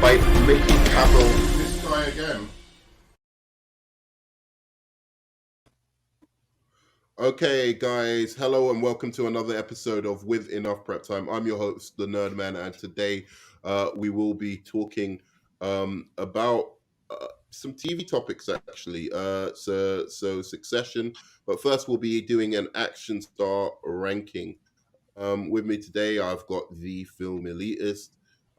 by making Cavill this guy again. Okay, guys, hello and welcome to another episode of With Enough Prep Time. I'm your host, the Nerd Man, and today we will be talking about some TV topics, actually. So Succession, but first we'll be doing an action star ranking. With me today, I've got the Film Elitist,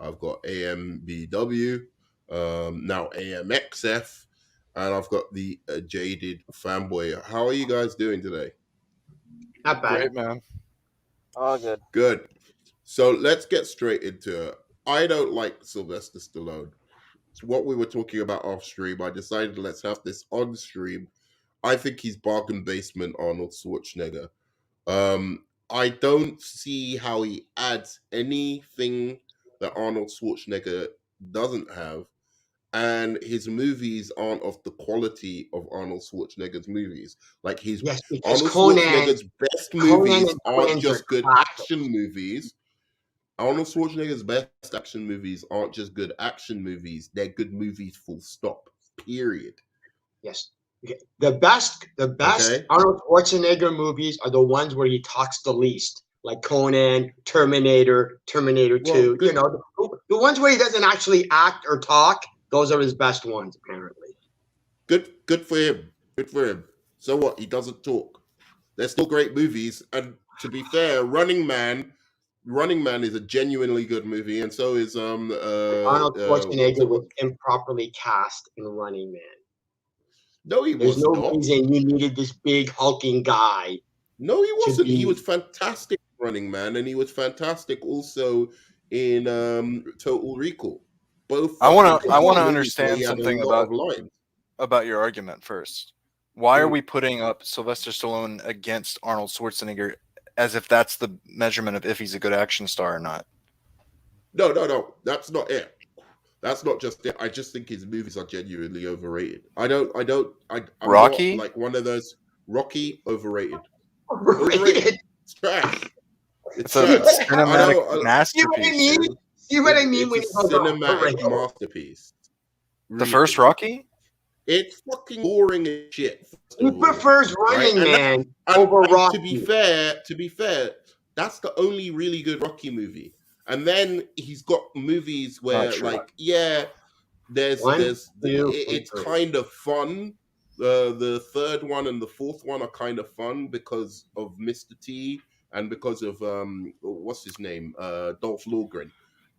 I've got AMBW, now AMXF, and I've got the Jaded Fanboy. How are you guys doing today? Not bad. Great, man. All good. Good. So let's get straight into it. I don't like Sylvester Stallone. It's what we were talking about off stream. I decided let's have this on stream. I think he's bargain basement Arnold Schwarzenegger. I don't see how he adds anything that Arnold Schwarzenegger doesn't have, and his movies aren't of the quality of Arnold Schwarzenegger's movies. Like Arnold Schwarzenegger's best movies aren't just good action movies. Arnold Schwarzenegger's best action movies aren't just good action movies. They're good movies, full stop. Period. Yes. Okay. The best Arnold Schwarzenegger movies are the ones where he talks the least, like Conan, Terminator 2. You know, the ones where he doesn't actually act or talk. Those are his best ones, apparently. Good for him. Good for him. So what? He doesn't talk. They're still great movies. And to be fair, Running Man is a genuinely good movie, and so is Arnold Schwarzenegger was improperly cast in Running Man. No, he was not. There's no reason you needed this big hulking guy. No, he wasn't. He was fantastic in Running Man, and he was fantastic also in Total Recall. Both. I want to understand something about your argument first. Why are we putting up Sylvester Stallone against Arnold Schwarzenegger as if that's the measurement of if he's a good action star or not? No. That's not it. That's not just it. I just think his movies are genuinely overrated. I'm Rocky? Not like one of those. Rocky, overrated. Overrated. It's trash. It's a cinematic masterpiece. See what I mean? It's a cinematic masterpiece. The first Rocky? It's fucking boring as shit. He prefers Running Man over Rocky. To be fair, that's the only really good Rocky movie. And then he's got movies where, it's kind of fun. The third one and the fourth one are kind of fun because of Mr. T and because of what's his name, Dolph Lundgren.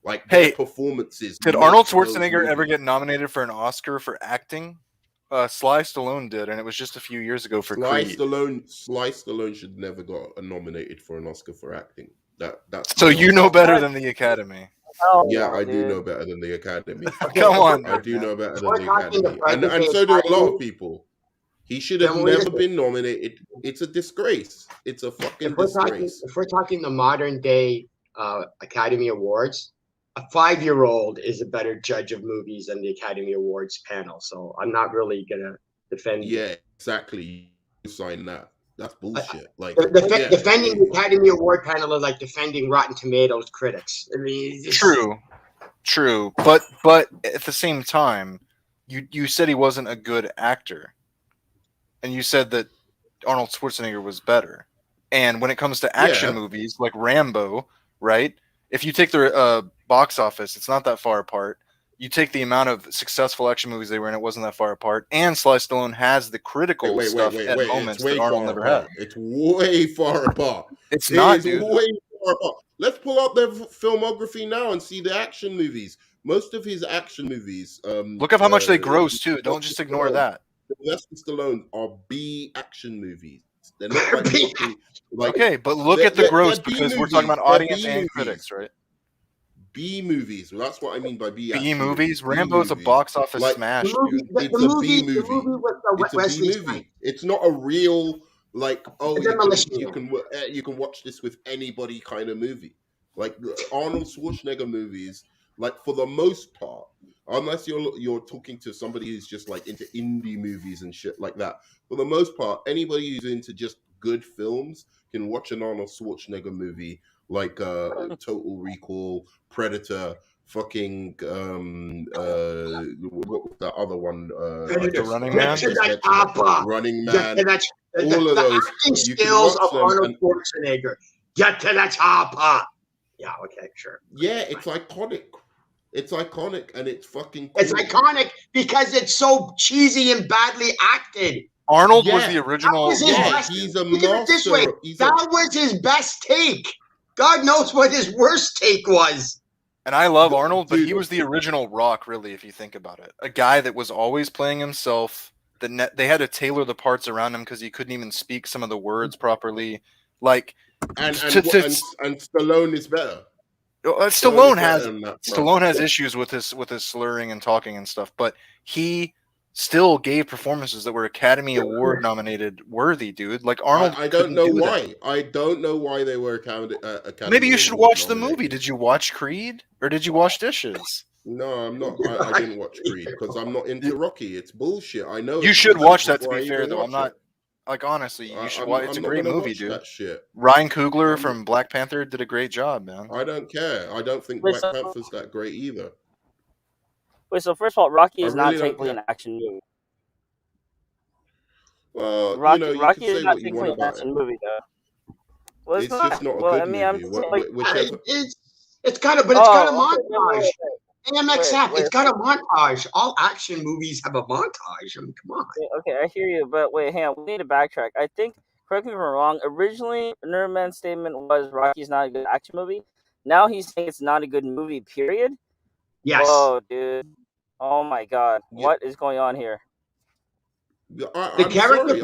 Like, their performances. Did Arnold Schwarzenegger ever get nominated for an Oscar for acting? Sly Stallone did, and it was just a few years ago for Creed. Sly Stallone should never got nominated for an Oscar for acting. So you know better than the Academy. I do know better than the Academy. Come on. I do know better than the Academy. And so do a lot of people. He should have never been nominated. It's a disgrace. It's a fucking disgrace. If we're talking the modern day Academy Awards, a 5-year-old is a better judge of movies than the Academy Awards panel. So I'm not really going to defend. Yeah, exactly. You sign that. That's bullshit. Defending the Academy Award panel is like defending Rotten Tomatoes critics. I mean, True. But at the same time, you said he wasn't a good actor, and you said that Arnold Schwarzenegger was better. And when it comes to action movies like Rambo, right? If you take the box office, it's not that far apart. You take the amount of successful action movies they were in, it wasn't that far apart. And Sly Stallone has the critical stuff at moments that Arnold never had. It's way far apart. It's not, dude. Way far apart. Let's pull up their filmography now and see the action movies. Most of his action movies. Look at how much they gross, too. Don't just ignore that. Sylvester Stallone are B action movies. They're not okay, but look at the gross because we're talking about audience and critics, right? B movies. Well, that's what I mean by B. B movies. Rambo's a box office smash. It's a B movie. It's a B movie. It's not a real you can watch this with anybody kind of movie. Like Arnold Schwarzenegger movies, like for the most part, unless you're talking to somebody who's just like into indie movies and shit like that. For the most part, anybody who's into just good films can watch an Arnold Schwarzenegger movie like Total Recall, Predator, fucking what was that other one? The Running Man? Running Man. All of those acting skills of Arnold Schwarzenegger. Get to the chopper. Yeah, okay, sure. Yeah, it's iconic. It's iconic, and it's fucking cool. It's iconic because it's so cheesy and badly acted. Arnold was the original. He's a master. That was his best take. God knows what his worst take was. And I love Arnold, but he was the original Rock, really, if you think about it. A guy that was always playing himself. They had to tailor the parts around him because he couldn't even speak some of the words properly. Like, and Stallone is better. Stallone has issues with his slurring and talking and stuff, but he still gave performances that were Academy Award nominated worthy, dude. Like Arnold. I don't know why. I don't know why they were Academy. Maybe you should watch the movie. Did you watch Creed or did you watch Dishes? No, I'm not. I didn't watch Creed because I'm not into Rocky. It's bullshit. I know. You should watch that. To be fair, though, I'm not. Like honestly, you should watch. It's a great movie, dude. That shit. Ryan Coogler from Black Panther did a great job, man. I don't care. I don't think Black Panther's that great either. Wait, so first of all, Rocky is not technically an action movie. Well, Rocky is not technically an action movie, though. Well, it's just not a good movie. It's kind of montage. AMXF, it's got a montage. All action movies have a montage. I mean, come on. Okay, I hear you, but wait, hang on. We need to backtrack. I think, correct me if I'm wrong, originally, Nerman's statement was Rocky's not a good action movie. Now he's saying it's not a good movie, period? Yes. Whoa, dude. Oh, my God. Yeah. What is going on here? The character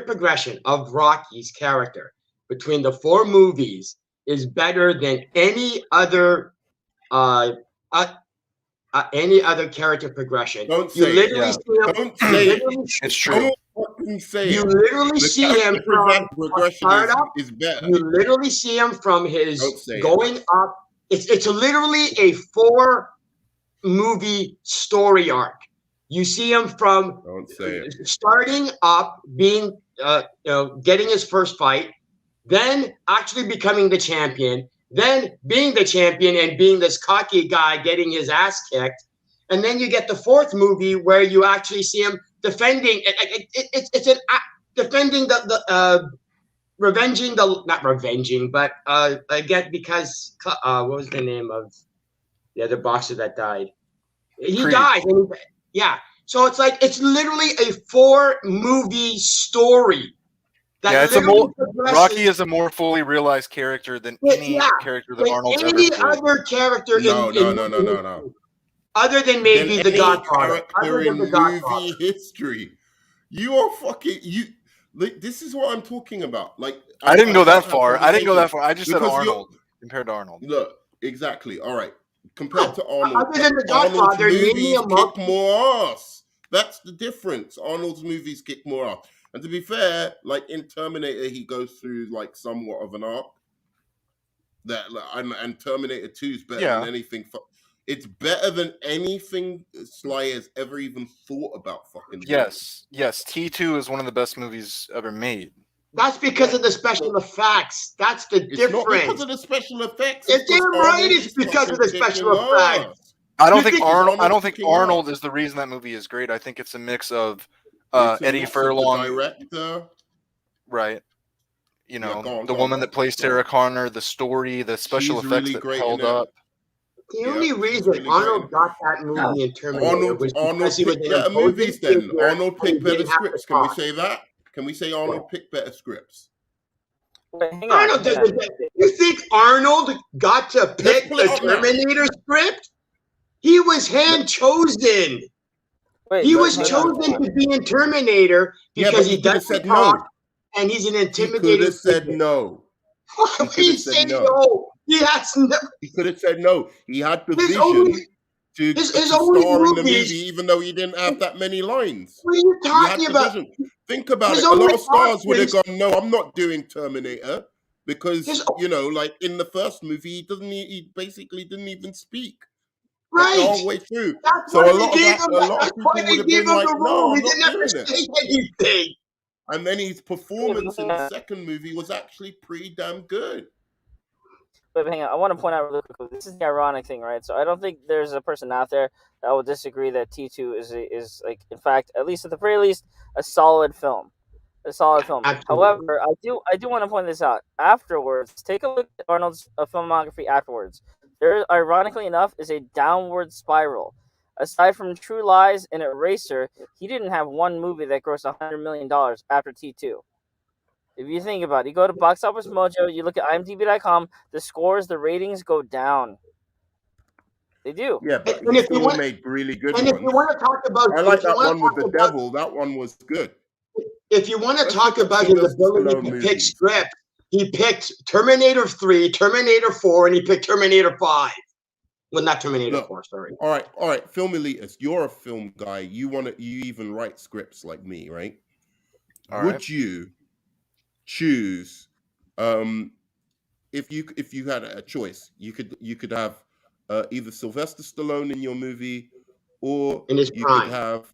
progression of Rocky's character between the 4 movies is better than any other character progression. Don't say you literally see him. Don't say it. It's true. You literally see him from progression is better. You literally see him from his going up. It's literally a 4 movie story arc. You see him from starting up, being getting his first fight, then actually becoming the champion, then being the champion and being this cocky guy getting his ass kicked, and then you get the 4th movie where you actually see him defending. Defending again because what was the name of the other boxer that died? He died. Yeah. So it's literally a 4 movie story. Rocky is a more fully realized character than any character that Arnold's ever played. Any other character No. Other than maybe The Godfather. Other than the movie history. You are fucking this is what I'm talking about. Like I didn't go that far. I just said Arnold compared to Arnold. Look, exactly. All right. Compared to Arnold, other than The Godfather, movies kick more ass. That's the difference. Arnold's movies kick more ass. And to be fair, like in Terminator, he goes through like somewhat of an arc. And Terminator 2 is better than anything. It's better than anything Sly has ever even thought about fucking. Yes. T2 is one of the best movies ever made. That's because of the special effects. That's the difference. It's not because of the special effects. It's damn right. It's because of the special effects. I don't think Arnold is the reason that movie is great. I think it's a mix of Eddie Furlong, director, right? The woman that plays Sarah Connor, the story, the special effects that held up. The only reason Arnold got that movie in Terminator was because he was in better movies. Then Arnold picked better scripts. Can we say that? Can we say Arnold picked better scripts? Arnold doesn't. You think Arnold got to pick the Terminator script? He was hand chosen. He was chosen to be in Terminator because he doesn't talk and he's an intimidating. He could have said no. He said no. He could have said no. He had the vision to star in the movie, even though he didn't have that many lines. What are you talking about? Think about it. A lot of stars would have gone, "No, I'm not doing Terminator," because like in the first movie, he basically didn't even speak. Right. The whole way through. So a lot of people would have been like, "No, I'm not doing it." And then his performance in the second movie was actually pretty damn good. But hang on, I want to point out really quickly. This is the ironic thing, right? So I don't think there's a person out there that will disagree that T2 is like, in fact, at least at the very least, a solid film. A solid film. Absolutely. However, I do want to point this out. Afterwards, take a look at Arnold's filmography afterwards. There, ironically enough, is a downward spiral. Aside from True Lies and Eraser, he didn't have one movie that grossed $100 million after T2. If you think about it, you go to Box Office Mojo, you look at IMDb.com, the scores, the ratings go down. They do. Yeah, but And he if you still want, made really good and ones. if you want to talk about, I like if you that want one to with talk the about, devil. That one was good. if you want to Let's talk look at about his Sylvester ability Stallone to pick movies. scripts, he picked Terminator 3, Terminator 4, and he picked Terminator 5. Well, not Terminator Look, 4, sorry. All right, film elitist. You're a film guy. You even write scripts like me, right? All Would right. you choose, if you had a choice, you could have either Sylvester Stallone in your movie, or In his you could prime. have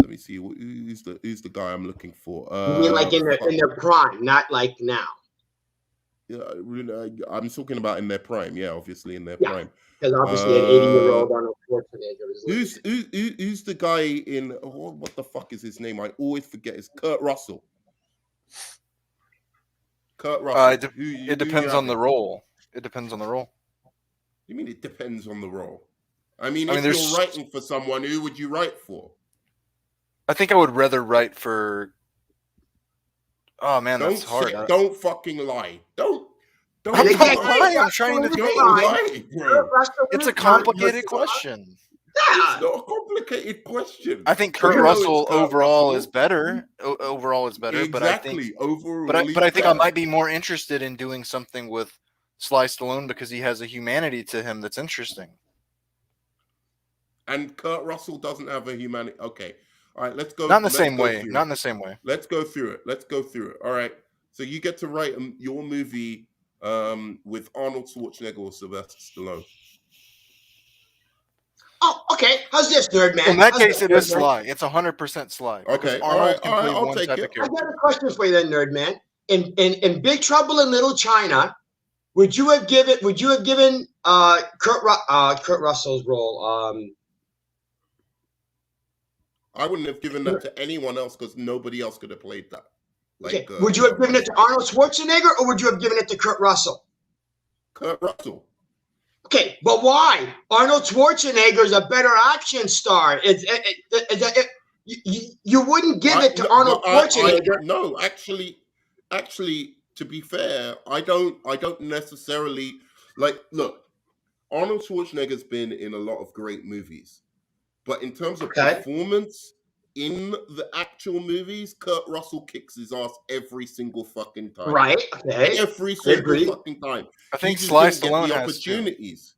let me see, who's the guy I'm looking for? You mean like in their prime, not like now. Yeah, I'm talking about in their prime. Yeah, obviously in their Yeah, prime. because obviously an 80-year-old Arnold Schwarzenegger is living. Who's the guy in? What the fuck is his name? I always forget. It's Kurt Russell. Kurt Russell. It depends on the role. It depends on the role. You mean it depends on the role? I mean, if there's- you're writing for someone, who would you write for? I think I would rather write for. Oh man, that's hard. Don't fucking lie. Don't I'm not Again, lying. I'm trying to don't think. lie, bro. It's a complicated question. It's not a complicated question. I think Kurt Russell overall is better. Overall is better, Exactly. Overall, but I think I might be more interested in doing something with Sly Stallone because he has a humanity to him that's interesting. And Kurt Russell doesn't have a humanity. Okay. All right, let's go. Not in the same way. Not in the same way. Let's go through it. All right. So you get to write your movie with Arnold Schwarzenegger or Sylvester Stallone. Oh, okay. How's this, nerd man? In that How's case, this, it is nerd man? Sly. It's 100% Sly. Okay. Arnold can play I'll one take type it. of I character. got a question for you then, nerd man. In Big Trouble in Little China, would you have given Kurt Russell's role? I wouldn't have given that to anyone else because nobody else could have played that. Okay. Would you have given it to Arnold Schwarzenegger or would you have given it to Kurt Russell? Kurt Russell. Okay, but why? Arnold Schwarzenegger is a better action star. You wouldn't give it to Arnold Schwarzenegger. No, actually, to be fair, I don't necessarily like. Look, Arnold Schwarzenegger's been in a lot of great movies, but in terms of performance in the actual movies, Kurt Russell kicks his ass every single fucking time. Right. Okay. Every single fucking time. I think Sly Stallone the has opportunities.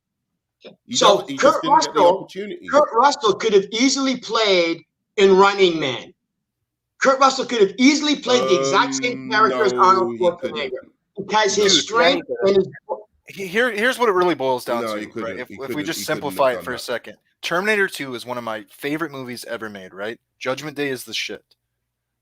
So Kurt Russell could have easily played in Running Man. Kurt Russell could have easily played the exact same character as Arnold Schwarzenegger because his strength and his. Here's what it really boils down to. He Right? If we just simplify it for a second, Terminator 2 is one of my favorite movies ever made. Right? Judgment Day is the shit.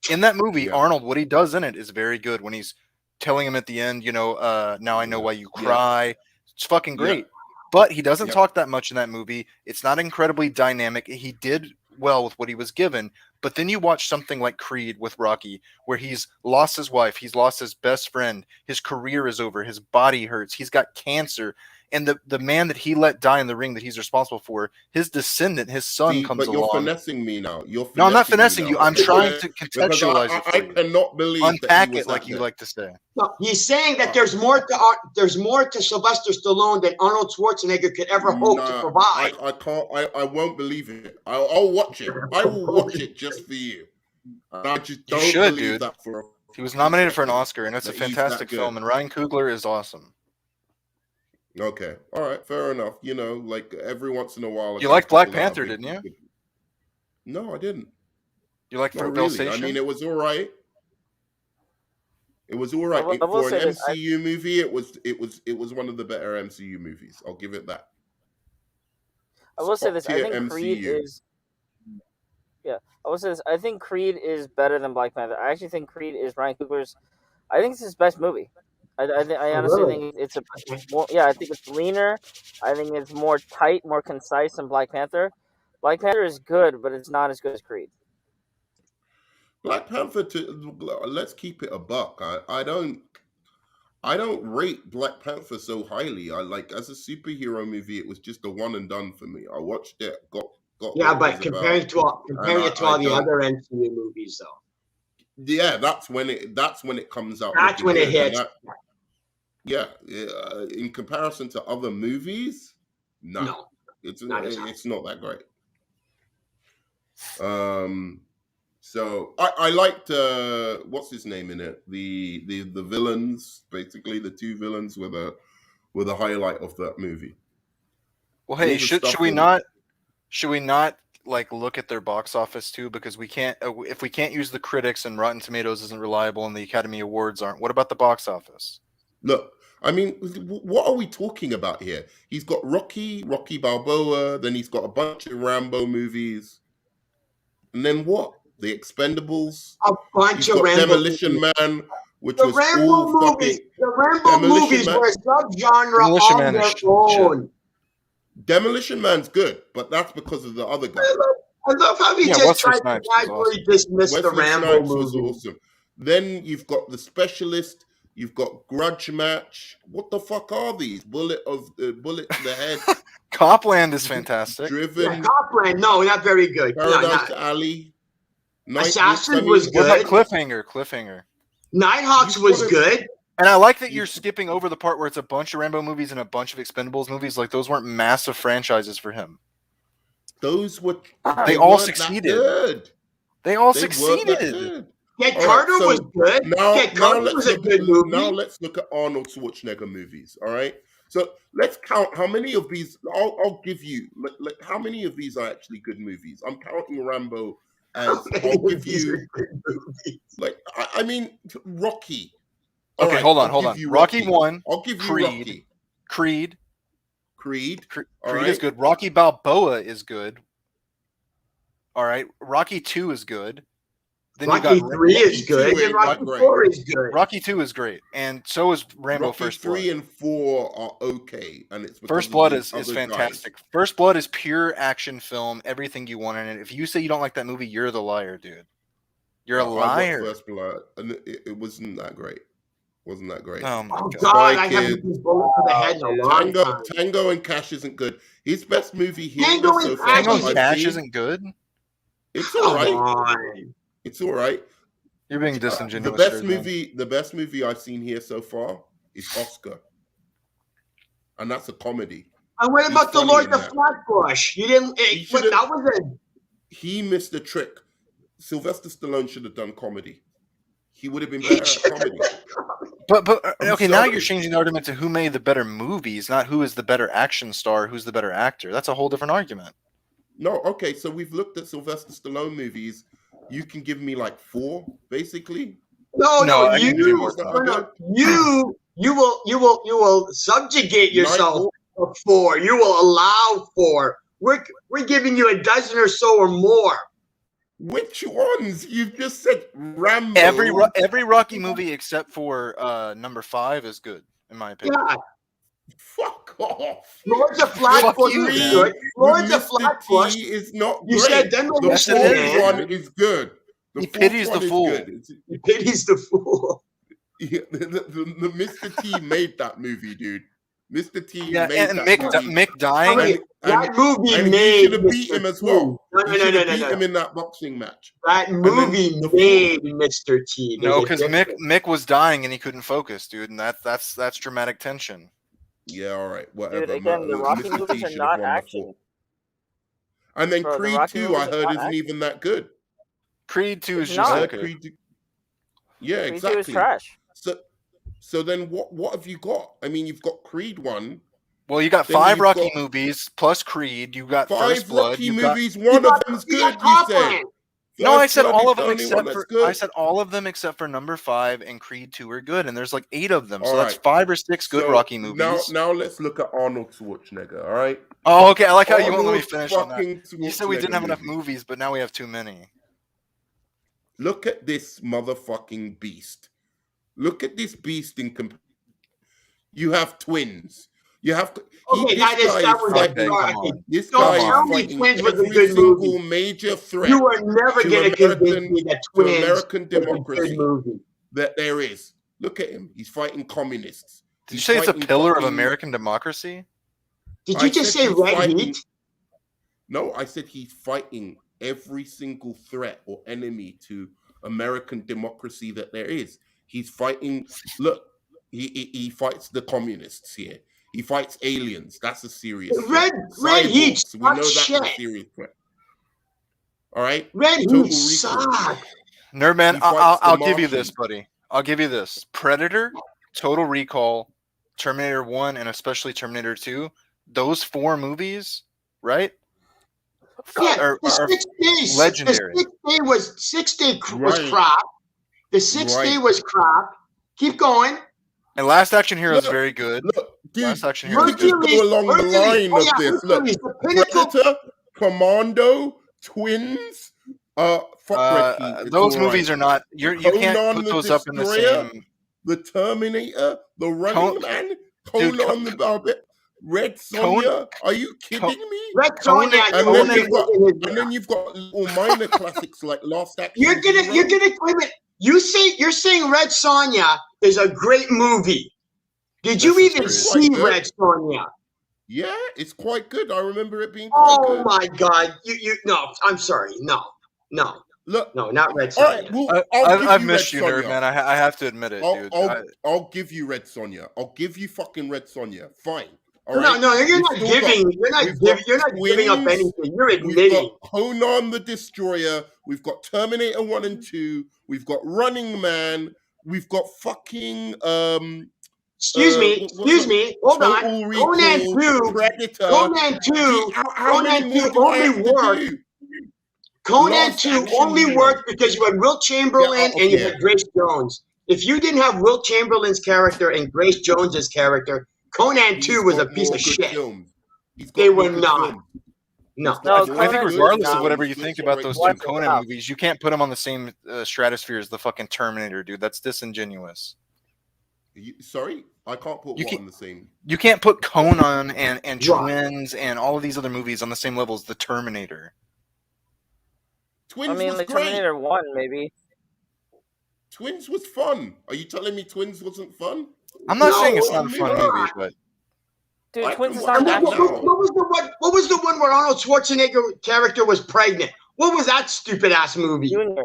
In that movie, Arnold, what he does in it is very good. When he's telling him at the end, now I know why you cry. It's fucking great. Yeah. But he doesn't talk that much in that movie. It's not incredibly dynamic. He did well with what he was given. But then you watch something like Creed with Rocky, where he's lost his wife, he's lost his best friend, his career is over, his body hurts, he's got cancer. And the man that he let die in the ring that he's responsible for, his descendant, his son comes along. But you're finessing me now. No, I'm not finessing you. I'm trying to contextualize it for you. I cannot believe Unpack it like you like to say. No, he's saying that there's more to Sylvester Stallone than Arnold Schwarzenegger could ever hope to provide. I can't. I won't believe it. I'll watch it. I will watch it just for you. I just don't believe that for. He was nominated for an Oscar, and it's a fantastic film. And Ryan Coogler is awesome. Okay. All right. Fair enough. Like every once in a while. You liked Black Panther, didn't you? No, I didn't. You liked Fruitvale Station? I mean, it was all right. It was all right. For an MCU movie, it was one of the better MCU movies. I'll give it that. I will say this. I think Creed is. Yeah, I will say this. I think Creed is better than Black Panther. I actually think Creed is Ryan Coogler's. I think it's his best movie. I Oh, honestly really? think it's a more, yeah, I think it's leaner. I think it's more tight, more concise than Black Panther. Black Panther is good, but it's not as good as Creed. Black Panther. Let's keep it a buck. I don't rate Black Panther so highly. I like as a superhero movie, it was just a one and done for me. I watched it, got Yeah, what it but was about, and comparing it to I all the don't. other MCU movies, though, Yeah, that's when it comes out that's looking when it good, and hits. that yeah, in comparison to other movies, nah, No, it's not as high. it's not that great. So I liked what's his name in it, the villains, basically the two villains were the highlight of that movie. Well, All hey, the should stuff we in not like look at their box office too? Because we can't if we can't use the critics and Rotten Tomatoes isn't reliable and the Academy Awards aren't. What about the box office? Look, I mean, what are we talking about here? He's got Rocky Balboa, then he's got a bunch of Rambo movies, and then what? The Expendables. A bunch He's of got Rambo Demolition movies. Man, which was all fucking The Rambo Demolition movies Man. were a subgenre Demolition of Man their is shit. own. Demolition Man's good, but that's because of the other guy. I love how he Yeah, just Wesley tried to Snipes was casually awesome. dismiss the Wesley Rambo Snipes was movie. awesome. Then you've got The Specialist. You've got Grudge Match. What the fuck are these? Bullet to the head. Copland is fantastic. Driven. Yeah, Copland, no, not very good. Paradise No, Alley. Assassin was What about good. Cliffhanger? Nighthawks was good. And I like that you're skipping over the part where it's a bunch of Rambo movies and a bunch of Expendables movies. Like those weren't massive franchises for him. Those were they all weren't succeeded. That good. They all They succeeded. weren't that good. Get All Carter right, so was good. Get Carter was a good movie. Now let's look at Arnold Schwarzenegger movies. All right, so let's count how many of these. I'll give you. How many of these are actually good movies? I'm counting Rambo as. I'll give you. Like I mean, Rocky. All okay, right, hold on. Rocky 1. I'll give you Rocky. Creed right. is good. Rocky Balboa is good. All right. Rocky 2 is good. Then Rocky 3 is good. And Rocky 4 is good. Rocky 2 is great. And so is Rambo Rocky First Blood. 3 and 4 are okay. And it's First Blood is fantastic. Guys. First Blood is pure action film, everything you want in it. If you say you don't like that movie, you're the liar, dude. You're a liar. First Blood, and it wasn't that great. Wasn't that great? Oh my God! I haven't been bullet to the head in a long time. Tango and Cash isn't good. His best movie here Tango and Cash isn't good. It's all right. It's all right. You're being disingenuous. The best movie I've seen here so far is Oscar, and that's a comedy. And what about the Lord of Flatbush? You didn't. That was a. He missed the trick. Sylvester Stallone should have done comedy. He would have been better at comedy. But okay, now you're changing the argument to who made the better movies, not who is the better action star, who's the better actor. That's a whole different argument. No, okay, so we've looked at Sylvester Stallone movies. You can give me like 4, basically. No, you will subjugate yourself for 4. You will allow 4. We're giving you a dozen or so or more. Which ones? You've just said Rambo. Every Rocky movie except for number 5 is good, in my opinion. Yeah. Fuck off. Lords of Flatbush is good. Lords of Flatbush is not you great. Said then the fourth one is good. He pities the fool. He pities the fool. Yeah, the Mr. T made that movie, dude. Mr. T made that movie. Mick dying. That movie and made. He should have beat him as well. No. Beat him in that boxing match. That movie made Mr. T. No, because Mick was dying and he couldn't focus, dude, and that's dramatic tension. Yeah, all right, whatever. Dude, again, the Rocky movies are not action. And then Creed 2, I heard, isn't even that good. Creed 2 is just okay. Yeah, Creed exactly. 2 is trash. So then what have you got? I mean, you've got Creed 1. Well, you got 5 Rocky movies plus Creed. You got 5 First Blood. Rocky movies. One of them's good. You said. No, I said all of them except for. I said all of them except for number 5 and Creed 2 are good, and there's like 8 of them. So that's 5 or 6 good Rocky movies. Now let's look at Arnold Schwarzenegger. All right. Oh, okay. I like how you won't let me finish on that. You said we didn't have enough movies, but now we have too many. Look at this motherfucking beast. Look at this beast in You have twins. You have Okay, that was fighting. This Don't guy tell is me fighting Twins was a every good single movie. major threat You are never going to convince me that to Twins American was a good democracy movie. that there is. Look at him. He's fighting communists. Did you say it's a pillar of American democracy? Did you just say Red Heat? No, I said he's fighting every single threat or enemy to American democracy that there is. He's fighting. Look, he fights the communists here. He fights aliens. That's a serious threat. Red Heat. We know that's a serious threat. All right. Red Heat sucks. Nerdman, I'll give you this, buddy. I'll give you this. Predator, Total Recall, Terminator 1, and especially Terminator 2. Those 4 movies, right? Yeah, the 6 days. Legendary. The 6 day was crap. The 6 day was crap. Keep going. And Last Action Hero is very good. Look, dude, Last Action Hero you just go along the line of this. Look, Predator, Commando, Twins, those movies are not. You can't put those up in the same. The Terminator, The Running Man, Conan the Barbarian, Red Sonja. Are you kidding me? Red Sonja, and then you've got little minor classics like Last Action. You're gonna wait a minute. You're saying Red Sonja is a great movie. Did you even see Red Sonja? Yeah, it's quite good. I remember it being quite good. Oh my God! No, I'm sorry. No. Look, no, not Red Sonja. Well, I've missed you, nerd man. I have to admit it, dude. I'll give you Red Sonja. I'll give you fucking Red Sonja. Fine. All right? No, you're not giving up anything. You're admitting. We've got Conan the Destroyer. We've got Terminator 1 and 2. We've got Running Man. We've got fucking Excuse me. Hold on. Conan 2. Predator. Conan 2. Conan 2 only worked. Conan 2 only worked because you had Will Chamberlain and you had Grace Jones. If you didn't have Will Chamberlain's character and Grace Jones's character, Conan 2 was a piece of shit. They were not. No, I think regardless of whatever you think about those 2 Conan movies, you can't put them on the same stratosphere as the fucking Terminator, dude. That's disingenuous. Sorry? I can't put what on the same. You can't put Conan and Twins and all of these other movies on the same level as the Terminator. Twins was like great. Terminator 1, maybe. Twins was fun. Are you telling me Twins wasn't fun? I'm not saying it's not a fun movie, but dude, Twins is not what was the one where Arnold Schwarzenegger character was pregnant? What was that stupid ass movie? Junior.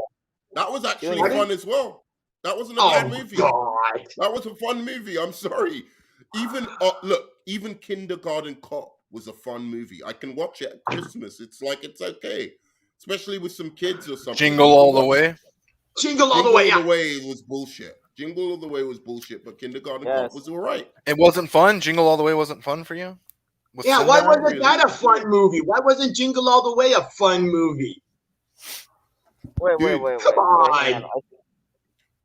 That was actually fun as well. That wasn't a bad movie. God. That was a fun movie. I'm sorry. Even Kindergarten Cop was a fun movie. I can watch it at Christmas. It's okay. Especially with some kids or something. Jingle All the Way. Jingle All the Way. Jingle All the Way was bullshit. Jingle All the Way was bullshit, but Kindergarten Cop was all right. It wasn't fun? Jingle All the Way wasn't fun for you? Why wasn't that a fun movie? Why wasn't Jingle All the Way a fun movie? Wait. Come on.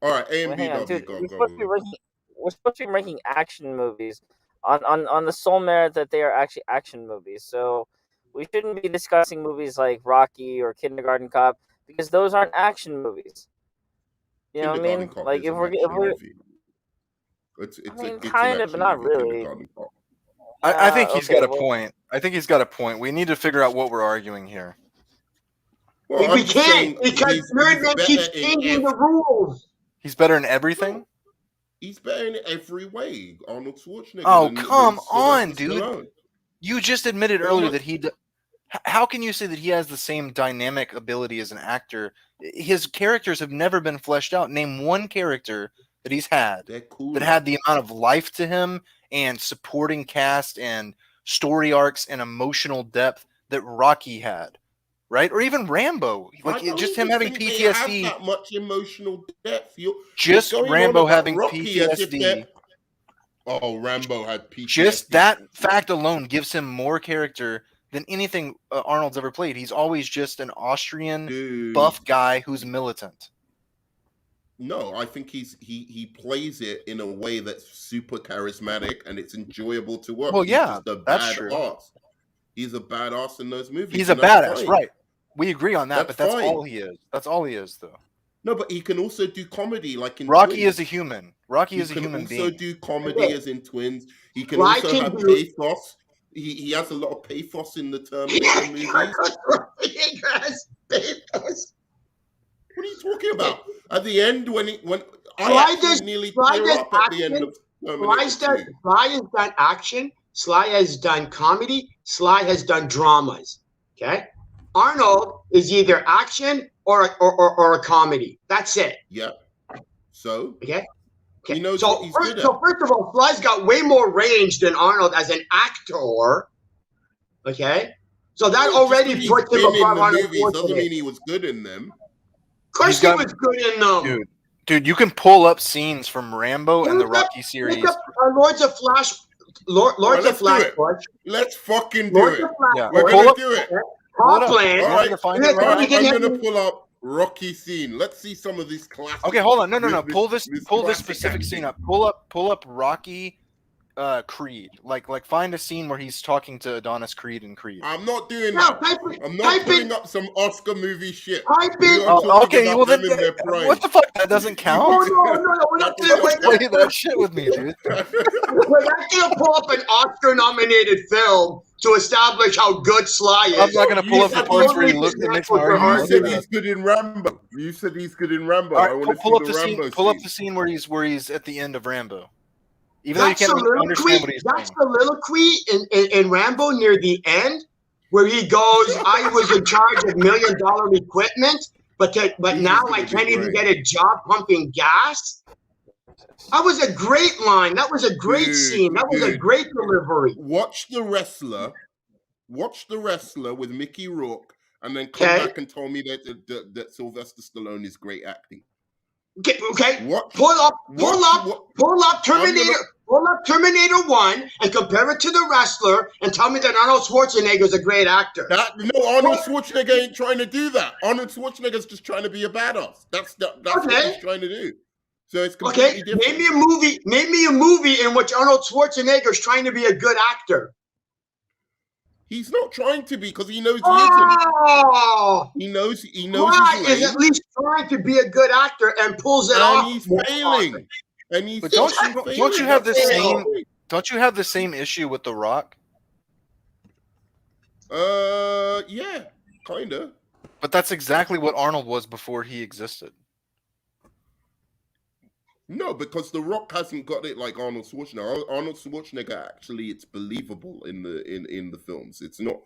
All right, A&B. We're supposed to be making action movies on the sole merit that they are actually action movies. So we shouldn't be discussing movies like Rocky or Kindergarten Cop because those aren't action movies. You know what I mean? Like if we're it's kind of, but not really. I think he's got a point. I think he's got a point. We need to figure out what we're arguing here. Well, we can't because Nerdman keeps changing the rules. He's better in everything? He's better in every way. Arnold Schwarzenegger. Oh, come on, dude. You just admitted earlier that he... How can you say that he has the same dynamic ability as an actor? His characters have never been fleshed out. Name one character that he's had that had the amount of life to him and supporting cast and story arcs and emotional depth that Rocky had. Right? Or even Rambo. Like just him having PTSD. That much emotional depth. Just Rambo having PTSD. Oh, Rambo had PTSD. Just that fact alone gives him more character than anything Arnold's ever played. He's always just an Austrian buff guy who's militant. No, I think he plays it in a way that's super charismatic and it's enjoyable to watch. Well, yeah, that's true. He's a badass in those movies. He's a badass, right? We agree on that, but that's fine. all he is. That's all he is, though. No, but he can also do comedy, like in Rocky is a human. Rocky is a human being. He can also do comedy as in Twins. He can Sly also can have do- pathos. He has a lot of pathos in the Terminator movies. Schwarzenegger has pathos. What are you talking about? At the end, when I Sly actually does- nearly Sly tear does up at the end action. of Terminator 2. Sly has done action. Sly has done comedy. Sly has done dramas. Okay, Arnold is either action or a comedy. That's it. Yeah. So Okay. he knows So what he's good at. So first of all, Sly's got way more range than Arnold as an actor. Okay, so that already puts him above in the Arnold movies doesn't Schwarzenegger. mean he was good in them. Of course, he was good in them. Dude, you can pull up scenes from Rambo and the Rocky series. Lords of Flash. Lords of Flash. Let's fucking do it. Yeah. We're gonna do it. Top Plan. All right, right. I'm gonna pull up Rocky scene. Let's see some of these classic. Okay, hold on. No. Pull this specific scene up. Pull up Rocky, Creed. Like find a scene where he's talking to Adonis Creed and Creed. I'm not doing that. I'm not putting up some Oscar movie shit. Okay, well then, what the fuck? That doesn't count. No, we're not gonna play that shit with me, dude. We're not gonna pull up an Oscar-nominated film to establish how good Sly is. I'm not gonna pull up the parts where he looks at Nick Martin. You said he's good in Rambo. You said he's good in Rambo. Right, I want to pull up see the Rambo scene. Pull up the scene where he's at the end of Rambo. Even that's though you can't understand what he's saying. That's the soliloquy in Rambo near the end, where he goes, "I was in charge of $1 million equipment, but now I can't even get a job pumping gas." That was a great line. That was a great scene. That was a great delivery. Watch the wrestler with Mickey Rourke, and then come back and tell me that Sylvester Stallone is great acting. Okay. Pull up Terminator 1 and compare it to the wrestler and tell me that Arnold Schwarzenegger is a great actor. Arnold Schwarzenegger ain't trying to do that. Arnold Schwarzenegger's just trying to be a badass. That's what he's trying to do. So it's completely different. Name me a movie in which Arnold Schwarzenegger is trying to be a good actor. He's not trying to be because he knows he isn't. He knows. Why is at least trying to be a good actor and pulls it off? And he's failing. And he's don't you have the same issue with The Rock? Yeah, kinda. But that's exactly what Arnold was before he existed. No, because The Rock hasn't got it like Arnold Schwarzenegger. Arnold Schwarzenegger actually, it's believable in the films. It's not.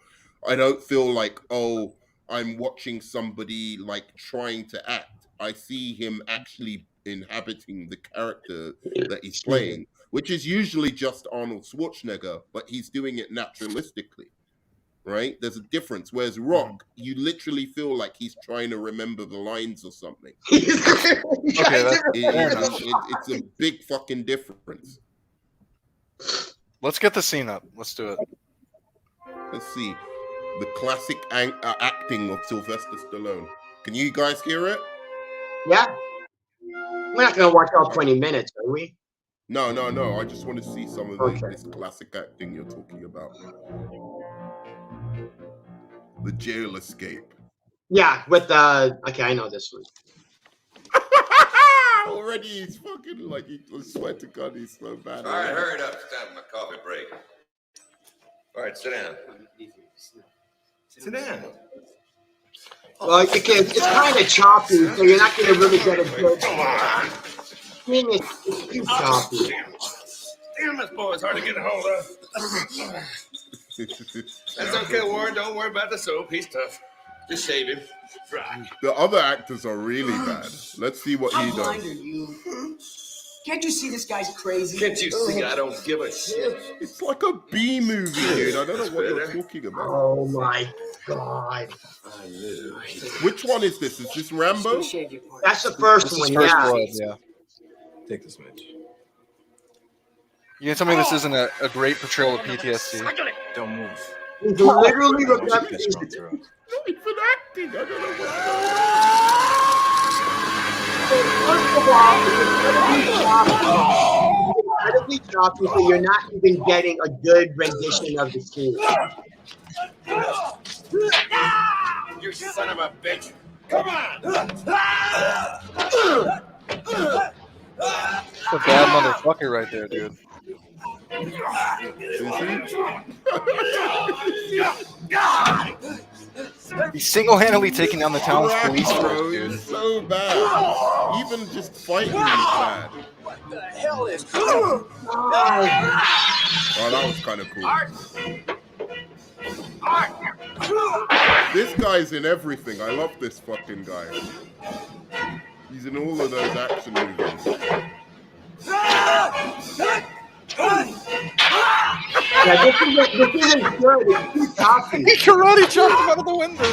I don't feel like, oh, I'm watching somebody like trying to act. I see him actually inhabiting the character that he's playing, which is usually just Arnold Schwarzenegger, but he's doing it naturalistically. Right? There's a difference. Whereas Rock, you literally feel like he's trying to remember the lines or something. It's a big fucking difference. Let's get the scene up. Let's do it. Let's see. The classic acting of Sylvester Stallone. Can you guys hear it? Yeah. We're not going to watch all 20 minutes, are we? No. I just want to see some of this classic acting you're talking about. The jail escape. Yeah, with okay, I know this one. Already he's fucking like, I swear to God, he's so bad. All right, hurry it up. It's time for my coffee break. All right, sit down. Sit down. Well, it's kind of choppy, so you're not going to really get a good. It's too choppy. Damn, this boy's hard to get a hold of. That's okay, Warren. Don't worry about the soap. He's tough. Just shave him. Right. The other actors are really bad. Let's see what he does. How blind are you? Can't you see this guy's crazy? Can't you see I don't give a shit? It's like a B movie, dude. I don't know what you're talking about. Oh my God. Which one is this? Is this Rambo? That's the first one, yeah. Take this, Mitch. You gonna tell me this isn't a great portrayal of PTSD? Don't move. He's literally Not even acting. I don't know what. First of all, it's incredibly choppy, so you're not even getting a good rendition of the scene. You son of a bitch. Come on. That's a bad motherfucker right there, dude. He's single-handedly taking down the town's police force, dude. He's so bad. Even just fighting he's bad. What the hell is? Oh, that was kind of cool. This guy's in everything. I love this fucking guy. He's in all of those action movies. Yeah, this isn't good. It's too toppy. He karate chopped him out of the window.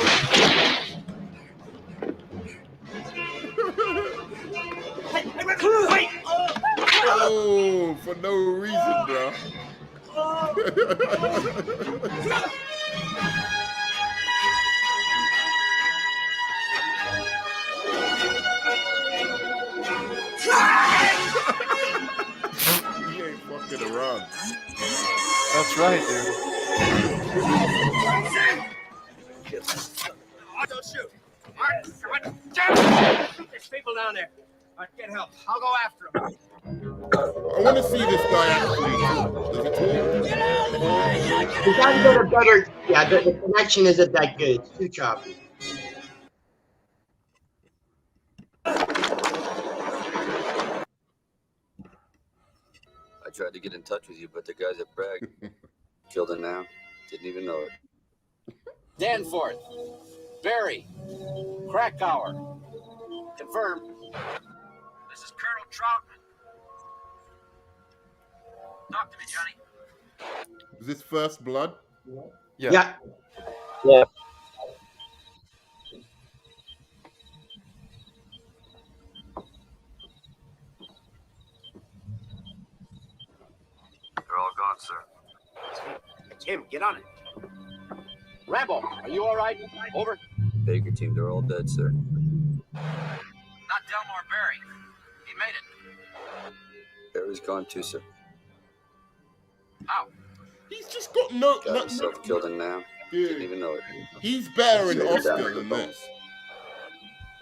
Wait! Oh, for no reason, bro. He ain't fucking around. That's right, dude. Don't shoot. There's people down there. Get help. I'll go after him. I want to see this guy actually. Does he talk? You gotta get a better. Yeah, the connection isn't that good. It's too choppy. I tried to get in touch with you, but the guys at Bragg killed him now. Didn't even know it. Danforth, Barry, Krakauer. Confirm. This is Colonel Troutman. Talk to me, Johnny. Is this First Blood? Yeah. Yeah. They're all gone, sir. Tim, get on it. Rambo, are you all right? Over. Baker team, they're all dead, sir. Not Delmore Barry. He made it. Barry's gone too, sir. How? He's just got no. Got himself killed him now. Didn't even know it. He's better in Shut him Oscar down, than Capone. this.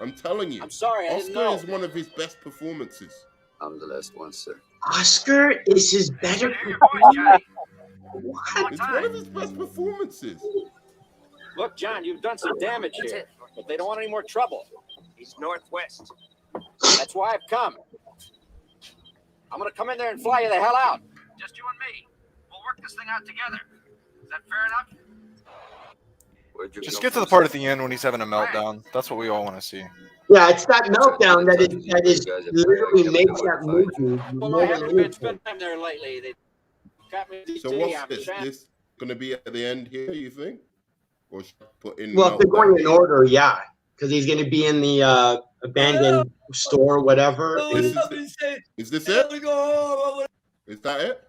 I'm telling you. I'm sorry, I didn't Oscar know. is one of his best performances. I'm the last one, sir. Oscar is his better. Hear your voice, Johnny. What? It's one of his best performances. Look, John, you've done some damage here, but they don't want any more trouble. He's northwest. That's why I've come. I'm gonna come in there and fly you the hell out. Just you and me. We'll work this thing out together. Is that fair enough? Where'd you Just come get to from, the part sir? at the end when he's having a meltdown. That's what we all want to see. Yeah, it's that meltdown that is literally makes that movie. Well, more I than haven't been anything. spending time there lately. They got me So what's this? This gonna be at the end here? You think? Or should I put in? Well, if they're going in meltdown? order, yeah, because he's going to be in the abandoned store, or whatever. Is this it? Is that it?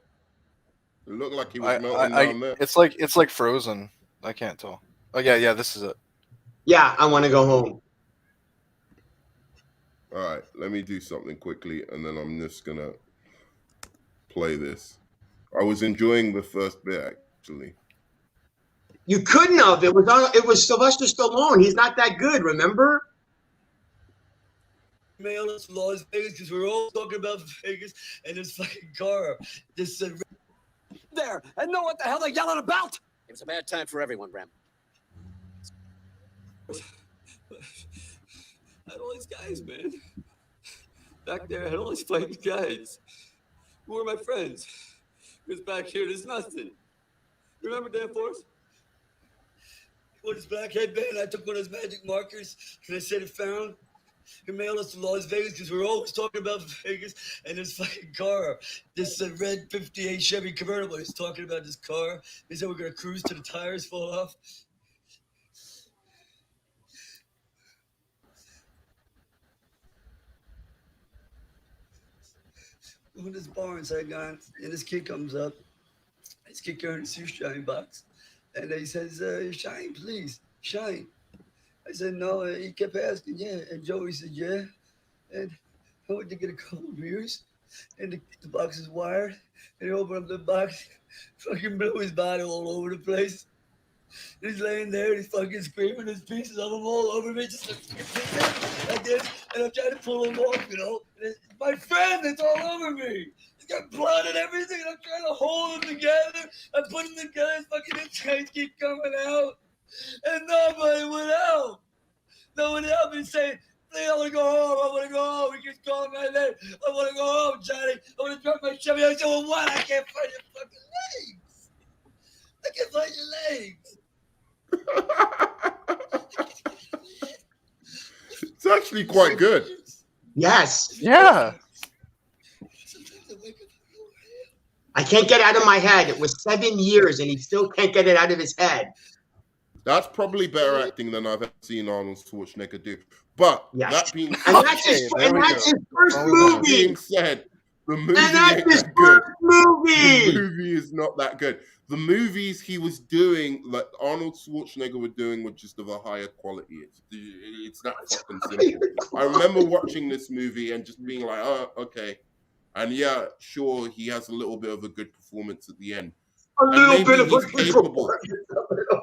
It looked like he was melting down there. It's like Frozen. I can't tell. Oh yeah, this is it. Yeah, I want to go home. All right, let me do something quickly, and then I'm just gonna play this. I was enjoying the first bit actually. You couldn't have. It was Sylvester Stallone. He's not that good. Remember? Mail us to Las Vegas because we're all talking about Vegas and this fucking car. This there and know what the hell they're yelling about. It was a bad time for everyone, Ram. I had all these guys, man. Back there, I had all these fighting guys. Who were my friends? Because back here, there's nothing. Remember Danforth? With his black headband, I took one of his magic markers and I said it found. He mailed us to Las Vegas because we're always talking about Vegas and this fucking car. This red 58 Chevy convertible. He's talking about this car. He said we're going to cruise till the tires fall off. When this bar in Saigon, and this kid comes up. This kid carrying a shoe shine box. And he says, shine, please, shine. I said, no. He kept asking, yeah. And Joey said, yeah. And I went to get a couple of beers. And the box is wired. And he opened up the box, fucking blew his body all over the place. He's laying there and he's fucking screaming. There's pieces of him all over me, just like this. And I'm trying to pull him off, you know. And it's my friend that's all over me. He's got blood and everything. And I'm trying to hold him together. I'm putting them together. His fucking entrails keep coming out. And nobody would help. No one helped me saying, I want to go home. I want to go home. He keeps calling my name. I want to go home, Johnny. I want to drop my Chevy. I said, well, what? I can't find your fucking legs. I can't find your legs. It's actually quite good. Yes. Yeah. I can't get it out of my head. It was 7 years, and he still can't get it out of his head. That's probably better acting than I've ever seen Arnold Schwarzenegger do. But that being said, and that's his first movie. Being said, the movie and that's ain't his that good. first movie. The movie is not that good. The movies he was doing, like Arnold Schwarzenegger was doing, were just of a higher quality. It's that fucking simple. I remember watching this movie and just being like, oh, okay. And yeah, sure, he has a little bit of a good performance at the end. A little bit of a capable.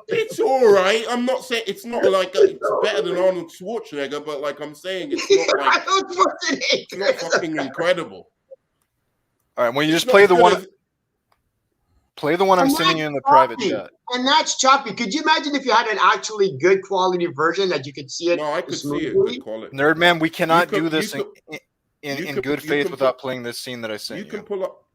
It's all right. I'm not saying it's not like it's better than Arnold Schwarzenegger, but like I'm saying, it's not fucking incredible. All right, well, you just play the one. Play the one I'm sending you in the private chat. And that's choppy. Could you imagine if you had an actually good quality version that you could see it? No, I could see it. Good quality. Nerd man, we cannot do this in good faith without playing this scene that I sent you.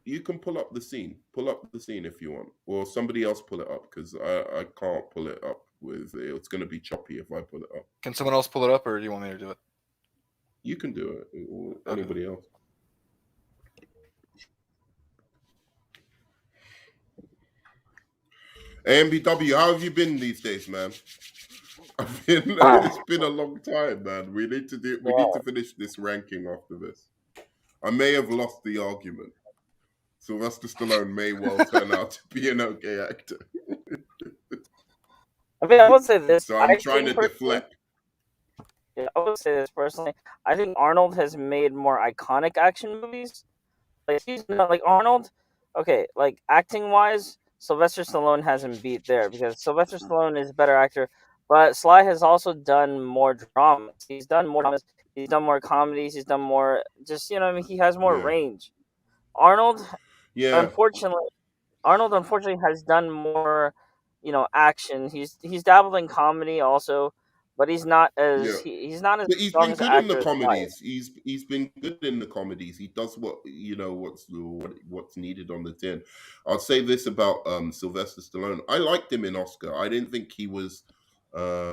You can pull up the scene. Pull up the scene if you want, or somebody else pull it up because I can't pull it up. It's going to be choppy if I pull it up. Can someone else pull it up, or do you want me to do it? You can do it, or anybody else. AMBW, how have you been these days, man? It's been a long time, man. We need to finish this ranking after this. I may have lost the argument. Sylvester Stallone may well turn out to be an okay actor. I mean, I would say this. So I'm trying to deflect. Yeah, I would say this personally. I think Arnold has made more iconic action movies. Like he's not like Arnold. Okay, like acting wise, Sylvester Stallone hasn't beat there because Sylvester Stallone is a better actor. But Sly has also done more dramas. He's done more dramas. He's done more comedies. He's done more. Just I mean, he has more range. Arnold. Yeah. Arnold unfortunately has done more, action. He's dabbled in comedy also, but he's not as he's not as. But he's been good in the comedies. He's been good in the comedies. He does what's needed on the tin. I'll say this about Sylvester Stallone. I liked him in Oscar. I didn't think he was. I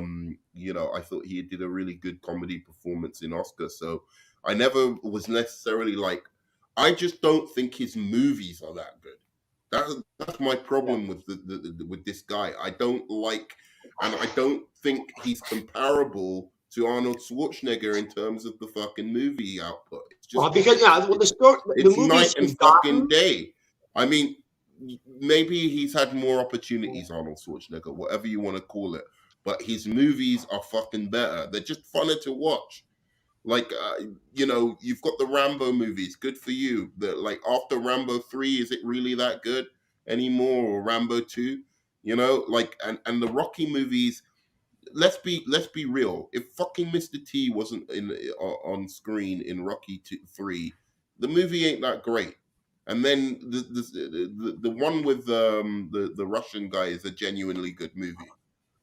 thought he did a really good comedy performance in Oscar. So I never was necessarily like. I just don't think his movies are that good. That's my problem with with this guy. I don't like, and I don't think he's comparable to Arnold Schwarzenegger in terms of the fucking movie output. It's just because it's night and fucking day. I mean, maybe he's had more opportunities, Arnold Schwarzenegger, whatever you want to call it, but his movies are fucking better. They're just funner to watch. Like, you've got the Rambo movies. Good for you. Like after Rambo 3, is it really that good anymore? Or Rambo 2? And the Rocky movies. Let's be real. If fucking Mr. T wasn't on screen in Rocky 3, the movie ain't that great. And then the one with the Russian guy is a genuinely good movie.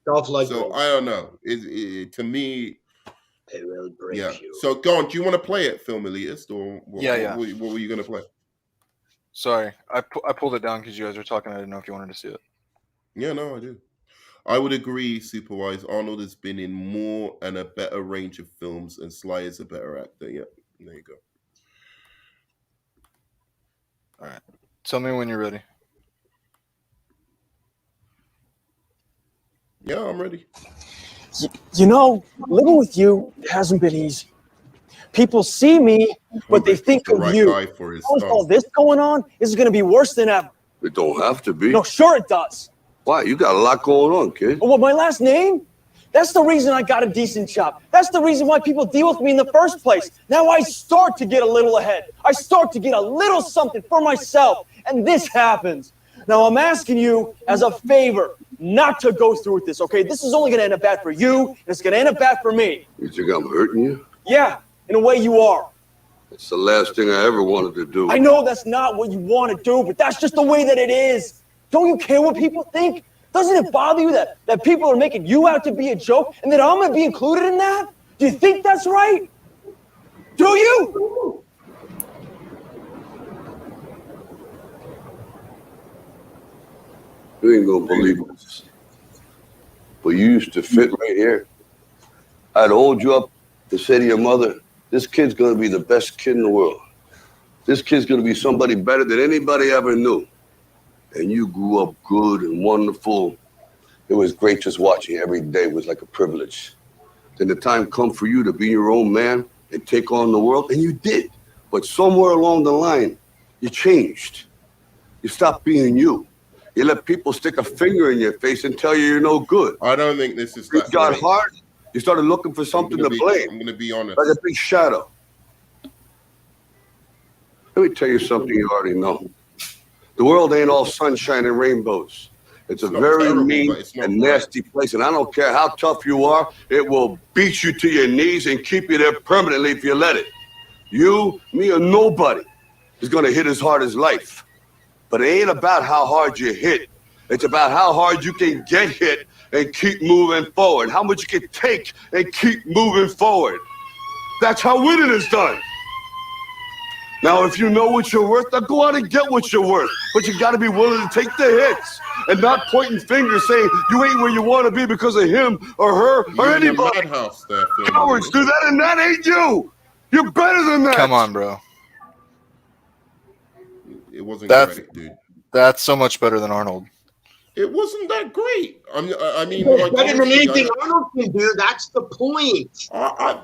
So I don't know. To me. It will break you. So go on. Do you want to play it, Film Elitist, or what were you going to play? Sorry, I pulled it down because you guys were talking. I didn't know if you wanted to see it. Yeah, no, I do. I would agree, Superwise. Arnold has been in more and a better range of films, and Sly is a better actor. Yeah, there you go. All right. Tell me when you're ready. Yeah, I'm ready. Living with you hasn't been easy. People see me, but they think of you. How's all this going on? This is going to be worse than ever. It don't have to be. No, sure it does. Why? You got a lot going on, kid. Well, my last name? That's the reason I got a decent job. That's the reason why people deal with me in the first place. Now I start to get a little ahead. I start to get a little something for myself. And this happens. Now I'm asking you as a favor. not to go through with this, okay? This is only going to end up bad for you, and it's going to end up bad for me. You think I'm hurting you? Yeah, in a way you are. It's the last thing I ever wanted to do. I know that's not what you want to do, but that's just the way that it is. Don't you care what people think? Doesn't it bother you that people are making you out to be a joke and that I'm going to be included in that? Do you think that's right? Do you? You ain't gonna believe this. But you used to fit right here. I'd hold you up to say to your mother, this kid's gonna be the best kid in the world. This kid's gonna be somebody better than anybody ever knew. And you grew up good and wonderful. It was great just watching you every day. It was like a privilege. Then the time come for you to be your own man and take on the world, and you did. But somewhere along the line, you changed. You stopped being you. You let people stick a finger in your face and tell you're no good. I don't think this is that. You got hard. You started looking for something to blame. I'm going to be honest. Like a big shadow. Let me tell you something you already know. The world ain't all sunshine and rainbows. It's a very mean and nasty place, and I don't care how tough you are, it will beat you to your knees and keep you there permanently if you let it. You, me, or nobody is going to hit as hard as life. But it ain't about how hard you hit. It's about how hard you can get hit and keep moving forward. How much you can take and keep moving forward. That's how winning is done. Now, if you know what you're worth, now go out and get what you're worth. But you got to be willing to take the hits and not pointing fingers saying you ain't where you want to be because of him or her or anybody. Cowards do that, and that ain't you. You're better than that. Come on, bro. It wasn't great, dude. That's so much better than Arnold. It wasn't that great. I mean, it's better than anything Arnold can do. That's the point.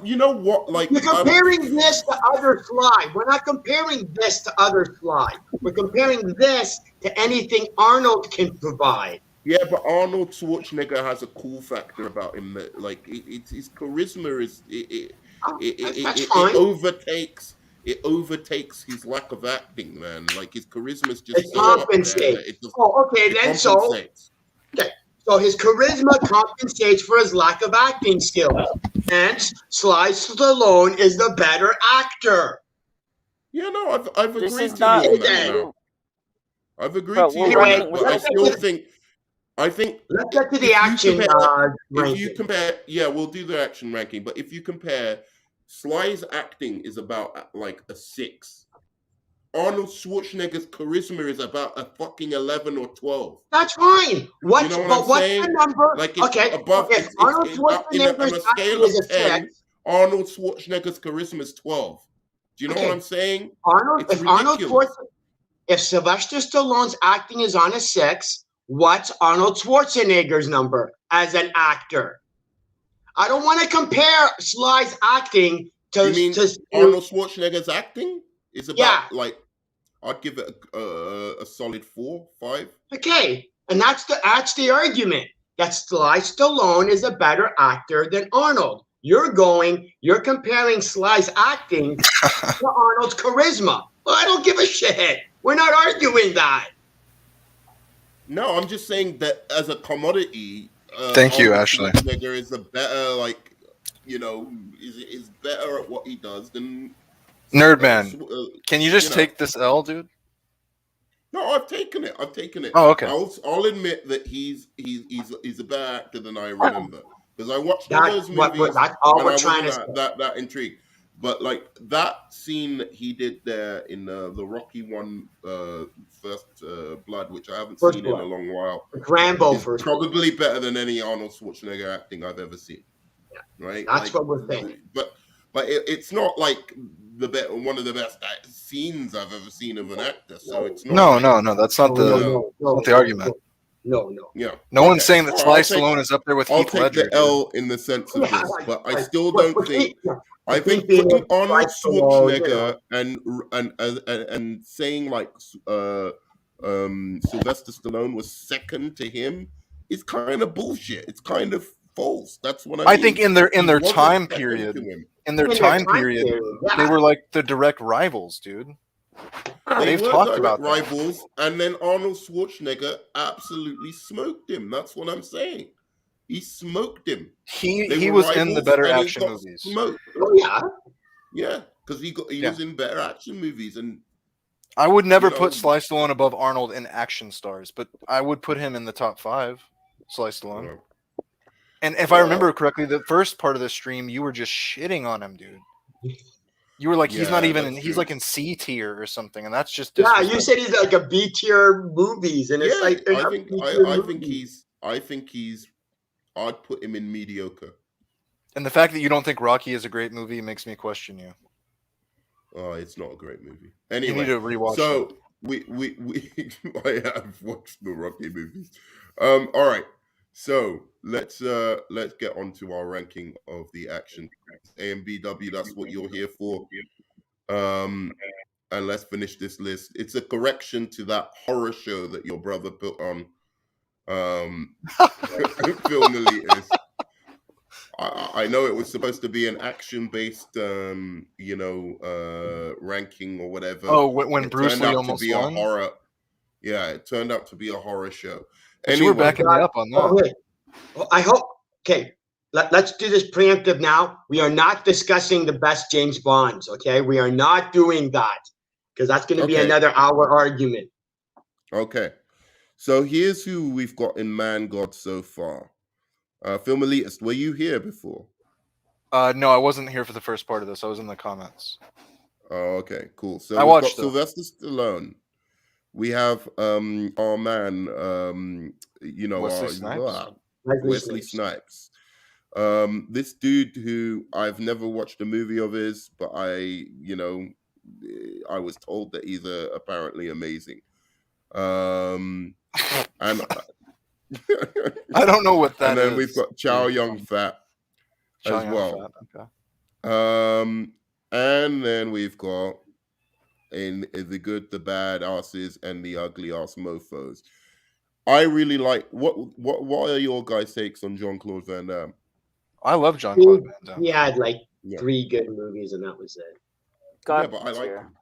You know what? Like, you're comparing this to other Sly. We're not comparing this to other Sly. We're comparing this to anything Arnold can provide. Yeah, but Arnold Schwarzenegger has a cool factor about him that, like, his charisma is it overtakes. It overtakes his lack of acting, man. Like, his charisma is just it compensates. So his charisma compensates for his lack of acting skills. Hence, Sly Stallone is the better actor. Yeah, no, I've agreed to you on that now. I've agreed to you on that, but I still think. Let's get to the action ranking. If you compare, yeah, we'll do the action ranking. But if you compare, Sly's acting is about like a 6. Arnold Schwarzenegger's charisma is about a fucking 11 or 12. That's fine. What? You know but what's the number? Like okay. Above, if Arnold Schwarzenegger's on a scale of 10, 6, Arnold Schwarzenegger's charisma is 12. Do you know what I'm saying? If Sylvester Stallone's acting is on a 6, what's Arnold Schwarzenegger's number as an actor? I don't want to compare Sly's acting to. Arnold Schwarzenegger's acting is about like I'd give it a solid 4, 5. Okay, and that's the argument that Sly Stallone is a better actor than Arnold. You're comparing Sly's acting to Arnold's charisma. Well, I don't give a shit. We're not arguing that. No, I'm just saying that as a commodity. Thank you, Ashley. Schwarzenegger is a better, is better at what he does than Nerdman. Can you just take this L, dude? No, I've taken it. Oh, okay. I'll admit that he's a better actor than I remember because I watched all those movies. That's all we're trying to say. That intrigued. But like that scene that he did there in the Rocky one First Blood, which I haven't seen in a long while. Rambo is first. Probably better than any Arnold Schwarzenegger acting I've ever seen. Yeah. Right? That's what we're saying. But it's not like one of the best scenes I've ever seen of an actor. So it's not. No. That's not the argument. No. Yeah. No one's saying that Sly Stallone is up there with Heath Ledger. I'll take the L in the sense of this, but I still don't think. I think putting Arnold Schwarzenegger and saying like Sylvester Stallone was second to him is kind of bullshit. It's kind of false. That's what I mean. I think in their time period, they were like the direct rivals, dude. They They've were talked direct about that. rivals, and then Arnold Schwarzenegger absolutely smoked him. That's what I'm saying. He smoked him. He was in the better action movies. Smoked. Oh yeah. Yeah, because he was in better action movies, and I would never put Sly Stallone above Arnold in action stars, but I would put him in the top 5. Sly Stallone. And if I remember correctly, the first part of the stream, you were just shitting on him, dude. You were like, he's not even in, he's like in C tier or something, and that's just disrespectful. Yeah, you said he's like a B tier movies, and it's like I think he's I'd put him in mediocre. And the fact that you don't think Rocky is a great movie makes me question you. Oh, it's not a great movie. Anyway, you need to rewatch so we I have watched the Rocky movies. All right. So let's get on to our ranking of the action. AMBW, that's what you're here for. And let's finish this list. It's a correction to that horror show that your brother put on Film Elitist. I know it was supposed to be an action-based, ranking or whatever. Oh, when it Bruce Lee almost to be won? A horror. Yeah, it turned out to be a horror show. But you were backing me up on that. Okay. Well, I hope. Okay, let's do this preemptive now. We are not discussing the best James Bonds. Okay, we are not doing that because that's going to be another hour argument. Okay, so here's who we've got in Man God so far. Film Elitist, were you here before? No, I wasn't here for the first part of this. I was in the comments. Oh, okay, cool. So I we've watched got Sylvester Stallone. We have our man, Wesley Snipes. This dude who I've never watched a movie of his, but I was told that he's apparently amazing. And I don't know what that is. And then we've got Chow Yun Fat as well. Okay. And then we've got in the good, the bad asses, and the ugly ass mofos. I really like what are your guys' takes on Jean-Claude Van Damme? I love Jean-Claude Van Damme. He had like 3 good movies, and that was it. Yeah, but I like him.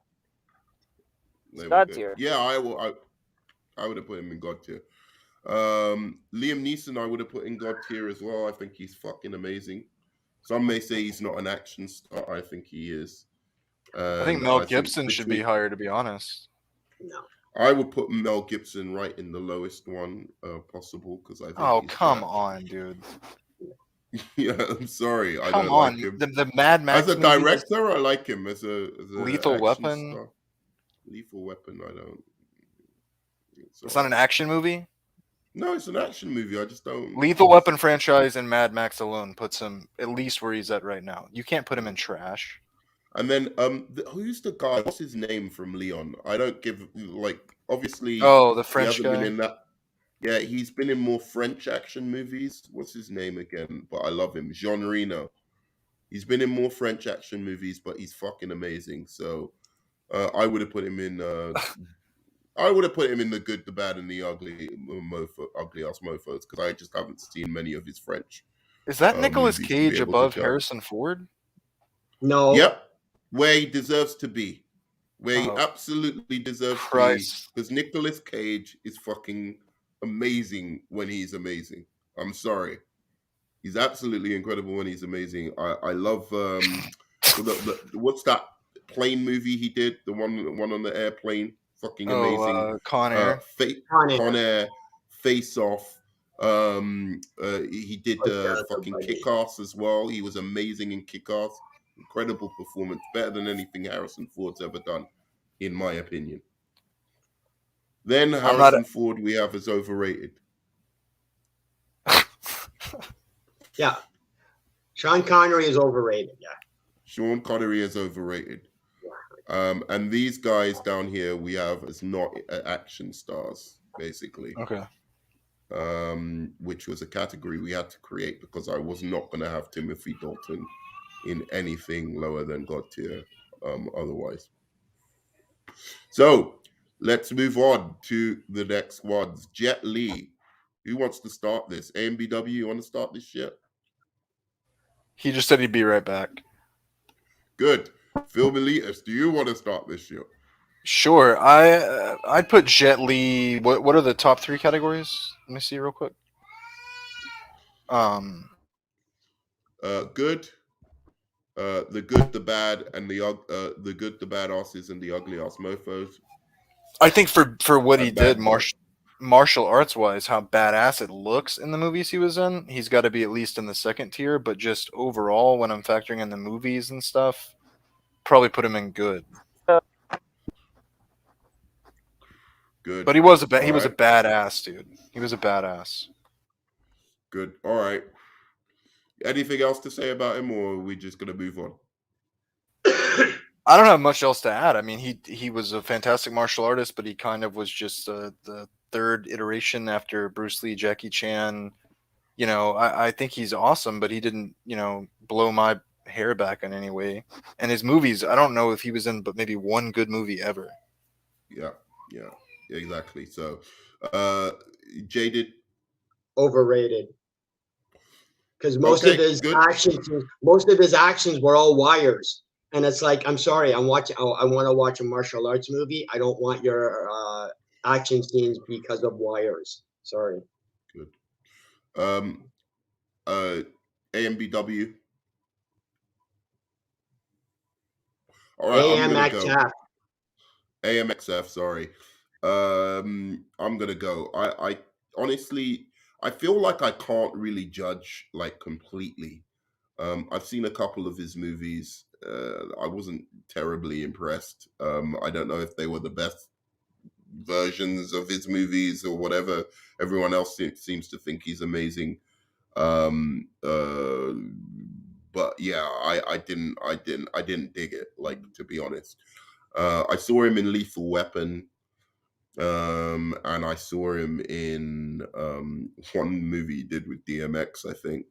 God tier. Yeah, I would have put him in God tier. Liam Neeson, I would have put in God tier as well. I think he's fucking amazing. Some may say he's not an action star. I think he is. I think Mel Gibson should be higher, to be honest. No. I would put Mel Gibson right in the lowest one possible because I think. Oh, come on, dude. Yeah, I'm sorry. I Come don't on, like him. the Mad Max. As a director, I like him as a Lethal Weapon. Star. Lethal Weapon, I don't. It's not an action movie. No, it's an action movie. I just don't. Lethal Weapon franchise and Mad Max alone puts him at least where he's at right now. You can't put him in trash. And then, who's the guy? What's his name from Leon? I don't give obviously. Oh, the French guy. Been in that. Yeah, he's been in more French action movies. What's his name again? But I love him, Jean Reno. He's been in more French action movies, but he's fucking amazing. So, I would have put him in. I would have put him in the good, the bad, and the ugly ass mofos because I just haven't seen many of his French. Is that Nicolas Cage above Harrison Ford? No. Yep. Where he deserves to be. Where he absolutely deserves to be. Because Nicolas Cage is fucking amazing when he's amazing. I'm sorry. He's absolutely incredible when he's amazing. I love what's that plane movie he did? The one on the airplane. Fucking amazing. Con Air. Con Air. Face Off. He did fucking Kick-Ass as well. He was amazing in Kick-Ass. Incredible performance, better than anything Harrison Ford's ever done, in my opinion. Then Harrison Ford we have as overrated. Yeah. Sean Connery is overrated, yeah. Sean Connery is overrated. And these guys down here we have as not action stars, basically. Okay. Which was a category we had to create because I was not going to have Timothy Dalton in anything lower than God tier otherwise. So let's move on to the next ones. Jet Li. Who wants to start this? AMBW, you want to start this shit? He just said he'd be right back. Good. Film Elitist, do you want to start this shit? Sure. I'd put Jet Li. What are the top 3 categories? Let me see real quick. Good, the good, the bad, and the good, the bad asses, and the ugly ass mofos. I think for what he did, martial arts wise, how badass it looks in the movies he was in, he's got to be at least in the second tier. But just overall, when I'm factoring in the movies and stuff, probably put him in good. Good. But he was a badass dude. He was a badass. Good. All right. Anything else to say about him, or are we just gonna move on? I don't have much else to add. I mean, he was a fantastic martial artist, but he kind of was just the third iteration after Bruce Lee, Jackie Chan. You know, I think he's awesome, but he didn't, blow my hair back in any way. And his movies, I don't know if he was in, but maybe one good movie ever. Yeah, exactly. So, Jaded, overrated. Because most of his actions were all wires. And it's like, I'm sorry, I want to watch a martial arts movie. I don't want your action scenes because of wires. Sorry. Good. AMBW. All right, AMXF. AMXF, sorry. I'm gonna go. I honestly, I feel like I can't really judge like completely. I've seen a couple of his movies. I wasn't terribly impressed. I don't know if they were the best versions of his movies or whatever. Everyone else seems to think he's amazing. But yeah, I didn't dig it, like, to be honest. I saw him in Lethal Weapon. And I saw him in one movie he did with DMX, I think.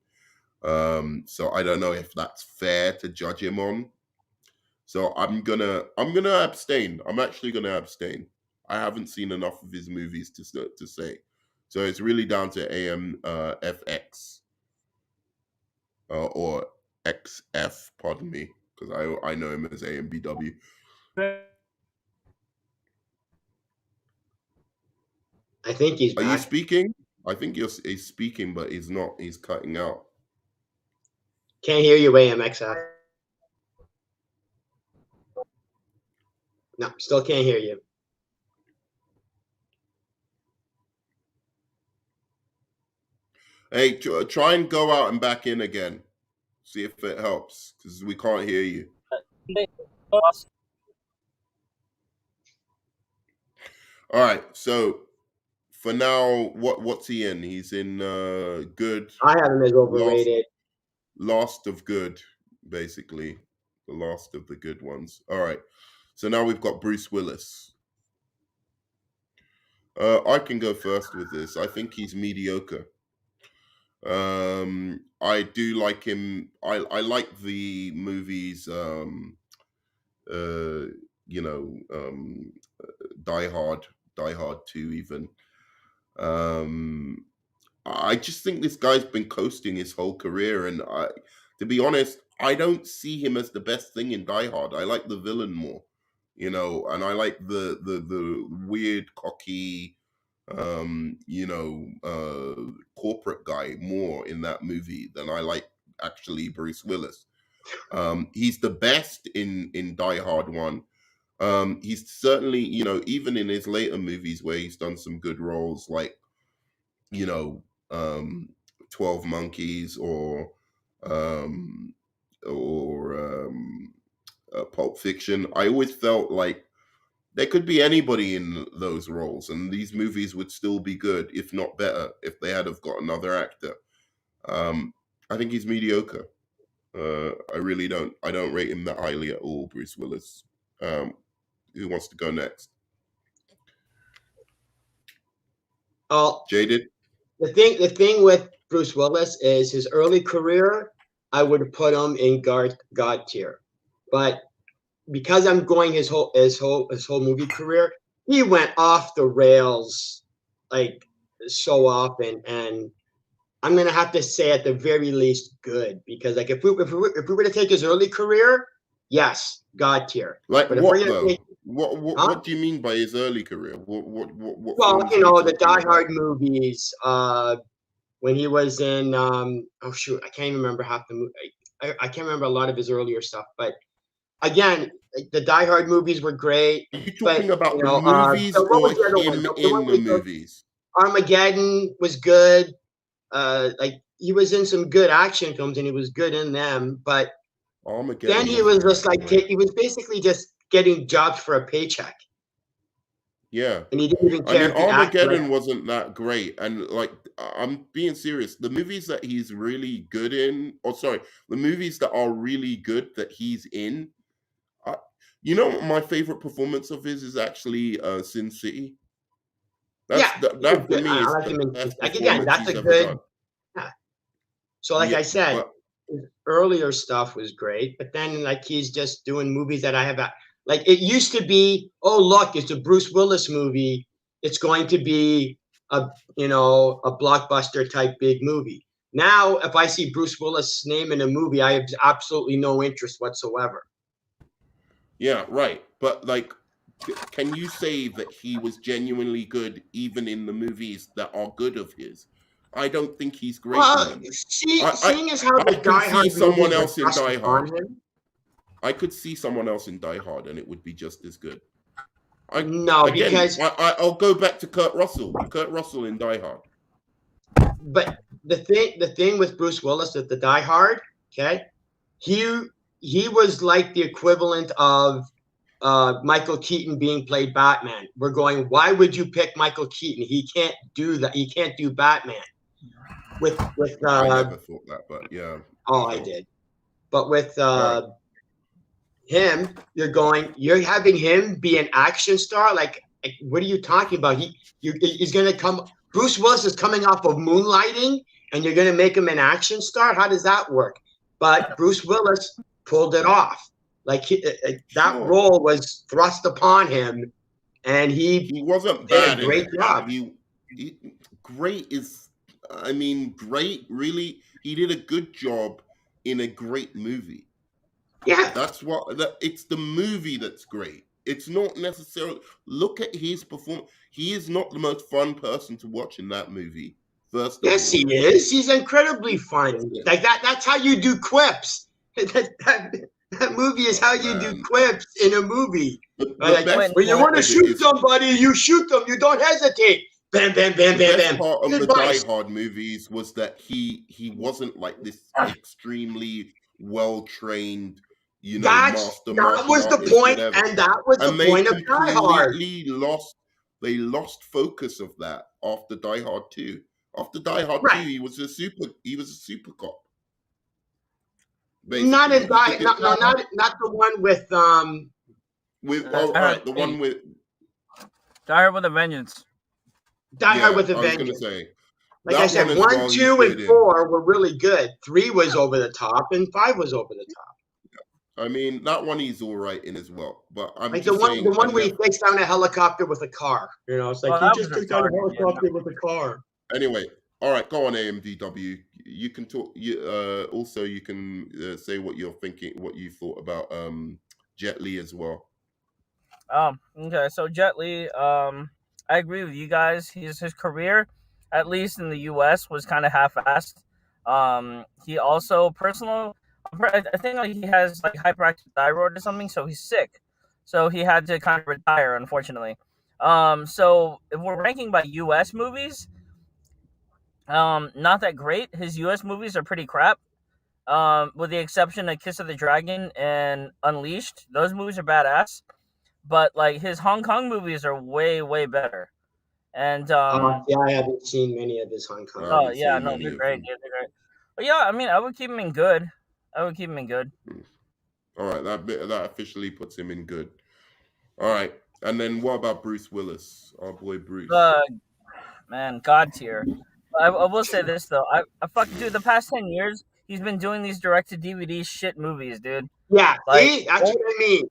So I don't know if that's fair to judge him on. So I'm gonna abstain. I'm actually gonna abstain. I haven't seen enough of his movies to say. So it's really down to FX or XF, pardon me, because I know him as AMBW. I think he's back. Are you speaking? I think he's speaking, but he's not. He's cutting out. Can't hear you, AMXF. No, still can't hear you. Hey, try and go out and back in again. See if it helps, because we can't hear you. All right, so for now, what's he in? He's in Good. I have him as overrated. Last of Good, basically. The last of the good ones. All right. So now we've got Bruce Willis. I can go first with this. I think he's mediocre. I do like him. I like the movies, Die Hard 2 even. I just think this guy's been coasting his whole career, and to be honest, I don't see him as the best thing in Die Hard. I like the villain more, and I like the weird, cocky, corporate guy more in that movie than I like actually Bruce Willis. He's the best in Die Hard 1. He's certainly, even in his later movies where he's done some good roles, like 12 Monkeys or Pulp Fiction. I always felt like there could be anybody in those roles, and these movies would still be good, if not better, if they had have got another actor. I think he's mediocre. I really don't. I don't rate him that highly at all, Bruce Willis. Who wants to go next? Jaded. The thing with Bruce Willis is his early career. I would put him in God tier, but because I'm going his whole movie career, he went off the rails like so often, and I'm gonna have to say at the very least good, because like if we were to take his early career, yes, God tier. Like but what though? What do you mean by his early career? What Well, films are you the talking Die about? Hard movies. When he was in oh shoot, I can't even remember half the movie. I can't remember a lot of his earlier stuff, but again, the Die Hard movies were great. Are you talking about the movies so what or was the other one? him The one in the we took- movies? Armageddon was good. Like he was in some good action films and he was good in them, but Armageddon then he was wasn't just that like great. he was basically just getting jobs for a paycheck. Yeah. And he didn't even I care mean, if the actor. Armageddon wasn't that great. And like, I'm being serious. The movies that he's really good in, the movies that are really good that he's in, you know, my favorite performance of his is actually Sin City. That for me is the best performance that's he's a ever good. done. Yeah. So, like I said, his earlier stuff was great, but then like he's just doing movies that I have. Like it used to be, oh look, it's a Bruce Willis movie. It's going to be a blockbuster type big movie. Now, if I see Bruce Willis' name in a movie, I have absolutely no interest whatsoever. Yeah, right. But like, can you say that he was genuinely good even in the movies that are good of his? I don't think he's great in them. Seeing as how the Die Hard someone movies else were in Die thrust upon Hard. him. I could see someone else in Die Hard and it would be just as good. Because I'll go back to Kurt Russell. Kurt Russell in Die Hard. But the thing with Bruce Willis at the Die Hard, okay, he was like the equivalent of Michael Keaton being played Batman. We're going, why would you pick Michael Keaton? He can't do that. He can't do Batman. With I never thought that, but yeah. Oh, I did. But with him, you're having him be an action star. Like, what are you talking about? He's going to come. Bruce Willis is coming off of Moonlighting, and you're going to make him an action star? How does that work? But Bruce Willis pulled it off. Like that role was thrust upon him, and he wasn't did bad. a great job. Great. Really, he did a good job in a great movie. Yeah, it's the movie that's great. It's not necessarily. Look at his performance. He is not the most fun person to watch in that movie. Yes, he is. He's incredibly fun. Like that. That's how you do quips. That movie is how you do quips in a movie. When you want to shoot somebody, you shoot them. You don't hesitate. Bam, bam, bam, bam, bam. The best part of the Die Hard movies was that he wasn't like this extremely well-trained, master. That was the point, and that was the point of Die Hard. They lost focus of that after Die Hard 2. After Die Hard 2, he was a super cop. Basically. Not in not the one with the one with Die Hard with a Vengeance. Die Hard with a Vengeance. I was gonna say, like I said, 1, 2, and 4 were really good. 3 was over the top, and 5 was over the top. I mean, that one he's all right in as well. But I'm like just the one where he takes down a helicopter with a car. It's like he just took down a helicopter with a car. Anyway, all right, go on, AMDW. You can talk. Also, you can say what you're thinking, what you thought about Jet Li as well. Okay. So Jet Li, I agree with you guys. His career, at least in the U.S., was kind of half-assed. He also I think like he has like hyperactive thyroid or something, so he's sick. So he had to kind of retire, unfortunately. So if we're ranking by U.S. movies, not that great. His U.S. movies are pretty crap. With the exception of Kiss of the Dragon and Unleashed. Those movies are badass. But like his Hong Kong movies are way, way better. And I haven't seen many of his Hong Kong. Oh yeah, no, they're great. Yeah, they're great. But yeah, I mean, I would keep him in good. All right, that officially puts him in good. All right, and then what about Bruce Willis, our boy Bruce? Man, God tier. I will say this though, I dude. The past 10 years, he's been doing these direct-to-DVD shit movies, dude. Yeah, see, that's what I mean.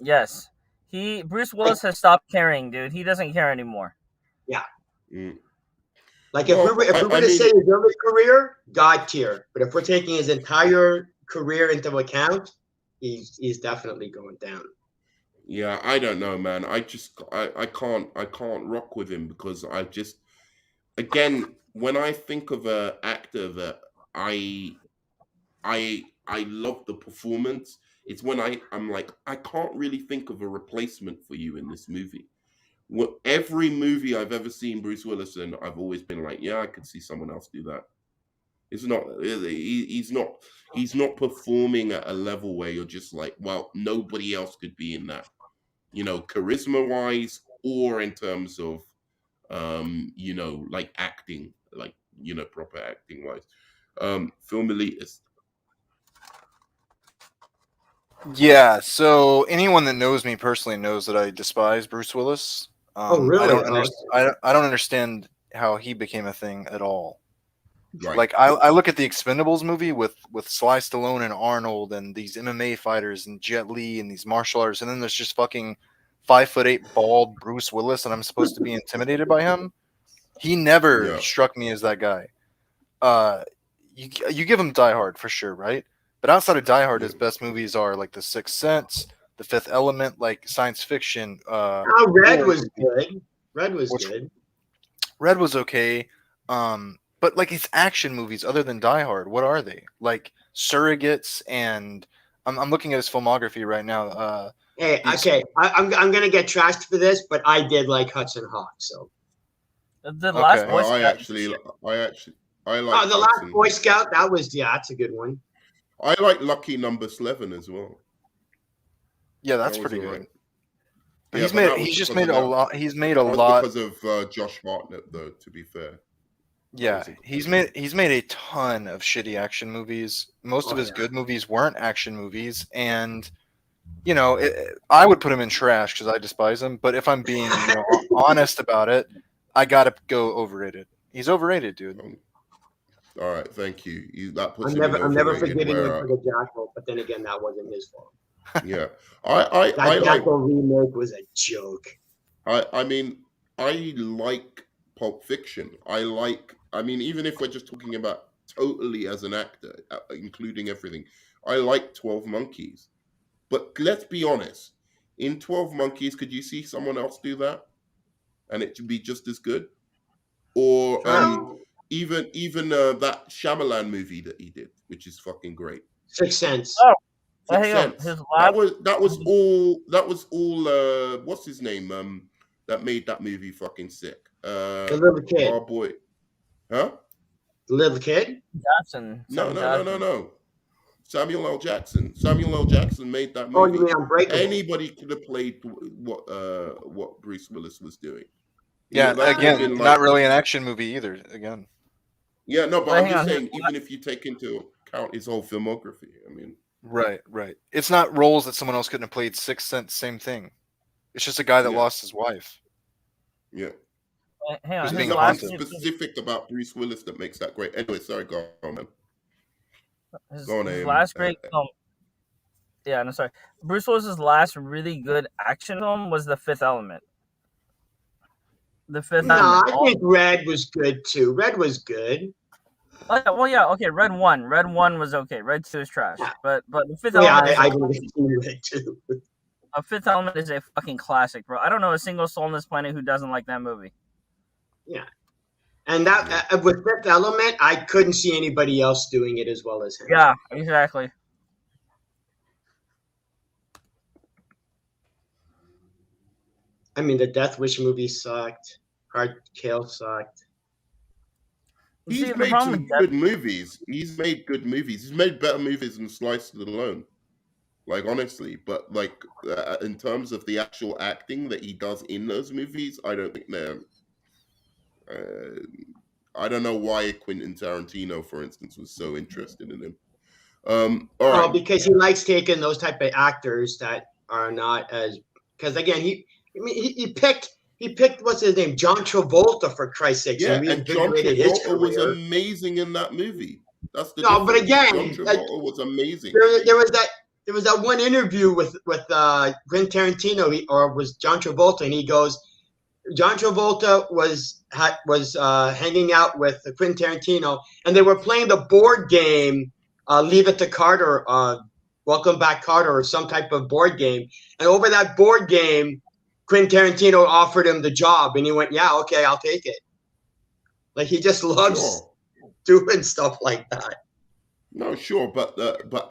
Yes, Bruce Willis has stopped caring, dude. He doesn't care anymore. Yeah. Like if we were to say his early career, God tier. But if we're taking his entire career into account, he's definitely going down. Yeah, I don't know, man. I can't rock with him because I just again when I think of a actor that I love the performance, it's when I'm like I can't really think of a replacement for you in this movie. Every movie I've ever seen Bruce Willis in, I've always been like, yeah, I could see someone else do that. It's not he's not performing at a level where you're just like, well, nobody else could be in that, charisma wise or in terms of like acting, like proper acting wise. Film elitist. Yeah, so anyone that knows me personally knows that I despise Bruce Willis. Really? I don't understand how he became a thing at all. Right. Like I look at the Expendables movie with Sly Stallone and Arnold and these MMA fighters and Jet Li and these martial artists, and then there's just fucking 5'8" bald Bruce Willis, and I'm supposed to be intimidated by him. He never struck me as that guy. You give him Die Hard for sure, right? But outside of Die Hard, his best movies are like The Sixth Sense, The Fifth Element, like science fiction. Red was good. Red was good. Red was okay. But like his action movies, other than Die Hard, what are they? Like Surrogates, and I'm looking at his filmography right now. Hey, okay, I'm gonna get trashed for this, but I did like Hudson Hawk. So the last Boy Scout. I like. Oh, the Last Boy Scout. That's a good one. I like Lucky Number 11 as well. Yeah, that's pretty good. Right. But he's just made a lot. He's made a lot because of Josh Hartnett, though. To be fair. Yeah, he's made a ton of shitty action movies. Most of his good movies weren't action movies, and I would put him in trash because I despise him. But if I'm being honest about it, I gotta go overrated. He's overrated, dude. All right, thank you. I'm never forgiving him for the Jackal, but then again, that wasn't his fault. Yeah, that Jackal remake was a joke. I mean, I like Pulp Fiction. Even if we're just talking about totally as an actor, including everything, I like 12 Monkeys. But let's be honest, in 12 Monkeys, could you see someone else do that? And it should be just as good? Or even that Shyamalan movie that he did, which is fucking great. Sixth Sense. Oh, Sixth Sense. That was all what's his name? That made that movie fucking sick. The little kid. Oh boy. Huh? The little kid? Jackson. No. Samuel L. Jackson. Samuel L. Jackson made that movie. Oh, you mean Unbreakable? Anybody could have played what Bruce Willis was doing. Yeah, again, not really an action movie either. Again. Yeah, no, but I'm just saying, even if you take into account his whole filmography, I mean. Right. It's not roles that someone else couldn't have played. Sixth Sense, same thing. It's just a guy that lost his wife. Yeah. Hang on. There's nothing specific about Bruce Willis that makes that great. Anyway, sorry, go on, man. His last great film. Yeah, no, sorry. Bruce Willis's last really good action film was The Fifth Element. The Fifth Element. I think Red was good too. Red was good. Well, yeah, okay. Red 1 was okay. Red 2 is trash. But The Fifth Element. I can see Red 2. A Fifth Element is a fucking classic, bro. I don't know a single soul on this planet who doesn't like that movie. Yeah. And that with Fifth Element, I couldn't see anybody else doing it as well as him. Yeah, exactly. I mean, the Death Wish movie sucked. Hard Kill sucked. He's made some good movies. He's made good movies. He's made better movies than Slice Alone. Like, honestly. But, like, in terms of the actual acting that he does in those movies, I don't think they're... I don't know why Quentin Tarantino, for instance, was so interested in him. Well, because he likes taking those type of actors that are not as... Because, again, he picked what's his name, John Travolta, for Christ's sake. Yeah, and John Travolta was amazing in that movie. That's the no, but again, John Travolta was amazing. There was that one interview with Quentin Tarantino, or was John Travolta, and he goes, John Travolta was hanging out with Quentin Tarantino, and they were playing the board game Leave It to Carter Welcome Back Carter or some type of board game. And over that board game, Quentin Tarantino offered him the job, and he went, "Yeah, okay, I'll take it." Like he just loves doing stuff like that. No, sure, but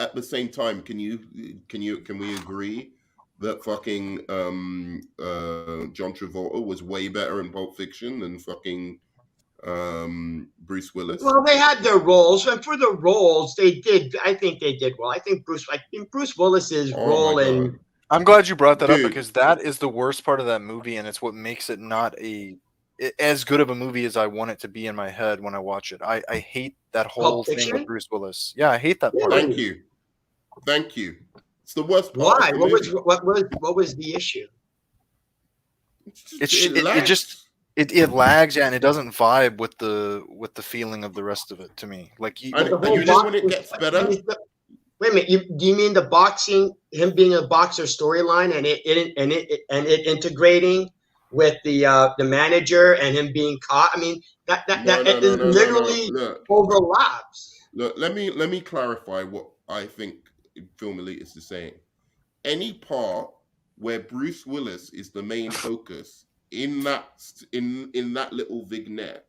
at the same time, can we agree that fucking John Travolta was way better in Pulp Fiction than fucking Bruce Willis? Well, they had their roles, and for the roles, they did. I think they did well. I think Bruce Willis's role in. I'm glad you brought that up because that is the worst part of that movie, and it's what makes it not as good of a movie as I want it to be in my head when I watch it. I hate that whole thing with Bruce Willis. Yeah, I hate that part. Thank you. It's the worst part. Why? What was the issue? It lags, and it doesn't vibe with the feeling of the rest of it to me. Like you just when it gets better. Wait a minute. Do you mean the boxing? Him being a boxer storyline, and it integrating with the manager and him being caught? I mean that literally overlaps. Look, let me clarify what I think Film Elite is saying. Any part where Bruce Willis is the main focus in that little vignette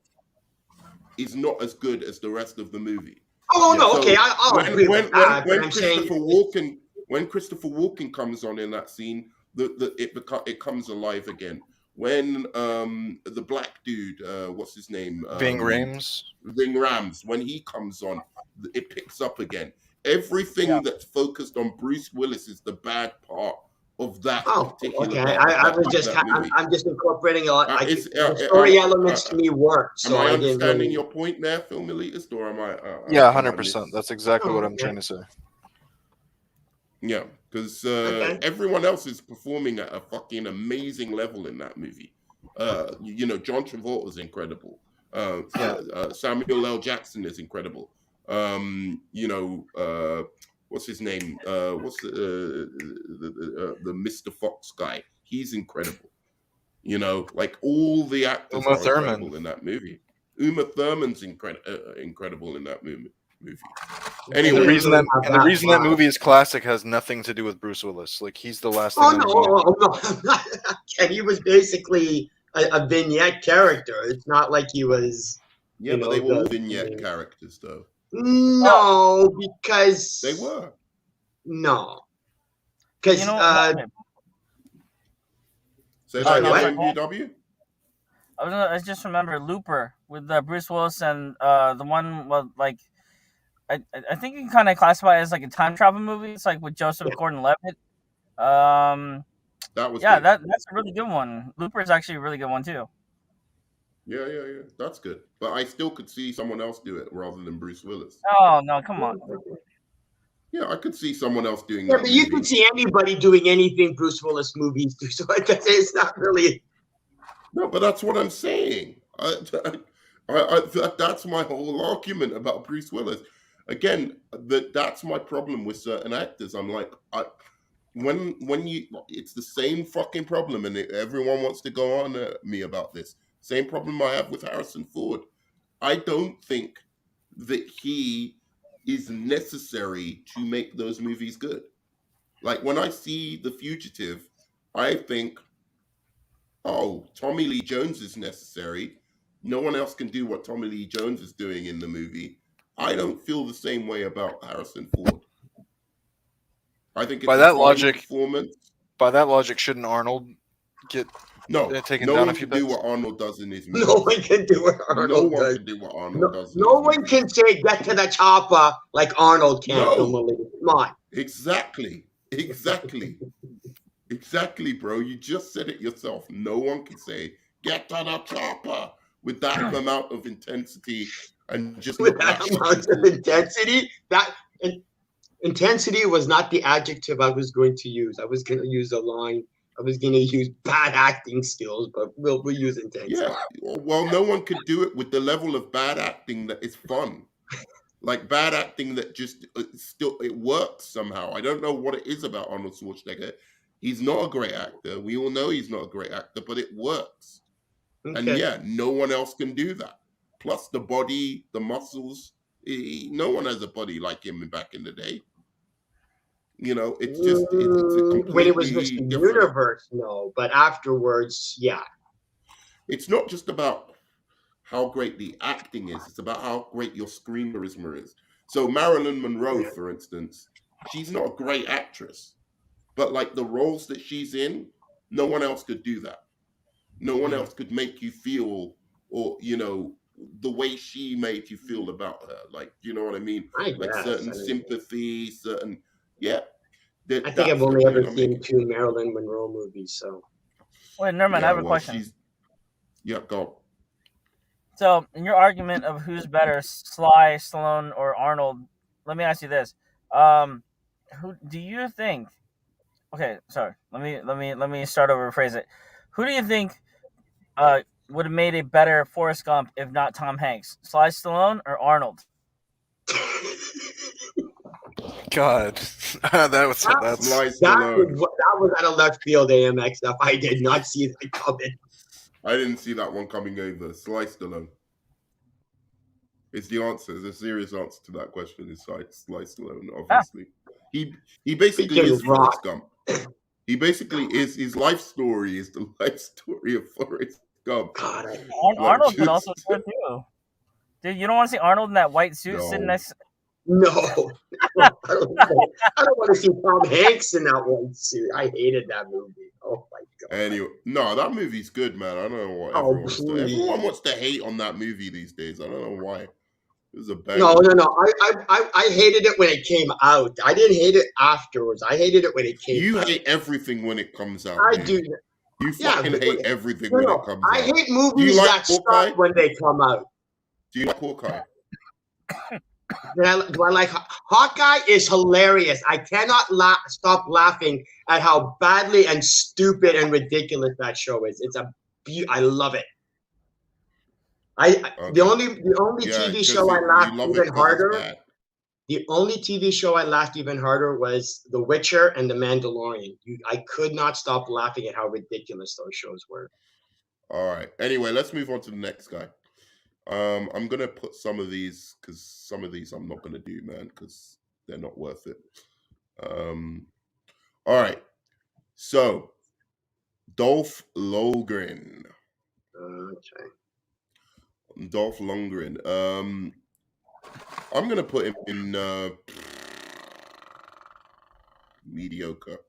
is not as good as the rest of the movie. Oh no, so okay, I'll agree with that. When Christopher Walken comes on in that scene, it comes alive again. When the black dude, what's his name? Ving Rhames, when he comes on, it picks up again. Everything that's focused on Bruce Willis is the bad part of that particular. Okay, I'm just incorporating a lot. The story elements to me work. So am I understanding your point there, Film Elitist, or am I? Yeah, 100%. That's exactly what I'm trying to say. Yeah, because everyone else is performing at a fucking amazing level in that movie. John Travolta is incredible. Samuel L. Jackson is incredible. What's his name? What's the Mr. Fox guy? He's incredible. Like all the actors are incredible in that movie. Uma Thurman's incredible in that movie. Anyway, the reason that movie is classic has nothing to do with Bruce Willis. Like he's the last. No. And he was basically a vignette character. It's not like he was. Yeah, but they were vignette characters, though. No, because they were. No, because so UW. I just remember Looper with Bruce Willis and the one like I think you can kind of classify it as like a time travel movie. It's like with Joseph Gordon-Levitt. That was that's a really good one. Looper is actually a really good one too. Yeah. That's good. But I still could see someone else do it rather than Bruce Willis. Oh no, come on. Yeah, I could see someone else doing that. Yeah, but movie. You can see anybody doing anything Bruce Willis movies do. So it's not really. No, but that's what I'm saying. That's my whole argument about Bruce Willis. Again, that's my problem with certain actors. I'm like, it's the same fucking problem, and everyone wants to go on me about this. Same problem I have with Harrison Ford. I don't think that he is necessary to make those movies good. Like when I see The Fugitive, I think, Tommy Lee Jones is necessary. No one else can do what Tommy Lee Jones is doing in the movie. I don't feel the same way about Harrison Ford. I think it's by that logic, performance. By that logic, shouldn't Arnold get taken down a few do what Arnold does in his movie. No one can do what Arnold does. No one can do what Arnold does. No one can say get to the chopper like Arnold can. No. Come on. Exactly, bro. You just said it yourself. No one can say get to the chopper with that amount of intensity and just with that amount of intensity. Intensity was not the adjective I was going to use. I was going to use a line. I was going to use bad acting skills, but we'll use intensity. Yeah, well, no one could do it with the level of bad acting that is fun. Like bad acting that just it works somehow. I don't know what it is about Arnold Schwarzenegger. He's not a great actor. We all know he's not a great actor, but it works. Okay. And yeah, no one else can do that. Plus the body, the muscles. No one has a body like him back in the day. You know, it's just it's a completely when it was Mr. different. Universe, no, but afterwards, yeah. It's not just about how great the acting is; it's about how great your screen charisma is. So Marilyn Monroe, for instance, she's not a great actress, but like the roles that she's in, no one else could do that. No one else could make you feel, or you know, the way she made you feel about her. Like, you know what I mean? Like certain sympathy, certain, yeah. I think I've only ever seen 2 Marilyn Monroe movies. So, wait, Nerman, I have a question. Yeah, go. So, in your argument of who's better, Sly, Stallone, or Arnold, let me ask you this: who do you think? Okay, sorry. Let me start over. Rephrase it. Who do you think would have made a better Forrest Gump if not Tom Hanks? Sly Stallone or Arnold? God, that was out of left field. AMX stuff. I did not see that coming. I didn't see that one coming either. Sly Stallone. It's the answer. The serious answer to that question is Sly Stallone. Obviously, he basically is Forrest Gump. He basically is, his life story is the life story of Forrest Gump. God, Arnold could also score too. Dude, you don't want to see Arnold in that white suit sitting next. No, I don't want to see Tom Hanks in that white suit. I hated that movie. Oh my god. Anyway, no, that movie's good, man. I don't know why everyone wants to hate on that movie these days. I don't know why. It was a bad. No. I hated it when it came out. I didn't hate it afterwards. I hated it when it came out. You hate everything when it comes out. I do. You fucking hate everything when it comes out. I hate movies that stop when they come out. Do you like Hawkeye? Do I like Hawkeye? Is hilarious. I cannot stop laughing at how badly and stupid and ridiculous that show is. I love it. The only TV show I laughed even harder. The only TV show I laughed even harder was The Witcher and The Mandalorian. I could not stop laughing at how ridiculous those shows were. All right. Anyway, let's move on to the next guy. I'm gonna put some of these because some of these I'm not gonna do, man, because they're not worth it. All right. So, Dolph Lundgren. Okay. Dolph Lundgren. I'm gonna put him in mediocre.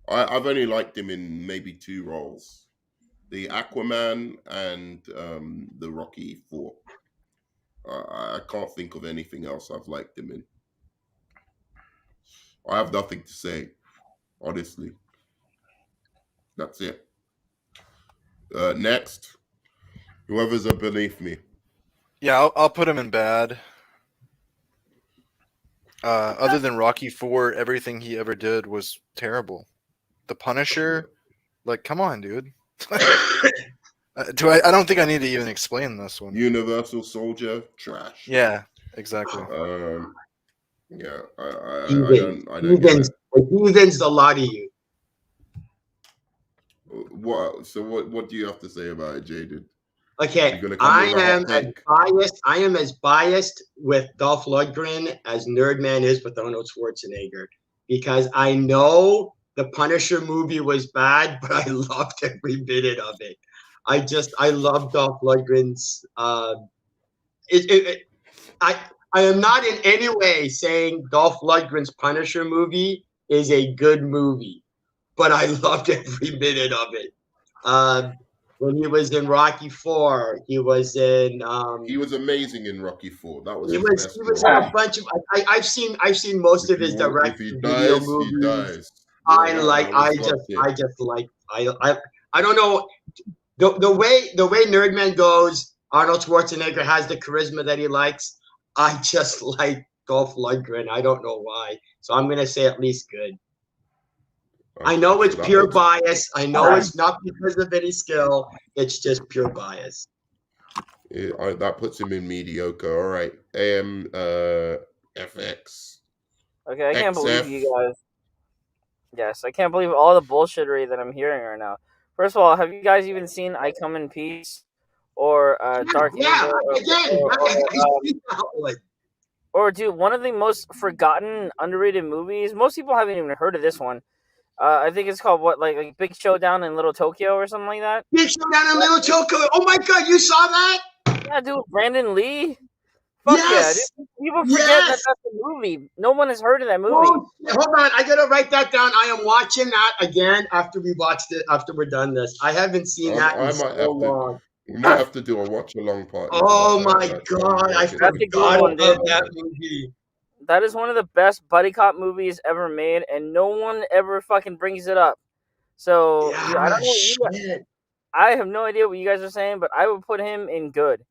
I've only liked him in maybe 2 roles. The Aquaman and the Rocky 4. I can't think of anything else I've liked him in. I have nothing to say, honestly. That's it. Next, whoever's up beneath me. Yeah, I'll put him in bad. Other than Rocky 4, everything he ever did was terrible. The Punisher, like, come on, dude. I don't think I need to even explain this one. Universal Soldier, trash. Yeah, exactly. Yeah, Heathens a lot of you. What do you have to say about it, Jaden? Okay, I am as biased with Dolph Lundgren as Nerdman is with Arnold Schwarzenegger, because I know the Punisher movie was bad, but I loved every minute of it. I love Dolph Lundgren's. I am not in any way saying Dolph Lundgren's Punisher movie is a good movie, but I loved every minute of it. When he was in Rocky 4, he was in. He was amazing in Rocky 4. That was. He was in a bunch of. I've seen most of his direct video movies. He dies. I don't know the way Nerdman goes. Arnold Schwarzenegger has the charisma that he likes. I just like Dolph Lundgren. I don't know why. So I'm gonna say at least good. I know it's pure bias. I know it's not because of any skill. It's just pure bias. Yeah, that puts him in mediocre. All right. FX. Okay, I can't believe you guys. Yes, I can't believe all the bullshittery that I'm hearing right now. First of all, have you guys even seen I Come in Peace or Dark Angel? Or dude, one of the most forgotten, underrated movies. Most people haven't even heard of this one. I think it's called what, like Big Showdown in Little Tokyo or something like that. Big Showdown in Little Tokyo. Oh my God, you saw that? Yeah, dude, Brandon Lee. Fuck yes. Yeah, dude. People forget that that's a movie. No one has heard of that movie. Oh, hold on, I gotta write that down. I am watching that again after we watched it. After we're done this, I haven't seen that in so long. We might have to do a watch-along party. Oh my God, I forgot about that movie. That is one of the best buddy cop movies ever made, and no one ever fucking brings it up. So dude, I don't know. I have no idea what you guys are saying, but I would put him in good.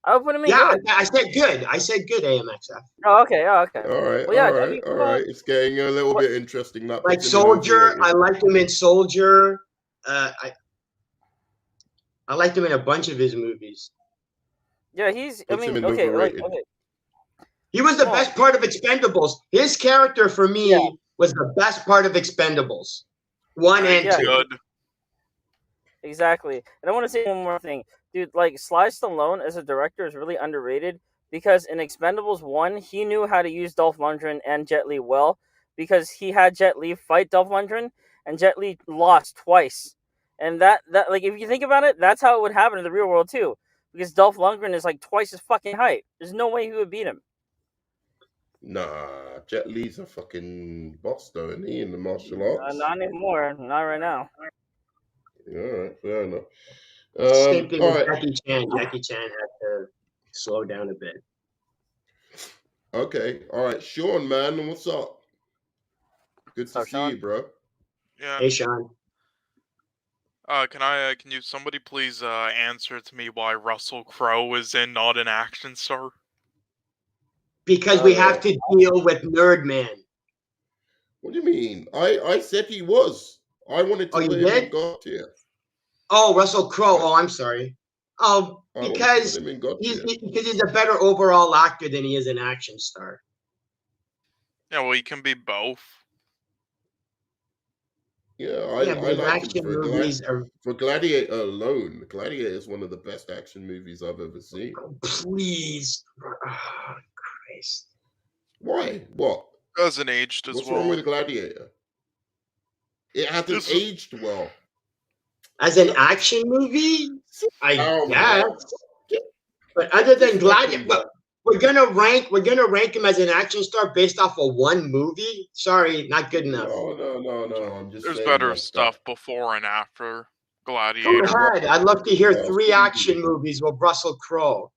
I would put him in good. I said good. I said good, AMXF. Oh, okay. All right, well, yeah, all right. It's getting a little bit interesting. That like Soldier, I liked him in Soldier. I liked him in a bunch of his movies. Yeah, he's. I mean, okay. He was the best part of Expendables. His character, for me, was the best part of Expendables 1 and 2. Good. Exactly. And I want to say one more thing. Dude, like, Sly Stallone as a director is really underrated because in Expendables 1, he knew how to use Dolph Lundgren and Jet Li well because he had Jet Li fight Dolph Lundgren, and Jet Li lost twice. And that like, if you think about it, that's how it would happen in the real world, too. Because Dolph Lundgren is, like, twice his fucking height. There's no way he would beat him. Nah, Jet Li's a fucking boss, though, isn't he, in the martial arts? Not anymore. Not right now. All right, fair enough. Same thing with Jackie Chan. Jackie Chan had to slow down a bit. Okay, all right. Sean, man, what's up? Good to see you, bro. Yeah. Hey, Sean. Can you somebody please answer to me why Russell Crowe is not an action star? Because we have to deal with Nerd Man. What do you mean? I said he was. I wanted to put him in God tier. Oh, Russell Crowe. Oh, I'm sorry. Oh, because he's a better overall actor than he is an action star. Yeah, well, he can be both. Yeah, I like him for Gladiator alone. Gladiator is one of the best action movies I've ever seen. Please. Oh, Christ. Why? What? Hasn't aged as well. What's wrong with Gladiator? It hasn't aged well. As an action movie, I guess. But other than Gladiator, we're gonna rank him as an action star based off of one movie. Sorry, not good enough. No. I'm just. There's better stuff before and after Gladiator. Go ahead. I'd love to hear 3 action movies with Russell Crowe.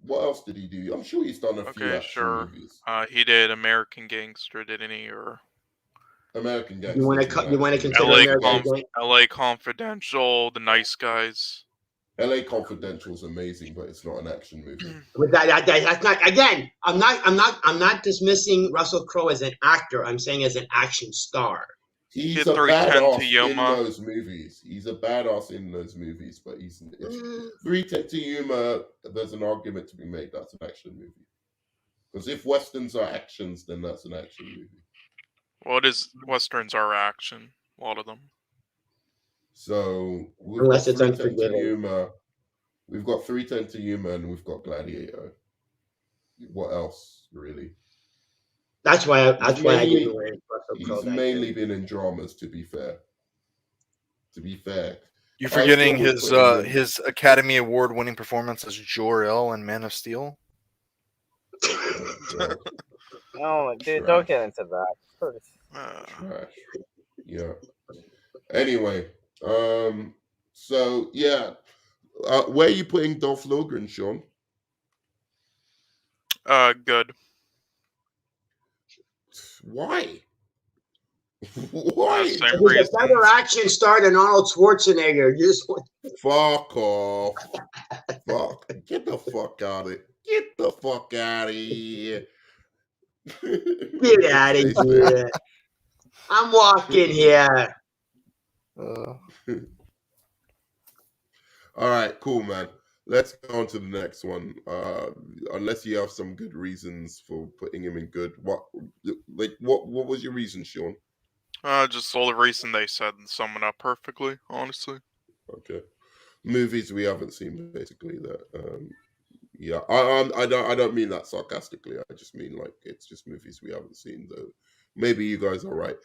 What else did he do? I'm sure he's done a few action movies. He did American Gangster, didn't he? Or American Gangster. You want to consider LA Confidential, The Nice Guys. LA Confidential is amazing, but it's not an action movie. With that's not. Again, I'm not dismissing Russell Crowe as an actor. I'm saying as an action star. He's a badass in those movies. He's a badass in those movies, but he's 310 to Yuma. There's an argument to be made. That's an action movie. Because if westerns are actions, then that's an action movie. Westerns are action? A lot of them. So unless it's Unforgiven. We've got 310 to Yuma and we've got Gladiator. What else, really? That's why I didn't rank Russell Crowe. He's mainly been in dramas, to be fair. You're forgetting his Academy Award winning performance as Jor-El in Man of Steel. Oh, dude, don't get into that. Trash. Yeah. Anyway, so yeah, where are you putting Dolph Lundgren, Sean? Good. Why? Why? He's a better action star than Arnold Schwarzenegger. You just fuck off. Fuck. Get the fuck out of it. Get the fuck out of here. Get out of here. I'm walking here. All right, cool, man. Let's go on to the next one. Unless you have some good reasons for putting him in good. What was your reason, Sean? Just all the reason they said and sum it up perfectly, honestly. Okay. Movies we haven't seen, basically, that Yeah, I don't mean that sarcastically. I just mean like it's just movies we haven't seen though. Maybe you guys are right.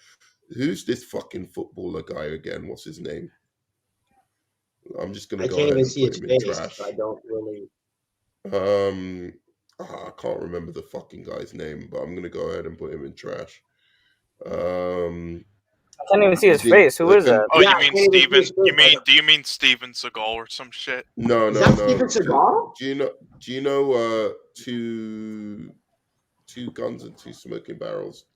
Who's this fucking footballer guy again? What's his name? I'm just gonna I go can't ahead even and see put his him in face. trash. I don't really. I can't remember the fucking guy's name, but I'm gonna go ahead and put him in trash. Um, I can't even see his he's in face. Who is Vin- that? Oh, Yeah, you I mean can't even see Steven? his face. Do you mean Steven Seagal or some shit? No, Is no, that no. Steven Seagal? Do you know two guns and two smoking barrels?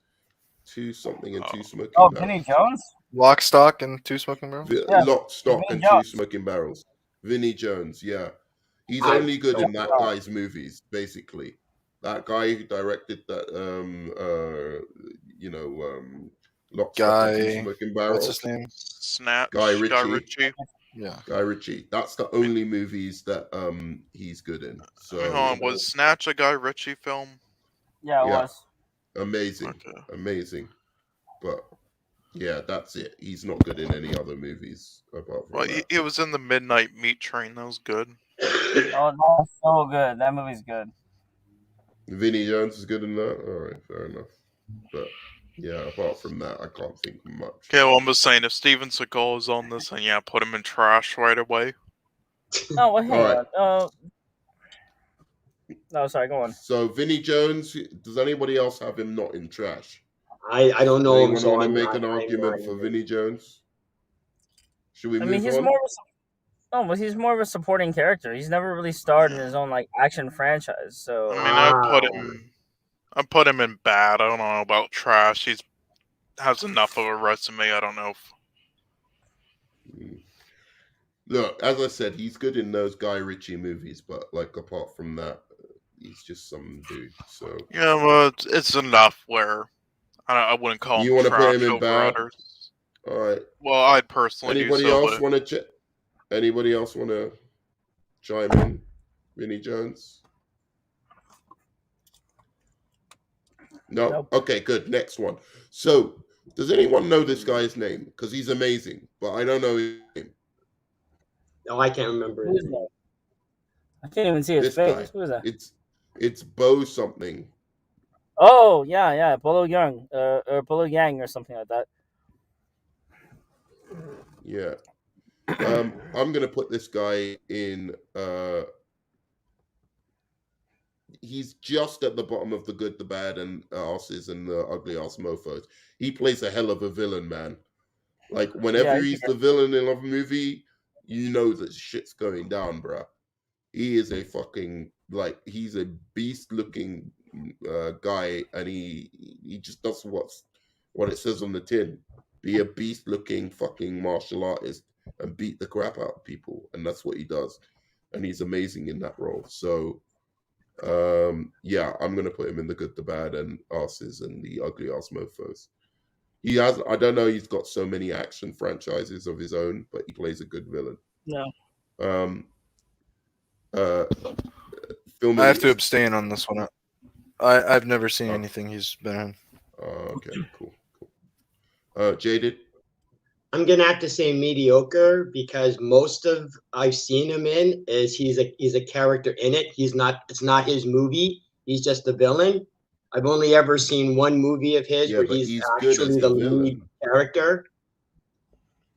Two something and two smoking Oh, barrels. Vinny Jones? Lock, stock, and two smoking barrels? Yeah, Lock, stock, Vinny and two Jones. smoking barrels. Vinny Jones, yeah. He's I only good in don't that know. guy's movies, basically. That guy who directed that Lock, Stock, and Two Guy, Smoking what's Barrels. his name? Snatch. Guy Guy Ritchie. Ritchie. Yeah. Guy Ritchie. That's the only movies that he's good in. I mean, hold So on, was Snatch a Guy Ritchie film? Yeah, it yeah. was. Amazing. Okay. Amazing. But yeah, that's it. He's not good in any other movies apart from Well, that. he was in the Midnight Meat Train. That was good. Oh, that's so good. That movie's good. Vinny Jones is good in that. All right, fair enough. But yeah, apart from that, I can't think of much. Okay, well, I'm just saying, if Steven Seagal is on this, then yeah, put him in trash right away. Oh, well, hang All right. on. No, sorry, go on. So Vinny Jones, does anybody else have him not in trash? I don't know him, Anyone so want to I'm make not, an argument for Vinny Jones? Should we move he's on? more of a, well, he's more of a supporting character. He's never really starred in his own like action franchise. So I mean, I put him in bad. I don't know about trash. He's has enough of a resume. I don't know if... Look, as I said, he's good in those Guy Ritchie movies, but like apart from that, he's just some dude. So yeah, well, it's enough where I wouldn't call you him want to trash put him in over bad? others. All right. Well, I'd personally Anybody do so. else want to Anybody else want to chime in? Vinny Jones? No? Nope. Okay, good. Next one. So, does anyone know this guy's name? Because he's amazing, but I don't know his name. No, I can't remember his name. I can't even see his This face. guy. Who is that? It's Bo something. Oh, yeah, Bolo Young, or Bolo Yang, or something like that. Yeah. I'm gonna put this guy in. He's just at the bottom of the good, the bad, and asses and the ugly ass mofos. He plays a hell of a villain, man. Like whenever he's the villain in a movie, you know that shit's going down, bruh. He is a fucking he's a beast looking guy, and he just does what it says on the tin. Be a beast looking fucking martial artist and beat the crap out of people, and that's what he does, and he's amazing in that role. So yeah, I'm gonna put him in the good, the bad, and asses and the ugly ass mofos. He has, I don't know, he's got so many action franchises of his own, but he plays a good villain. No. I have to abstain on this one. I've never seen anything he's been in. Okay, cool. Jaded? I'm gonna have to say mediocre because most of I've seen him in is he's a character in it. It's not his movie. He's just the villain. I've only ever seen one movie of his where he's actually the lead character.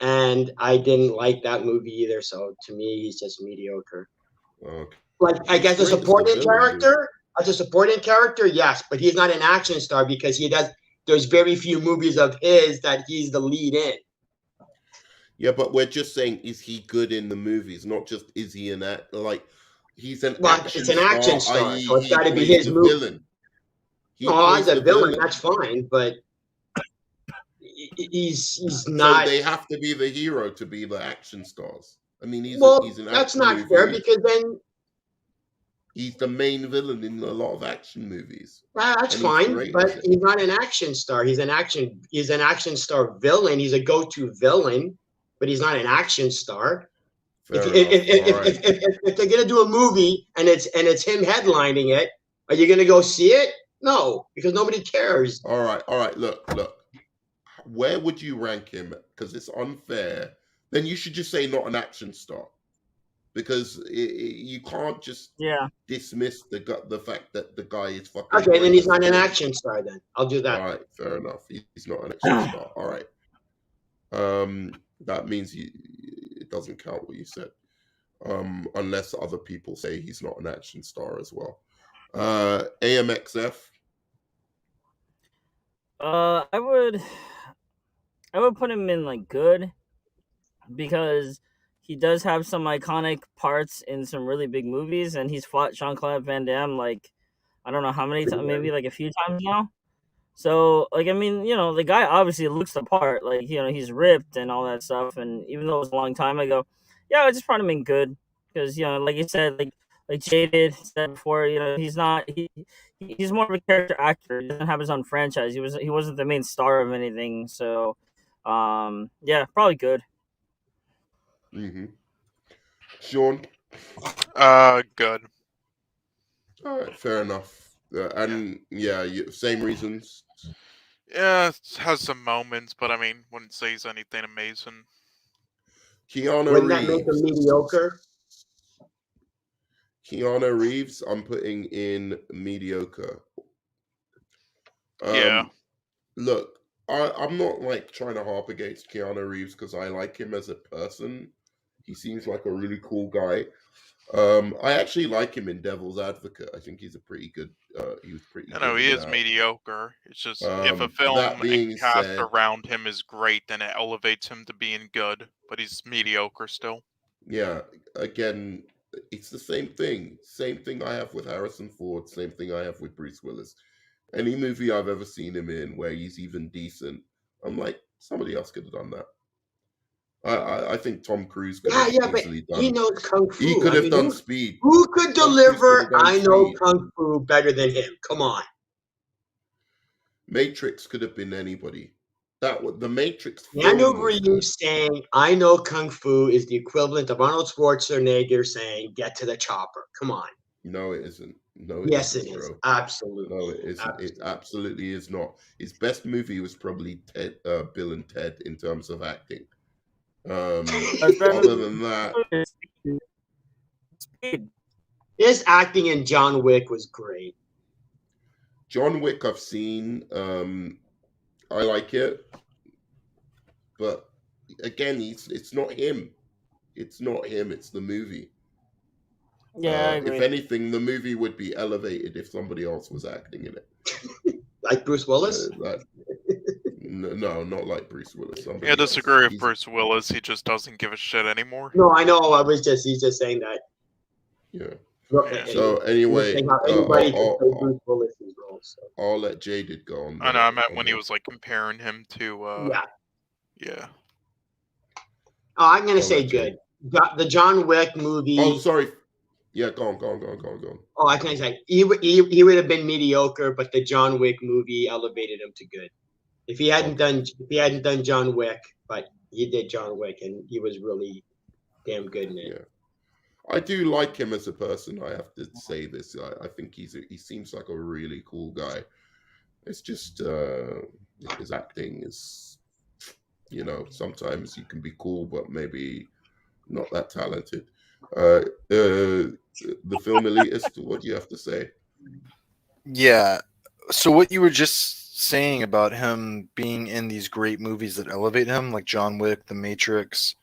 And I didn't like that movie either. So to me, he's just mediocre. Okay. Like I guess a supporting character, as a supporting character, yes, but he's not an action star because there's very few movies of his that he's the lead in. Yeah, but we're just saying, is he good in the movies? Not just is he an act he's an action it's an action star, so it's got to be his movie. Villain. As a villain, that's fine, but he's not. So they have to be the hero to be the action stars. I mean, he's an that's action not movie. fair because then he's the main villain in a lot of action movies. That's fine, but he's not an action star. He's an action star villain. He's a go-to villain, but he's not an action star. If they're gonna do a movie and it's him headlining it, are you gonna go see it? No, because nobody cares. All right. Look. Where would you rank him? Because it's unfair. Then you should just say not an action star. because you can't just dismiss the fact that the guy is fucking. Okay, then he's not an action star. Then I'll do that. All right, fair enough. He's not an action star. All right. That means it doesn't count what you said, unless other people say he's not an action star as well. AMXF. I would put him in like good, because he does have some iconic parts in some really big movies, and he's fought Jean-Claude Van Damme like I don't know how many times, maybe like a few times now. So, like, I mean, you know, the guy obviously looks the part. Like, you know, he's ripped and all that stuff. And even though it was a long time ago, yeah, I just brought him in good because, you know, like you said, like Jaded said before, you know, he's more of a character actor. He doesn't have his own franchise. He wasn't the main star of anything. So, yeah, probably good. Mm-hmm. Sean. Good. All right, fair enough. And same reasons. Yeah, it has some moments, but I mean, wouldn't say he's anything amazing. Keanu Wouldn't Reeves. that make him mediocre? Keanu Reeves, I'm putting in mediocre. Yeah. Look, I'm not like trying to harp against Keanu Reeves because I like him as a person. He seems like a really cool guy. I actually like him in Devil's Advocate. I think he's a pretty good. He was pretty. I know he is mediocre. It's just if a film and cast around him is great, then it elevates him to being good. But he's mediocre still. Yeah. Again, it's the same thing. Same thing I have with Harrison Ford. Same thing I have with Bruce Willis. Any movie I've ever seen him in where he's even decent, I'm like, somebody else could have done that. I think Tom Cruise could have easily done. He knows kung fu. He could have done Speed. Who could deliver I know kung fu better than him? Come on. Matrix could have been anybody. The Matrix. Keanu Reeves saying I know kung fu is the equivalent of Arnold Schwarzenegger saying get to the chopper. Come on. No, it isn't. No, yes, it is. Absolutely. No, it isn't. Absolutely. It absolutely is not. His best movie was probably Bill and Ted in terms of acting. Other than that, his acting in John Wick was great. John Wick I've seen. I like it, but again, it's not him. It's not him. It's the movie. Yeah, I agree. If anything, the movie would be elevated if somebody else was acting in it. Like Bruce Willis? No, not like Bruce Willis. I disagree with Bruce Willis. He just doesn't give a shit anymore. No, I know. He's just saying that. Yeah. So anyway, Bruce Willis's role. So. I'll let Jaded go on. I know. I meant when he was like comparing him to. Yeah. Oh, I'm gonna say good. The John Wick movie. Oh, sorry. Yeah, go on. Oh, I can say he would have been mediocre, but the John Wick movie elevated him to good. If he hadn't done John Wick, but he did John Wick, and he was really damn good in it. Yeah, I do like him as a person. I have to say this. I think he seems like a really cool guy. It's just his acting is, sometimes you can be cool, but maybe not that talented. The film Elitist, what do you have to say? Yeah. So what you were just saying about him being in these great movies that elevate him, like John Wick, The Matrix,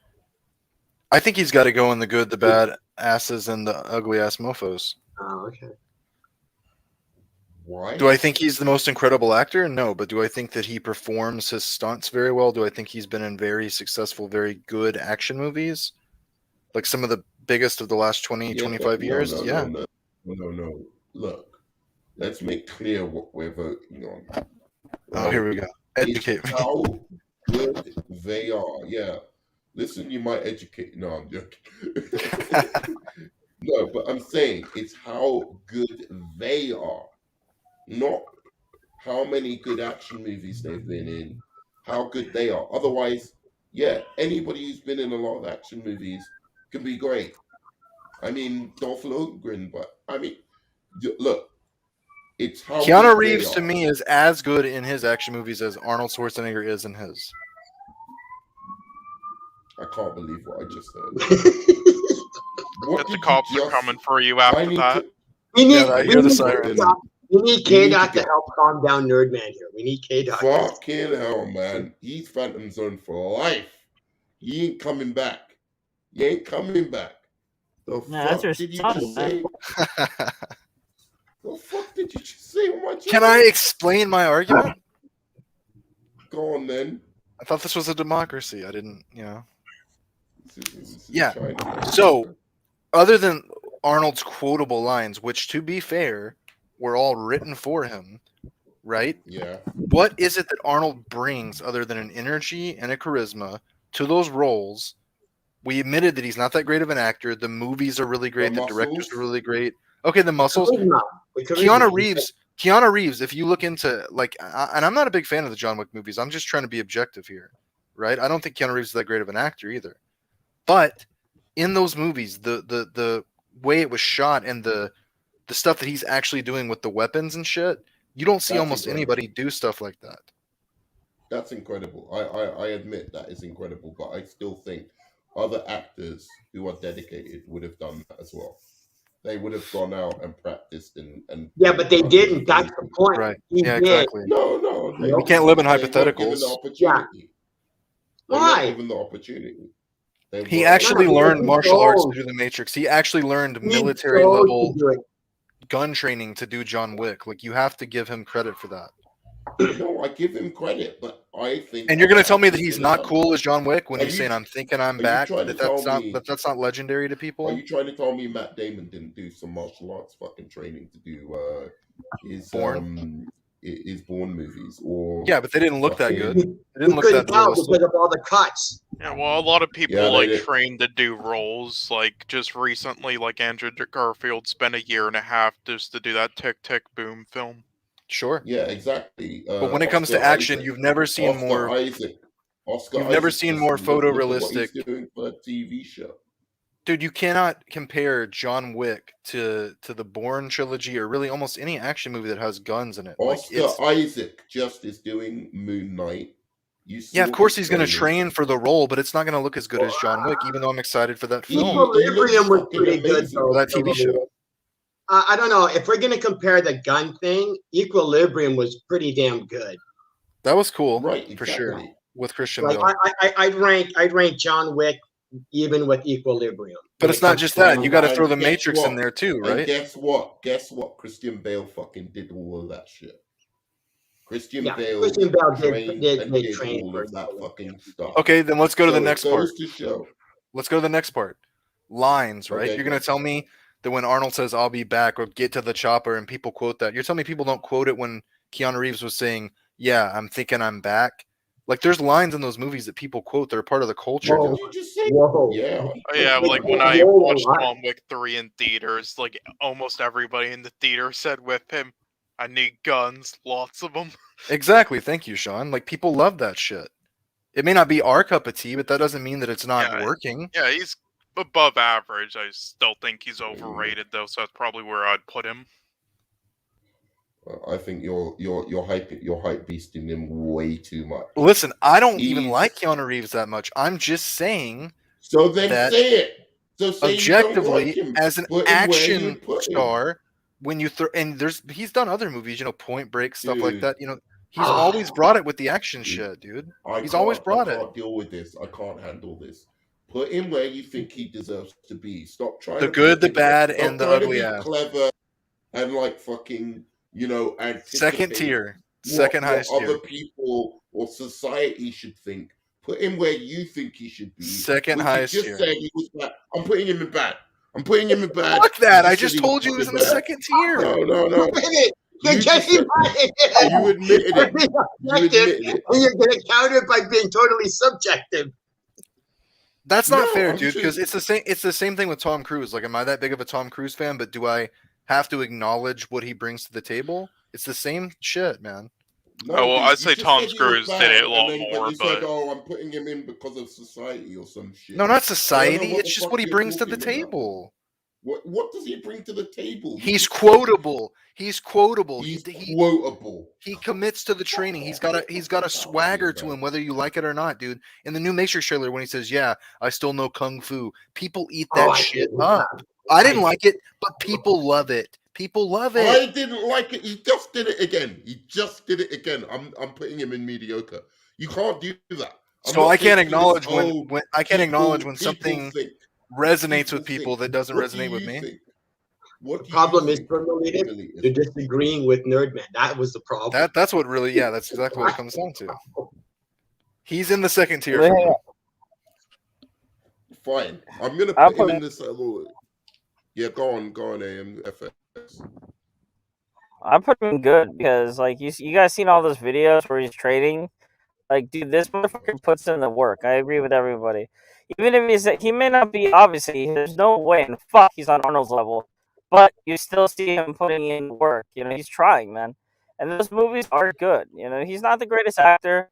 I think he's got to go in the good, the bad asses, and the ugly ass mofos. Oh, okay. Why? Do I think he's the most incredible actor? No, but do I think that he performs his stunts very well? Do I think he's been in very successful, very good action movies? Like some of the biggest of the last 25 years? No. Look, let's make clear what we're voting on. Right? Oh, here we go. Educate me. How good they are. Yeah. Listen, you might educate. No, I'm joking. No, but I'm saying it's how good they are. Not how many good action movies they've been in, how good they are. Otherwise, anybody who's been in a lot of action movies can be great. I mean, Dolph Lundgren, but I mean, look, it's how Keanu Reeves to me is as good in his action movies as Arnold Schwarzenegger is in his. I can't believe what I just heard. that the cops are coming for you after that. We need, I hear the siren. We need K-Dot to help calm down Nerdman here. We need K-Dot. Fucking hell, man. He's Phantom Zone for life. He ain't coming back. He ain't coming back. The fuck did you just say? The fuck did you just say? Can I explain my argument? Go on then. I thought this was a democracy. I didn't, you know. Yeah. So, other than Arnold's quotable lines, which, to be fair, were all written for him, right? Yeah. What is it that Arnold brings other than an energy and a charisma to those roles? We admitted that he's not that great of an actor. The movies are really great. The directors are really great. Okay, the muscles. Keanu Reeves, if you look into, like, and I'm not a big fan of the John Wick movies. I'm just trying to be objective here, right? I don't think Keanu Reeves is that great of an actor either. But in those movies, the way it was shot and the stuff that he's actually doing with the weapons and shit, you don't see almost anybody do stuff like that. That's incredible. I admit that is incredible, but I still think other actors who are dedicated would have done that as well. They would have gone out and practiced and yeah, but they didn't. That's the point. Right. He Yeah, did. exactly. No. We can't live in hypotheticals. Yeah. Why? Given the opportunity. He actually learned martial arts to do the Matrix. He actually learned military level gun training to do John Wick. Like, you have to give him credit for that. No, I give him credit, but I think. And you're going to tell me that he's not cool as John Wick when he's saying, "I'm thinking I'm back." That's not legendary to people. Are you trying to tell me Matt Damon didn't do some martial arts fucking training to do his Bourne movies? Or yeah, but they didn't look that good. They didn't look that realistic because of all the cuts. Yeah, well, a lot of people trained to do roles. Like, just recently, like Andrew Garfield spent a year and a half just to do that Tick Tick Boom film. Sure. Yeah, exactly. But when it comes to action, you've never seen more. You've never seen more photorealistic. He's doing for a TV show. Dude, you cannot compare John Wick to the Bourne trilogy or really almost any action movie that has guns in it. Oscar Isaac just is doing Moon Knight. Yeah, of course he's going to train for the role, but it's not going to look as good as John Wick, even though I'm excited for that film. Equilibrium was pretty good, though. That TV show. I don't know. If we're going to compare the gun thing, Equilibrium was pretty damn good. That was cool, right? For sure. With Christian Bale. I'd rank John Wick even with Equilibrium. But it's not just that. You got to throw the Matrix in there too, right? And guess what? Christian Bale fucking did all of that shit. Christian Bale did all of that fucking stuff. Okay, then let's go to the next part. Let's go to the next part. Lines, right? Okay, you're going to tell me that when Arnold says, "I'll be back," or "get to the chopper," and people quote that. You're telling me people don't quote it when Keanu Reeves was saying, "Yeah, I'm thinking I'm back." Like, there's lines in those movies that people quote that are part of the culture. Whoa. Yeah. Oh, yeah, like when I watched John Wick 3 in theaters, like almost everybody in the theater said with him, "I need guns, lots of them." Exactly. Thank you, Sean. Like, people love that shit. It may not be our cup of tea, but that doesn't mean that it's not working. Yeah, he's above average. I still think he's overrated, though, so that's probably where I'd put him. I think you're hype beasting him way too much. Listen, I don't even like Keanu Reeves that much. I'm just saying. So then say it. So say objectively, you don't like him. as an action star, when you he's done other movies, Point Break, stuff like that. He's always brought it with the action shit, dude. He's always brought it. I can't deal with this. I can't handle this. Put him where you think he deserves to be. Stop trying the good, the bad, and the ugly ass. Clever and like fucking. Second tier, second highest tier. Other people or society should think. Put him where you think he should be. Second highest tier. Said he was bad. I'm putting him in bad. Fuck that! I just told you he was in the second tier. No. You admitted it. And you're going to counter it by being totally subjective. That's not fair, dude. Because it's the same. It's the same thing with Tom Cruise. Like, am I that big of a Tom Cruise fan? But do I have to acknowledge what he brings to the table? It's the same shit, man. No, I'd say Tom Cruise did it a lot more, but said, I'm putting him in because of society or some shit. No, not society. It's just what he brings to the table. What does he bring to the table? He's quotable. He's quotable. He's quotable. He commits to the training. He's got a swagger to him, whether you like it or not, dude. In the new Matrix trailer, when he says, "Yeah, I still know kung fu," people eat that shit up. I didn't like it, but people love it. People love it. I didn't like it. He just did it again. I'm putting him in mediocre. You can't do that. So I can't acknowledge when something resonates with people that doesn't resonate with me. What the problem is, you're disagreeing with Nerdman. That was the problem. That's what really, that's exactly what it comes down to. He's in the second tier for me. Fine. I'm gonna put him in this little. Yeah, go on, AMFX. I put him in good because, like, you guys seen all those videos where he's trading? Like, dude, this motherfucker puts in the work. I agree with everybody. Even if he may not be, obviously, there's no way in fuck he's on Arnold's level, but you still see him putting in work. You know, he's trying, man. And those movies are good. You know, he's not the greatest actor,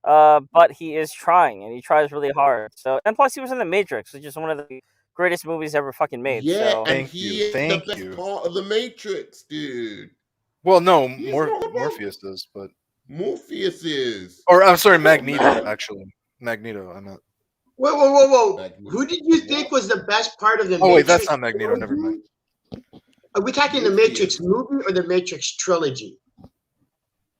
but he is trying, and he tries really hard. So, and plus, he was in The Matrix, which is one of the greatest movies ever fucking made. Yeah, so. and he is the best part of The Matrix, dude. Well, no, Morpheus does, but Morpheus is. Or I'm sorry, Magneto. Actually, Magneto. I'm not. Whoa! Magneto. Who did you think was the best part of the? Oh wait, that's not Magneto. Never mind. Are we talking the Matrix movie or the Matrix trilogy?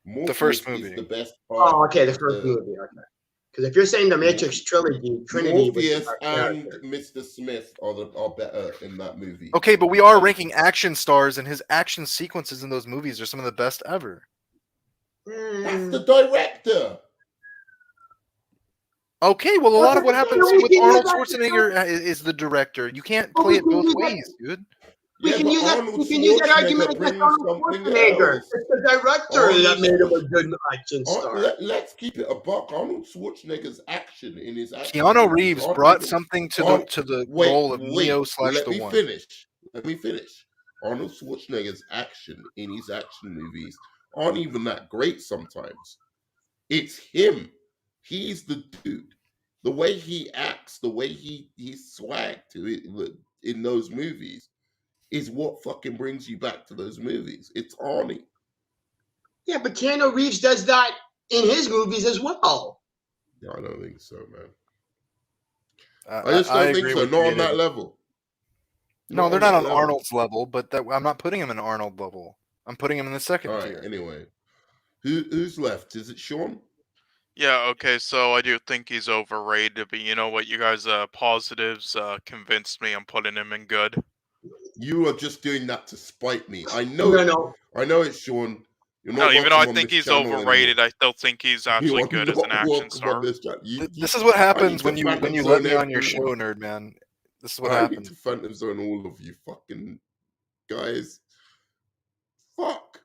Morpheus the first movie. Is the best part. Oh, okay, the first movie. Okay. Because if you're saying the Matrix trilogy, Trinity Morpheus and Mr. Smith are better in that movie. Okay, but we are ranking action stars, and his action sequences in those movies are some of the best ever. That's the director. Okay, well, a lot of what happens with Arnold Schwarzenegger is the director. You can't play it both ways, dude. We can use that argument against Arnold Schwarzenegger. It's the director that made him a good action star. Let's keep it a buck. Arnold Schwarzenegger's action in his action. Keanu Reeves brought something to the role of Neo / the One. Let me finish. Arnold Schwarzenegger's action in his action movies aren't even that great sometimes. It's him. He's the dude. The way he acts, the way he's swag to it in those movies is what fucking brings you back to those movies. It's Arnie. Yeah, but Keanu Reeves does that in his movies as well. Yeah, I don't think so, man. I just don't think so. Not on that level. No, they're not on Arnold's level, but I'm not putting him in Arnold level. I'm putting him in the second tier. Anyway, who's left? Is it Sean? Yeah, okay, so I do think he's overrated, but you know what? You guys' positives convinced me. I'm putting him in good. You are just doing that to spite me. I know. I know it's Sean. No, even though I think he's overrated, I still think he's actually good as an action star. This is what happens when you let me on your show, Nerdman. This is what happens. I need to Phantom Zone all of you fucking guys. Fuck.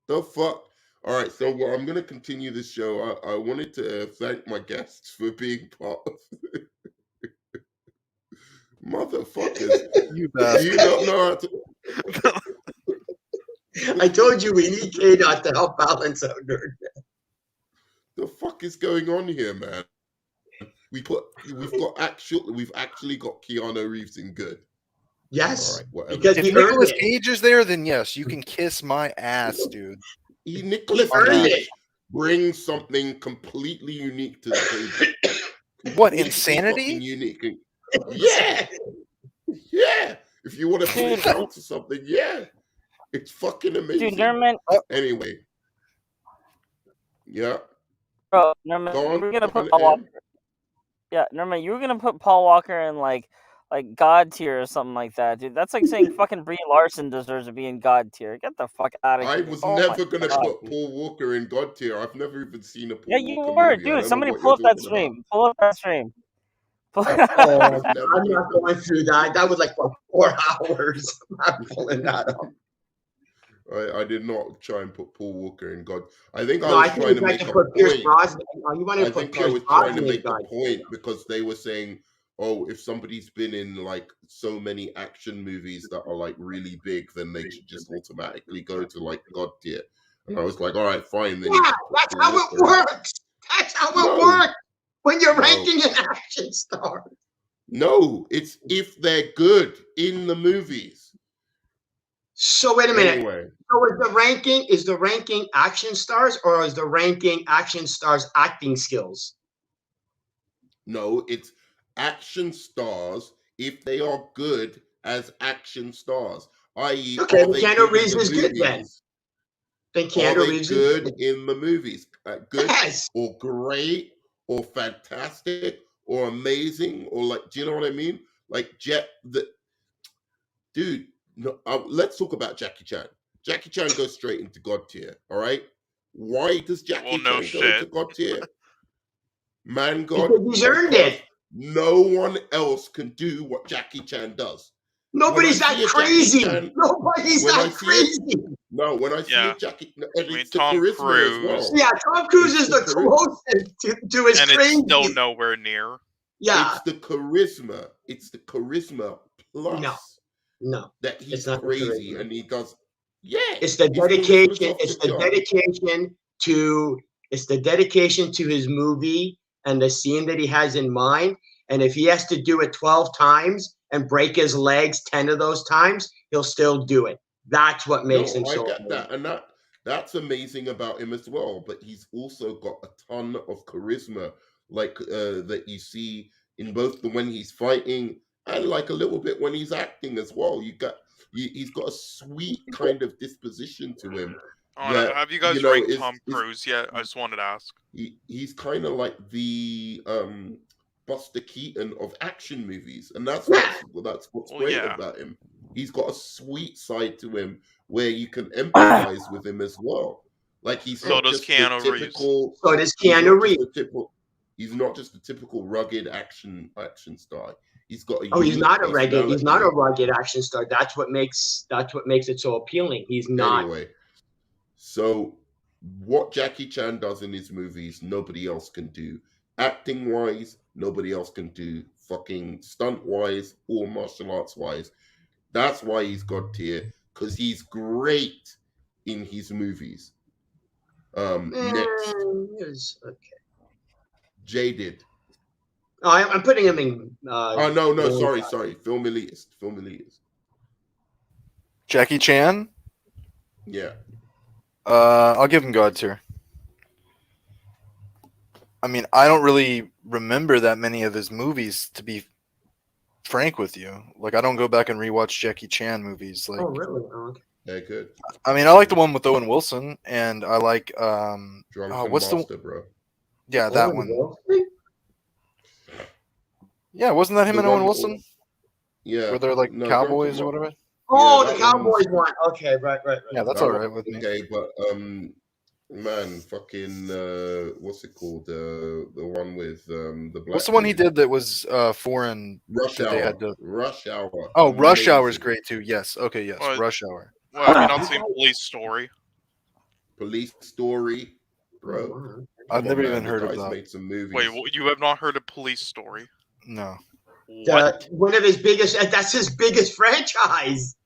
The fuck. All right, so I'm going to continue this show. I wanted to thank my guests for being part of it. Motherfuckers. You bastard. You don't know how to... I told you we need K-Dot to help balance out Nerd. The fuck is going on here, man? We've actually got Keanu Reeves in good. Yes. All right, because if Nicolas Cage is there, then yes, you can kiss my ass, dude. Nicolas Cage brings something completely unique to the table. What, insanity? Unique. Yeah. Yeah. If you want to put it down to something, yeah. It's fucking amazing. Dude, Nerman. Anyway. Yeah. Bro, Nerman, you were gonna put Paul Walker. Yeah, Nerman, you were gonna put Paul Walker in like God tier or something like that, dude. That's like saying fucking Brie Larson deserves to be in God tier. Get the fuck out of here. I was never gonna put Paul Walker in God tier. I've never even seen a Paul Walker. Yeah, you were, dude. Somebody pull up that stream. Pull up that stream. I'm not going through that. That was like for 4 hours. I'm not pulling that up. I did not try and put Paul Walker in God. I think I was trying to make a point. I think I was trying to make a point because they were saying, oh, if somebody's been in like so many action movies that are like really big, then they should just automatically go to like God tier. And I was like, all right, fine. Then that's how it works. That's how it works when you're ranking an action star. No, it's if they're good in the movies. So wait a minute. Anyway. So is the ranking action stars, or is the ranking action stars acting skills? No, it's action stars if they are good as action stars, i.e., Okay, are they Keanu good Reeves in the is good then. movies? Then Are Keanu they Reeves good is in the movies? Good Yes. or great or fantastic or amazing or like, do you know what I mean? Like dude. No, let's talk about Jackie Chan. Jackie Chan goes straight into God tier. All right. Why does Jackie no Chan go into shit. God tier? Man, God, Because he's earned because it. no one else can do what Jackie Chan does. Nobody's that crazy. Nobody's when that I see crazy. when I see Yeah. a Jackie, and I mean, it's the Tom charisma as Cruise. well. Yeah, Tom Cruise It's is the closest to his And crazy. it's still nowhere near. Yeah. It's the charisma. It's the charisma plus No. that he's It's not the crazy charisma. and he does. Yeah, It's the his charisma's dedication. off It's the the chart. dedication to. It's the dedication to his movie and the scene that he has in mind. And if he has to do it 12 times and break his legs 10 of those times, he'll still do it. That's what makes him I so get amazing. that, and that's amazing about him as well. But he's also got a ton of charisma, like that you see in both the when he's fighting and like a little bit when he's acting as well. He's got a sweet kind of disposition to him. That Have you guys ranked Tom Cruise yet? I just wanted to ask. He's kind of like the Buster Keaton of action movies, and that's what's great about him. He's got a sweet side to him where you can empathize with him as well. Like he's not just the typical. So does Keanu Reeves. He's not just a typical rugged action star. He's got a he's not a rugged. He's not a personality. rugged action star. That's what makes it so appealing. He's not. Anyway, so what Jackie Chan does in his movies, nobody else can do. Acting wise, nobody else can do. Fucking stunt wise or martial arts wise. That's why he's God tier, because he's great in his movies. Next, Okay. Jaded. Oh, I'm putting him in. No, sorry. Film elitist. Jackie Chan. Yeah. I'll give him God tier. I mean, I don't really remember that many of his movies, to be frank with you. Like, I don't go back and rewatch Jackie Chan movies. Like, oh, really? Oh, okay. Yeah, good. I mean, I like the one with Owen Wilson, and I like what's Master, bro? Yeah, that one. Yeah, wasn't that him and Owen Wilson? Yeah. Where they're like cowboys or whatever? Oh, the Cowboys one. Okay, right. Yeah, that's all right with me. Okay, but man, fucking what's it called? The one with the black. What's the one he did that was foreign? Rush Hour. They had to... Rush Hour. Oh, Amazing. Rush Hour is great too. Yes. Okay. Yes. What? Rush Hour. Well, have you not seen Police Story? Police Story, bro. I've never even heard of that. Made some movies. Wait, you have not heard of Police Story? No. What? One of his biggest. That's his biggest franchise.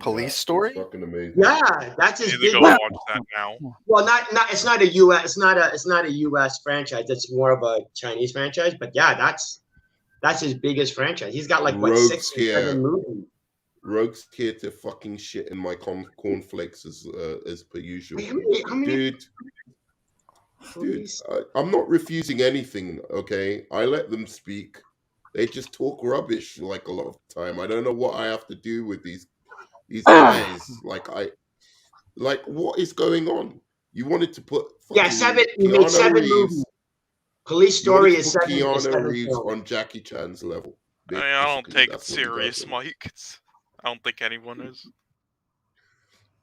Police Story. Fucking amazing. Yeah, that's his You big. go watch that now. Well, not. It's not a U.S. It's not a U.S. franchise. It's more of a Chinese franchise. But yeah, that's his biggest franchise. He's got like what 6 or 7 movies. Rogue's here to fucking shit in my cornflakes as per usual. How many? Dude, I'm not refusing anything. Okay, I let them speak. They just talk rubbish like a lot of the time. I don't know what I have to do with these guys. Like what is going on? You wanted to put You made 7 movies. Police Story is 7. Keanu Reeves on Jackie Chan's level. I don't take it serious, Mike. I don't think anyone is.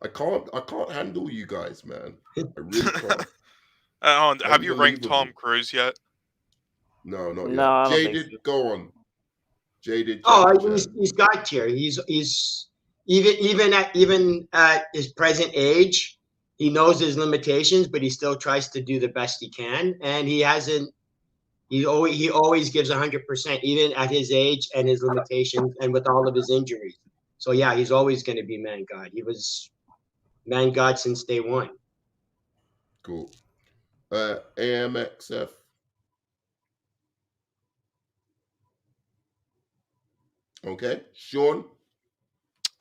I can't handle you guys, man. I really can't. Have you ranked Tom Cruise yet? No, not yet. No, I don't Jaded, think so. go on. Jaded. He's God tier. He's even at his present age, he knows his limitations, but he still tries to do the best he can, and he always gives 100%, even at his age and his limitations, and with all of his injuries. So yeah, he's always going to be man God. He was man God since day one. Cool. AMXF. Okay, Sean.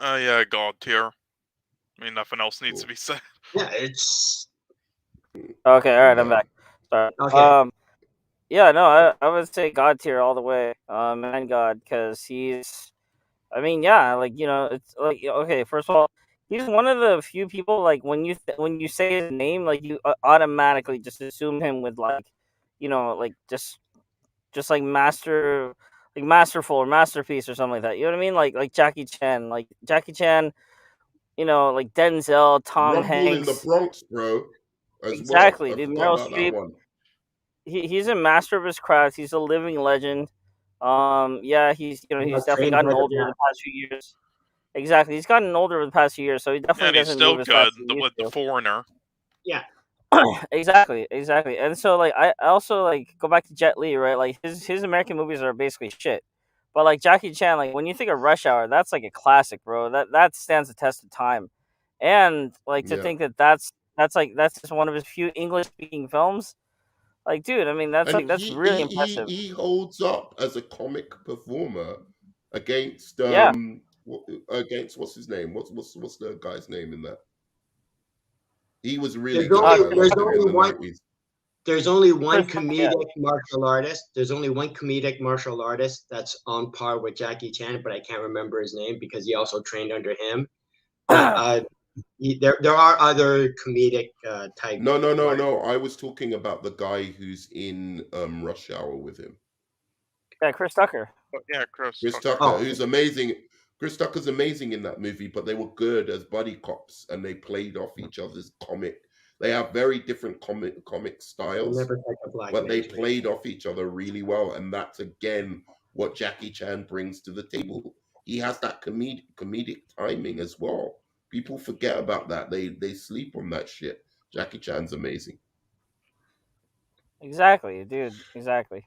Yeah, God tier. I mean, nothing else needs to be said. Yeah, it's Okay, all right, I'm back. Sorry. okay. Yeah, no, I would say God tier all the way. Man, God, because he's. I mean, yeah, like it's like okay. First of all, he's one of the few people like when you say his name, like you automatically just assume him with like, like just like masterful or masterpiece or something like that. You know what I mean? Like Jackie Chan, like Denzel, Tom Rumble in the Hanks. Bronx, bro. As well. Exactly, I dude. forgot Meryl about that Streep. one. He's a master of his craft. He's a living legend. Yeah, he's definitely trained gotten by the older in the past few years. Exactly, he's gotten older over the past few years, so he definitely And he's doesn't still move as good fast as he with used the to. Foreigner. Yeah. Exactly. And so like I also like go back to Jet Li, right? Like his American movies are basically shit. But like Jackie Chan, like when you think of Rush Hour, that's like a classic, bro. That stands the test of time. And like to Yeah. think that's just one of his few English speaking films. Like, dude, I mean that's And really impressive. he holds up as a comic performer against Yeah. against what's his name? What's the guy's name in that? He was really There's good. only I loved him in the one 90s. there's only one Chris Tucker, comedic martial artist. There's only one comedic martial artist that's on par with Jackie Chan, but I can't remember his name because he also trained under him. But there are other comedic type. No. I was talking about the guy who's in Rush Hour with him. Yeah, Chris Tucker. Yeah, Chris Tucker, Oh. who's amazing. Chris Tucker's amazing in that movie, but they were good as buddy cops, and they played off each other's comic. They have very different comic styles, Never take a black but they man's played off each other really well, and that's again what Jackie Chan brings to the table. He has that comedic timing as well. People forget about that. They sleep on that shit. Jackie Chan's amazing. Exactly, dude. Exactly.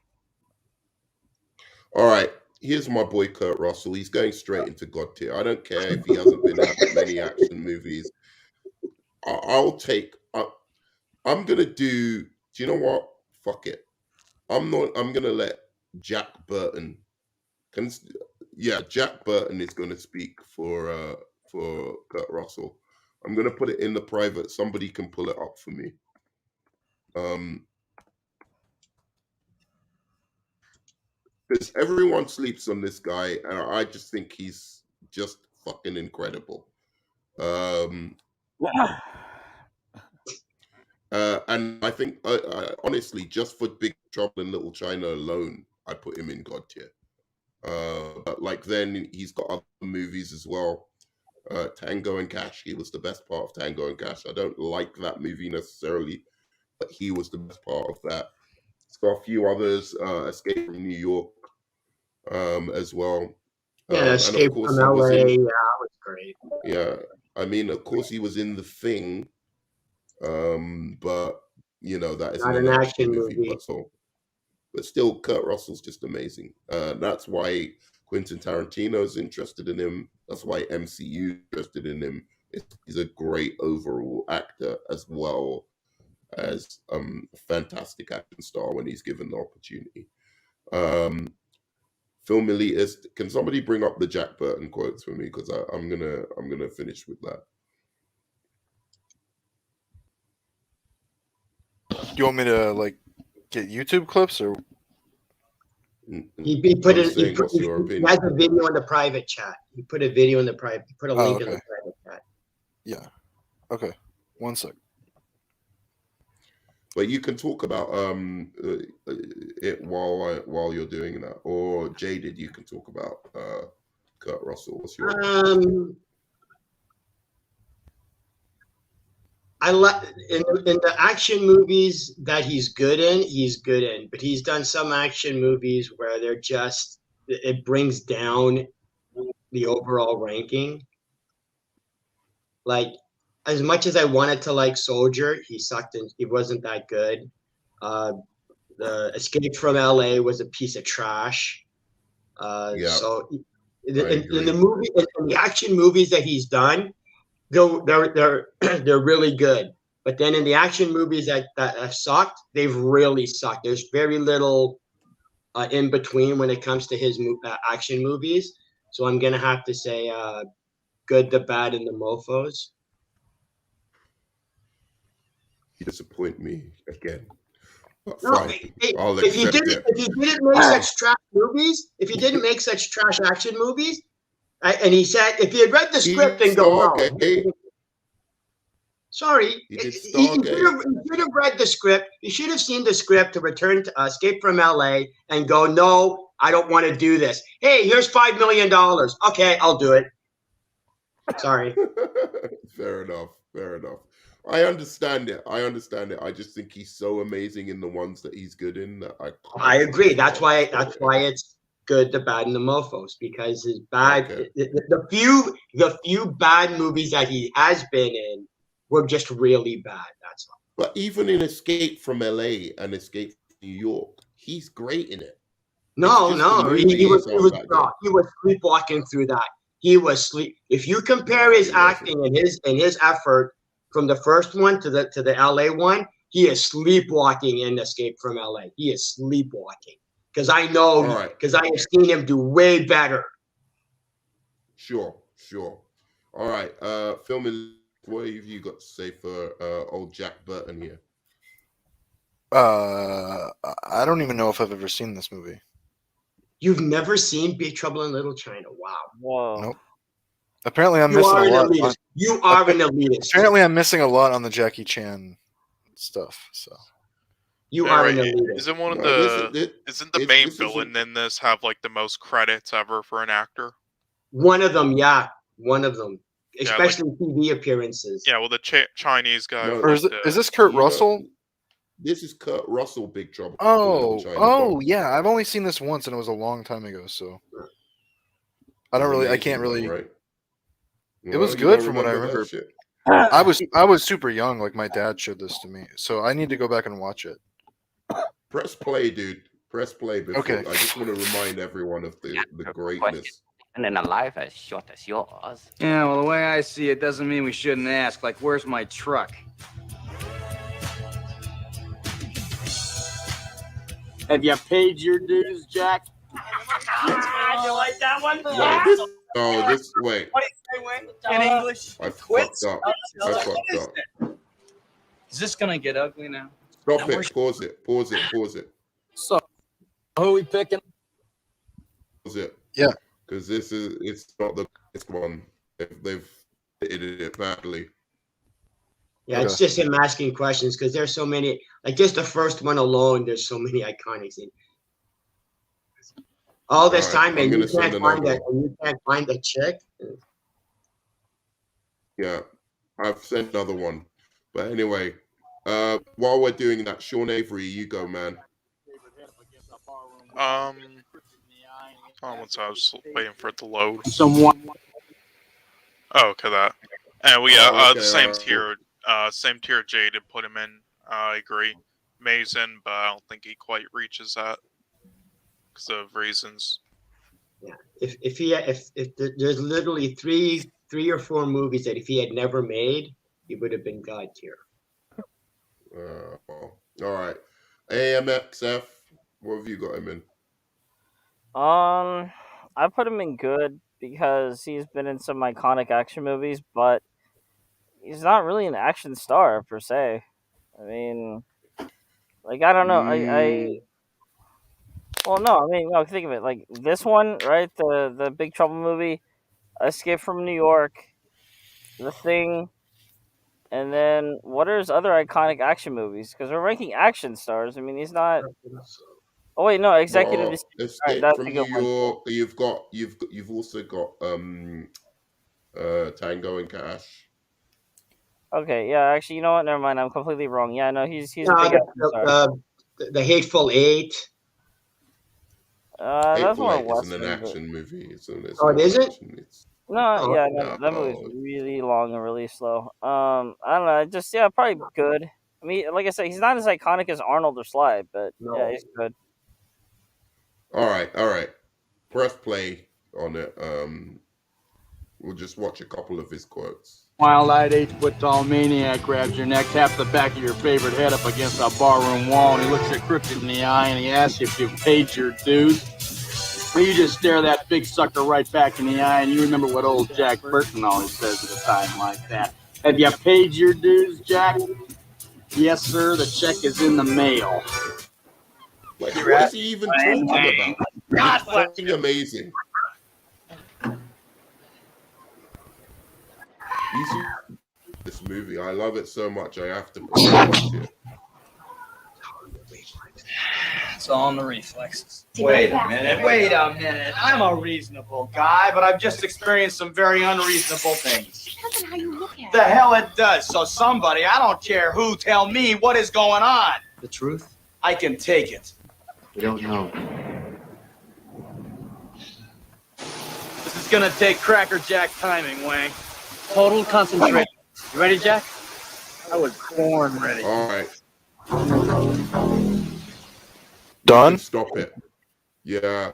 All right, here's my boy Kurt Russell. He's going straight into God tier. I don't care if he hasn't been in many action movies. I'll take. I'm gonna do. Do you know what? Fuck it. I'm gonna let Jack Burton. Jack Burton is gonna speak for Kurt Russell. I'm gonna put it in the private. Somebody can pull it up for me. Because everyone sleeps on this guy, and I just think he's just fucking incredible. And I think, honestly, just for Big Trouble in Little China alone, I put him in God tier. But like then he's got other movies as well. Tango and Cash, he was the best part of Tango and Cash. I don't like that movie necessarily, but he was the best part of that. He's got a few others, Escape from New York, as well. Yeah, Escape from LA. Yeah, that was great. Yeah, I mean, of course, he was in The Thing, but that is not an action movie. But still, Kurt Russell's just amazing. That's why Quentin Tarantino's interested in him. That's why MCU is interested in him. He's a great overall actor as well as a fantastic action star when he's given the opportunity. Film elitist. Can somebody bring up the Jack Burton quotes for me? Because I'm gonna finish with that. Do you want me to like get YouTube clips or? He put it. He has a video in the private chat. He put a video in the private. He put a link in the private chat. Yeah. Okay. 1 sec. But you can talk about it while you're doing that, or Jaded, you can talk about Kurt Russell. What's your? I like in the action movies that he's good in, but he's done some action movies where they're just it brings down the overall ranking. Like, as much as I wanted to like Soldier, he sucked and he wasn't that good. The Escape from LA was a piece of trash. So in the action movies that he's done, they're really good. But then in the action movies that have sucked, they've really sucked. There's very little in between when it comes to his action movies. So I'm gonna have to say Good, the Bad, and the Mofos. You disappoint me again. But No, fine, I'll if you accept it. if you didn't make such trash action movies, and he said if he had read the script and go, no. Sorry, he should have read the script. He should have seen the script to return to Escape from LA and go, no, I don't want to do this. Hey, here's $5 million. Okay, I'll do it. Sorry. Fair enough. I understand it. I just think he's so amazing in the ones that he's good in that I agree. That's why it's Good, the Bad, and the Mofos, because his bad the few bad movies that he has been in were just really bad. That's all. But even in Escape from LA and Escape from New York, he's great in it. No, he was sleepwalking through that. He was sleep. If you compare his acting and his effort from the first one to the LA one, he is sleepwalking in Escape from LA. He is sleepwalking because I know because I have seen him do way better. Sure. All right, filming. What have you got to say for old Jack Burton here? I don't even know if I've ever seen this movie. You've never seen Big Trouble in Little China? Wow. Whoa. Nope. Apparently, I'm missing a lot. You are an elitist. Apparently, I'm missing a lot on the Jackie Chan stuff. So you are an elitist. Isn't one of the the main villain in this have like the most credits ever for an actor? One of them, yeah. One of them. Especially TV appearances. Yeah, well, the Chinese guy. Or is this Kurt Russell? This is Kurt Russell, Big Trouble. Yeah. I've only seen this once, and it was a long time ago. So I can't really. Right. It was good from what I remember. I was super young. Like my dad showed this to me, so I need to go back and watch it. Press play, dude. Press play. Before. Okay. I just want to remind everyone of the greatness. And in a life as short as yours. Yeah, well, the way I see it doesn't mean we shouldn't ask. Like, where's my truck? Have you paid your dues, Jack? You like that one? Wait. What do you say, Wayne? In English? I fucked up. Is this gonna get ugly now? Stop it. Pause it. So, who are we picking? Pause it. Yeah. Because it's not the best one. They've hit it badly. Yeah, it's just him asking questions because there's so many. Like just the first one alone, there's so many iconic scenes. All this time, and you can't find a chick. Yeah, I've sent another one. But anyway, while we're doing that, Sean Avery, you go, man. Once I was waiting for it to load. Someone. Oh, okay, that. And we the same cool. same tier Jay did put him in. I agree, Mason, but I don't think he quite reaches that because of reasons. Yeah, if there's literally three or four movies that if he had never made, he would have been God tier. All right, AMXF, what have you got him in? I put him in good because he's been in some iconic action movies, but he's not really an action star per se. I mean, like I don't know. No. Think of it like this one, right? The Big Trouble movie, Escape from New York, The Thing, and then what are his other iconic action movies? Because we're ranking action stars. I mean, he's not. Oh wait, no, Executive Decision. Escape Right, from New York. You've also got Tango and Cash. Okay, yeah, actually, you know what? Never mind. I'm completely wrong. Yeah, no, he's a big the Hateful Eight. That's more Hateful Eight Western. isn't an action movie. It's is it? That movie's really long and really slow. I don't know. Just probably good. I mean, like I said, he's not as iconic as Arnold or Sly, but yeah, he's good. All right. Press play on it. We'll just watch a couple of his quotes. Wild-eyed, 8-foot-tall maniac grabs your neck, taps the back of your favorite head up against a barroom wall, and he looks you crooked in the eye, and he asks you if you've paid your dues. Well, you just stare that big sucker right back in the eye, and you remember what old Jack Burton always says at a time like that. Have you paid your dues, Jack? Yes, sir. The check is in the mail. Like, what is he even talking about? God It's fucking amazing. You see this movie? I love it so much. I have to watch it. It's all in the reflexes. Wait a minute. I'm a reasonable guy, but I've just experienced some very unreasonable things. It depends on how you look at it. The hell it does. So somebody, I don't care who, tell me what is going on. The truth? I can take it. We don't know. This is gonna take Cracker Jack timing, Wang. Total concentration. You ready, Jack? I was born ready. All right. Done? Stop it. Yeah.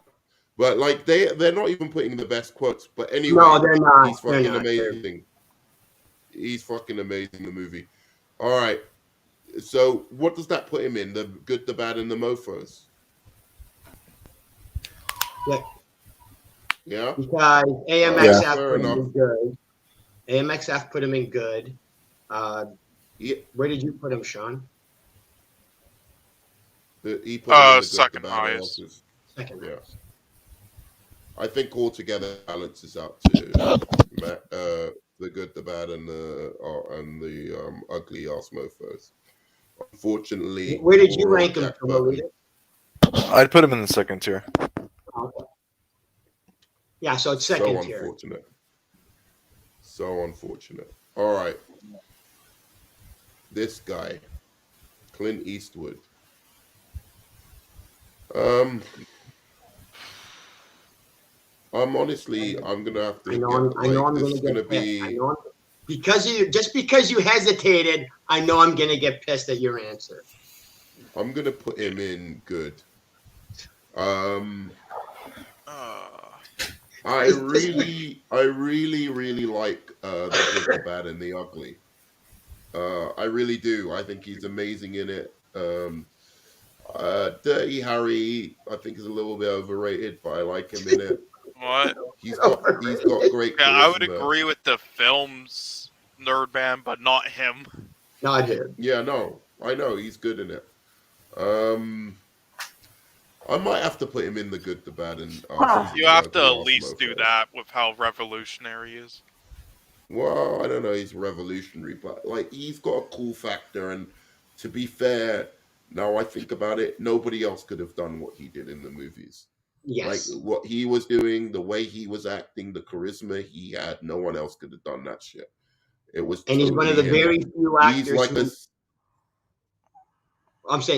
But like they're not even putting the best quotes. But anyway, No, they're not. He's fucking amazing. He's fucking amazing, the movie. All right. So what does that put him in? The good, the bad, and the mofos? Yeah. Because AMXF put him in good. AMXF put him in good. Where did you put him, Sean? He put him in the good, second the bad, and highest. mofos. Second. Yeah. I think altogether balances out to the good, the bad, and the ugly ass mofos. Unfortunately, Where did you rank him? I'd put him in the second tier. Okay. Yeah, so it's second tier. Unfortunate. So unfortunate. All right. This guy, Clint Eastwood. I'm gonna have to. I know I'm gonna be because you hesitated. I know I'm gonna get pissed at your answer. I'm gonna put him in good. I really like the good, the bad, and the ugly. I really do. I think he's amazing in it. Dirty Harry, I think, is a little bit overrated, but I like him in it. What? He's got great charisma. Yeah, I would agree with the film's nerd man, but not him. No, I did. Yeah, no, I know he's good in it. I might have to put him in the good, the bad, and you have to at least do that with how revolutionary he is. Well, I don't know, he's revolutionary, but like he's got a cool factor, and to be fair, now I think about it, nobody else could have done what he did in the movies. Yes. Like what he was doing, the way he was acting, the charisma he had, no one else could have done that shit. It was, and he's one of the very few actors. He's like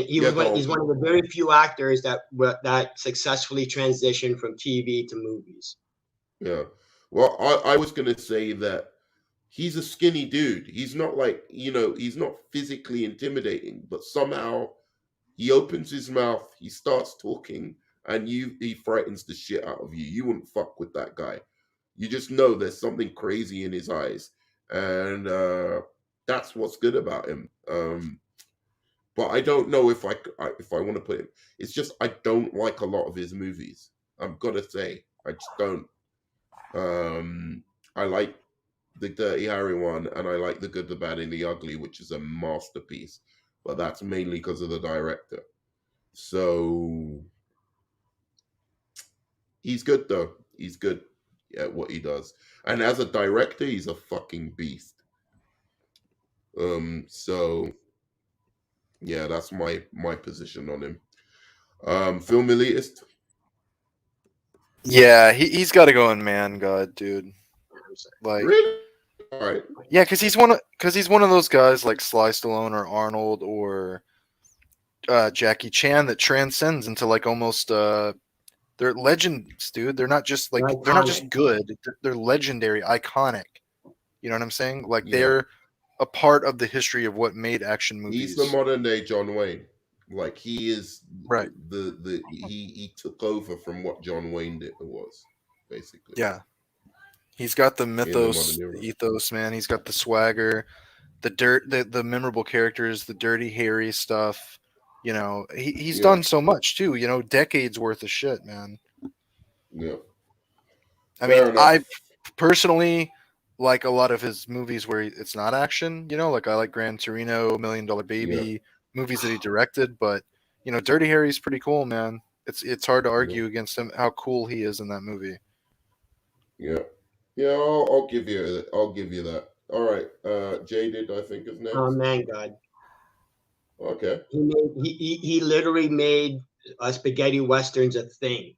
he's one of the very few actors that successfully transitioned from TV to movies. Yeah. Well, I was gonna say that he's a skinny dude. He's not like, he's not physically intimidating, but somehow he opens his mouth, he starts talking, and he frightens the shit out of you. You wouldn't fuck with that guy. You just know there's something crazy in his eyes, and that's what's good about him. But I don't know if I want to put him. It's just I don't like a lot of his movies. I've got to say, I just don't. I like the Dirty Harry one, and I like the Good, the Bad, and the Ugly, which is a masterpiece. But that's mainly because of the director. So he's good though. He's good at what he does, and as a director, he's a fucking beast. So yeah, that's my position on him. Film elitist. Yeah, he's got to go in Man God, dude. Like, really? All right. Yeah, because he's one of those guys like Sly Stallone or Arnold or Jackie Chan that transcends into like almost they're legends, dude. They're not just like they're not just good. They're legendary, iconic. You know what I'm saying? Like they're a part of the history of what made action movies. He's the modern day John Wayne. Like he is right. He took over from what John Wayne was, basically. Yeah. He's got the mythos, the ethos, man. He's got the swagger, the memorable characters, the Dirty Harry stuff. You know, he's done so much too. You know, decades worth of shit, man. Yeah. I mean, I personally like a lot of his movies where it's not action. You know, like I like Gran Torino, $1 Million Baby, movies that he directed. But you know, Dirty Harry's pretty cool, man. It's hard to argue against him how cool he is in that movie. Yeah, yeah. I'll give you that. All right, Jaded, I think is next. Oh man, God. Okay. He literally made spaghetti westerns a thing.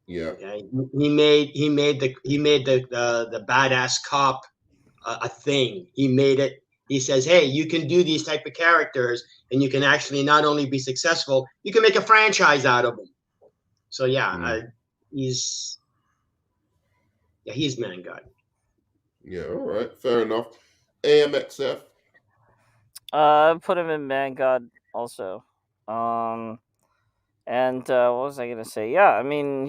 Yeah. Okay? He made the badass cop a thing. He made it. He says, "Hey, you can do these type of characters, and you can actually not only be successful, you can make a franchise out of them." So yeah, he's man god. Yeah. All right. Fair enough. AMXF. Put him in Man God also. And what was I gonna say? Yeah, I mean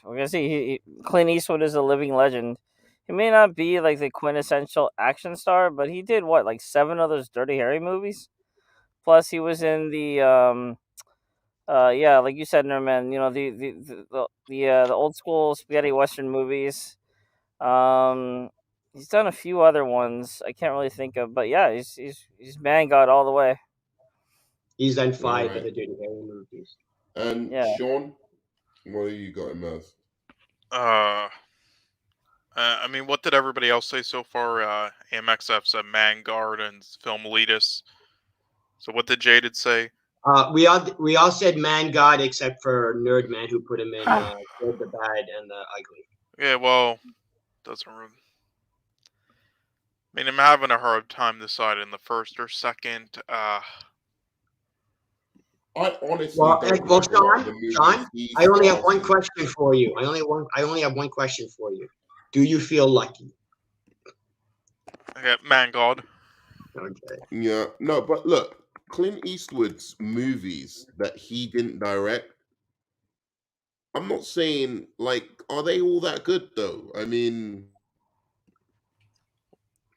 we're gonna see Clint Eastwood is a living legend. He may not be like the quintessential action star, but he did what, like 7 of those Dirty Harry movies. Plus, he was in the yeah, like you said, Nerman. You know the old school spaghetti western movies. He's done a few other ones I can't really think of, but yeah, he's man god all the way. He's done 5 of the Dirty Harry movies. And Sean, what have you got him as? I mean, what did everybody else say so far? AMXF said Man Guard and Film Elitist. So what did Jaded say? We all said Man God except for Nerd Man, who put him in Good, the Bad, and the Ugly. Yeah, well, doesn't really. I mean, I'm having a hard time deciding the first or second. I honestly well, Sean, I only have one question for you. I only have one question for you. Do you feel lucky? Okay, Man God. Okay. Yeah, no, but look, Clint Eastwood's movies that he didn't direct, I'm not saying, like, are they all that good, though? I mean...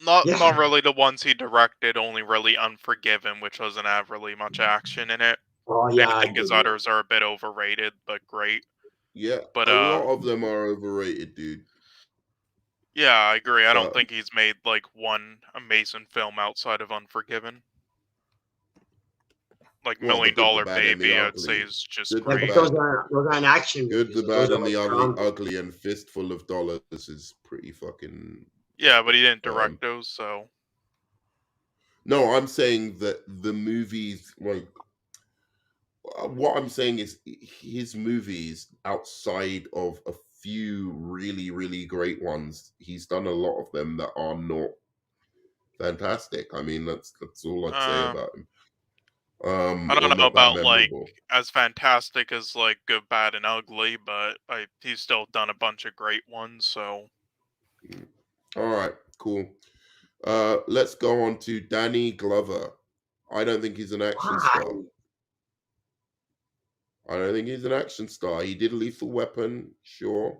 Not really the ones he directed, only really Unforgiven, which doesn't have really much action in it. Oh, yeah. I think his others are a bit overrated, but great. Yeah, but a lot of them are overrated, dude. Yeah, I agree. I don't think he's made, like, one amazing film outside of Unforgiven. Like, $1 Million Baby, I'd say is just great. Those are an action movies. Good, the Bad, and the Ugly, and Fistful of Dollars is pretty fucking... Yeah, but he didn't direct those, so... No, I'm saying that the movies, like... What I'm saying is his movies, outside of a few really, really great ones, he's done a lot of them that are not fantastic. I mean, that's all I'd say about him. I don't know about, like, as fantastic as, like, Good, Bad, and Ugly, but he's still done a bunch of great ones, so... All right, cool. Let's go on to Danny Glover. I don't think he's an action star. I don't think he's an action star. He did Lethal Weapon, sure.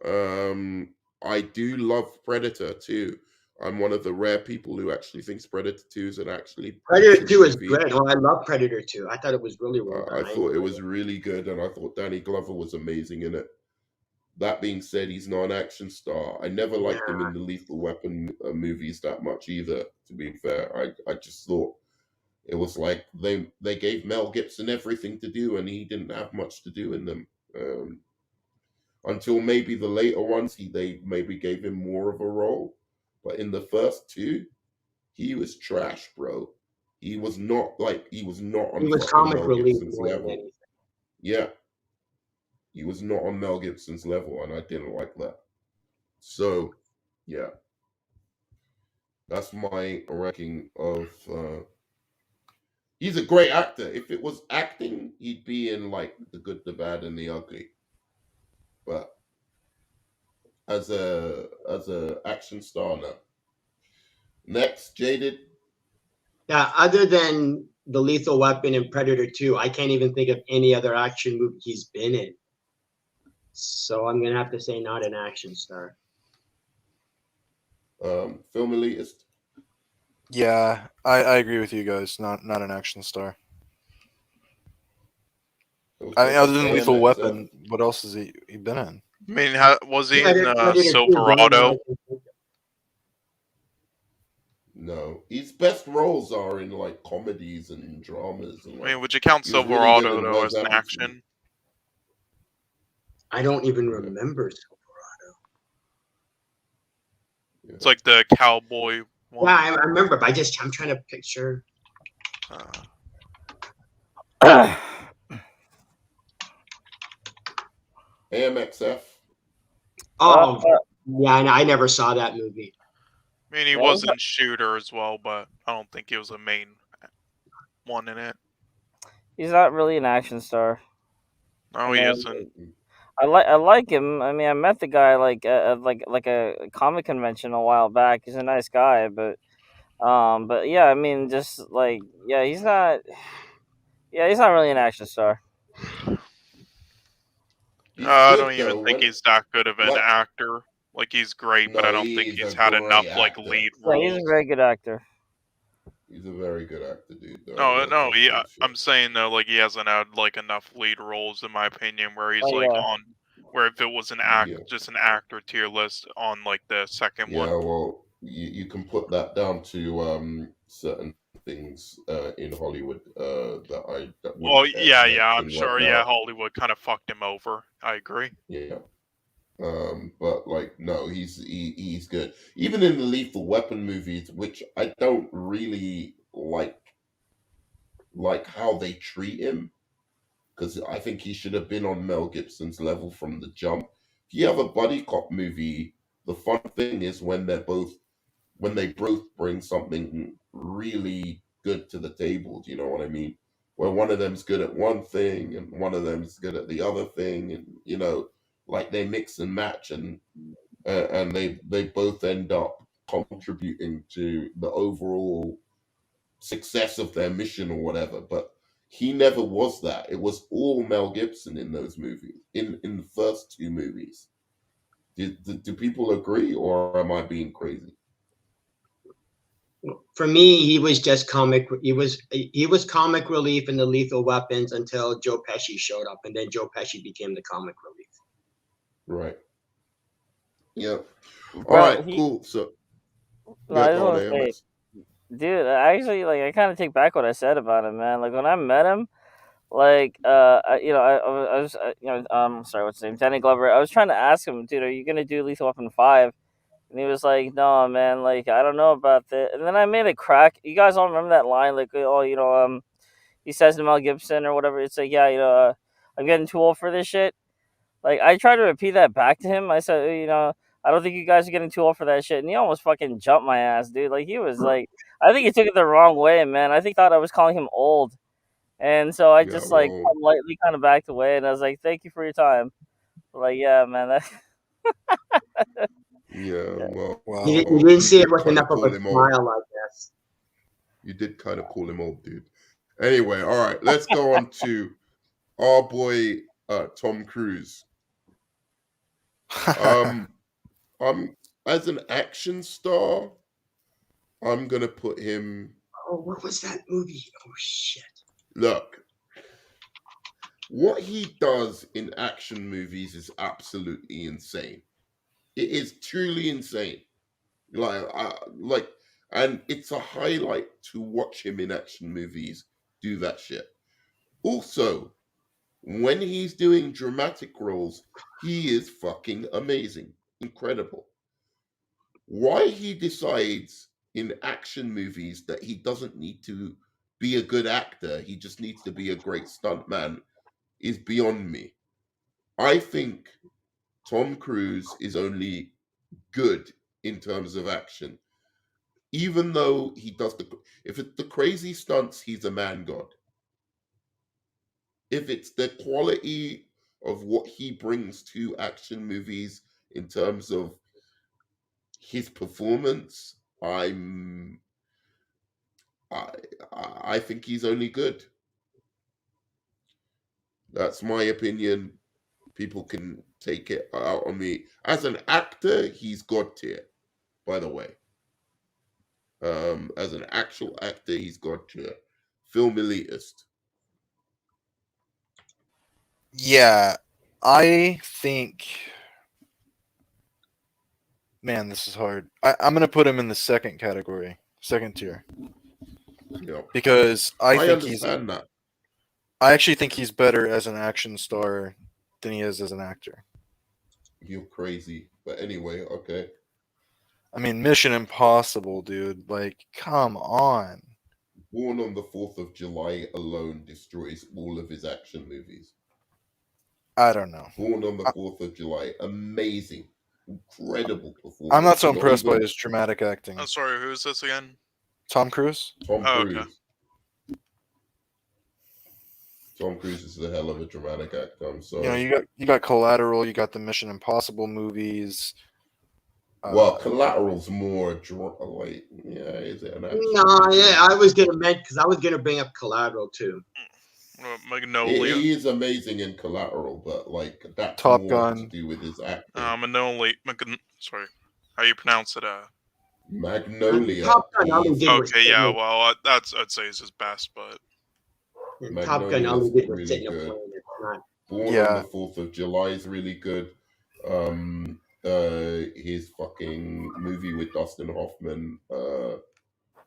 I do love Predator too. I'm one of the rare people who actually thinks Predator 2 is an actually... Predator 2 is great. Oh, I love Predator 2. I thought it was really well done. I thought it was really good, and I thought Danny Glover was amazing in it. That being said, he's not an action star. I never liked him in the Lethal Weapon movies that much either, to be fair. I just thought it was like they gave Mel Gibson everything to do, and he didn't have much to do in them. Until maybe the later ones, they maybe gave him more of a role. But in the first 2, he was trash, bro. He was not on comic Mel relief Gibson's level. Yeah. He was not on Mel Gibson's level, and I didn't like that. So, yeah. That's my ranking of... he's a great actor. If it was acting, he'd be in, like, The Good, the Bad, and the Ugly. But as a action star, no. Next, Jaded. Yeah, other than the Lethal Weapon and Predator 2, I can't even think of any other action movie he's been in. So I'm gonna have to say not an action star. Film Elitist. Yeah, I agree with you guys. Not an action star. I mean, other than Lethal Weapon, what else has he been in? I mean, was he in Silverado? Silverado? No, his best roles are in like comedies and dramas. And, like, I mean, would you count he was really good Silverado in though Wes as an Anderson. action? I don't even remember Silverado. It's like the cowboy one. Yeah, I remember, but I'm trying to picture. AMXF. Oh, yeah, I never saw that movie. I mean, he was in Shooter as well, but I don't think he was a main one in it. He's not really an action star. No, he isn't. I like him. I mean, I met the guy like a comic convention a while back. He's a nice guy, but yeah, I mean, just like he's not really an action star. I don't even think he's that good of an actor. Like, he's great, but I don't think he's had enough like lead roles. Yeah, he's a very good actor. He's a very good actor, dude. No, I'm saying though, like, he hasn't had like enough lead roles in my opinion, where he's on, where if it was an just an actor tier list on like the second one. Yeah, well, you can put that down to certain things in Hollywood I'm sure. Yeah, Hollywood kind of fucked him over. I agree. Yeah. But like, no, he's good. Even in the Lethal Weapon movies, which I don't really like how they treat him, because I think he should have been on Mel Gibson's level from the jump. If you have a buddy cop movie, the fun thing is when they both bring something really good to the table. Do you know what I mean? Where one of them's good at one thing and one of them's good at the other thing, and like they mix and match, and they both end up contributing to the overall success of their mission or whatever. But he never was that. It was all Mel Gibson in those movies, in the first two movies. Do people agree, or am I being crazy? For me, he was just comic. He was comic relief in the Lethal Weapons until Joe Pesci showed up, and then Joe Pesci became the comic relief. Right. Yeah. All Well, right. Cool. So, No, I just want to say, dude, I kind of take back what I said about him, man. Like when I met him, like I was sorry, what's his name, Danny Glover. I was trying to ask him, dude, are you gonna do Lethal Weapon 5? And he was like, no, man, like I don't know about that. And then I made a crack. You guys all remember that line, like, oh, he says to Mel Gibson or whatever. It's like, yeah, I'm getting too old for this shit. Like I tried to repeat that back to him. I said, I don't think you guys are getting too old for that shit. And he almost fucking jumped my ass, dude. Like he was like, I think he took it the wrong way, man. I think he thought I was calling him old. And so I just like politely kind of backed away, and I was like, "Thank you for your time." Like, yeah, man. Well, You didn't see it with enough of a smile, I guess. You did kind of call him old, dude. Anyway, all right, let's go on to our boy Tom Cruise. As an action star, I'm gonna put him. Oh, what was that movie? Oh shit! Look, what he does in action movies is absolutely insane. It is truly insane. And it's a highlight to watch him in action movies do that shit. Also, when he's doing dramatic roles, he is fucking amazing, incredible. Why he decides in action movies that he doesn't need to be a good actor, he just needs to be a great stuntman, is beyond me. I think Tom Cruise is only good in terms of action. Even though he does if it's the crazy stunts, he's a man god. If it's the quality of what he brings to action movies in terms of his performance, I think he's only good. That's my opinion. People can take it out on me. As an actor, he's god tier, by the way. As an actual actor, he's god tier. Film elitist. Yeah, I think. Man, this is hard. I'm gonna put him in the second category, second tier. Yeah. Because I think understand that. I actually think he's better as an action star than he is as an actor. You're crazy, but anyway, okay. I mean, Mission Impossible, dude. Like, come on. Born on the 4th of July alone destroys all of his action movies. I don't know. Born on the 4th of July. Amazing. Incredible performance. I'm not so impressed by his dramatic acting. I'm sorry, who's this again? Tom Cruise? Tom Cruise. Okay. Tom Cruise is a hell of a dramatic actor. I'm sorry. You got Collateral, you got the Mission Impossible movies. Well, Collateral's more like, is it an action? No, yeah, I was gonna bring up Collateral too. Magnolia. He is amazing in Collateral, but like that's Top more Gun to do with his acting. Magnolia. Sorry, how you pronounce it? Magnolia. Top Gun. Okay, yeah. Well, I'd say it's his best, but Top Gun only did was really good. Born on the 4th of July is really good. His fucking movie with Dustin Hoffman,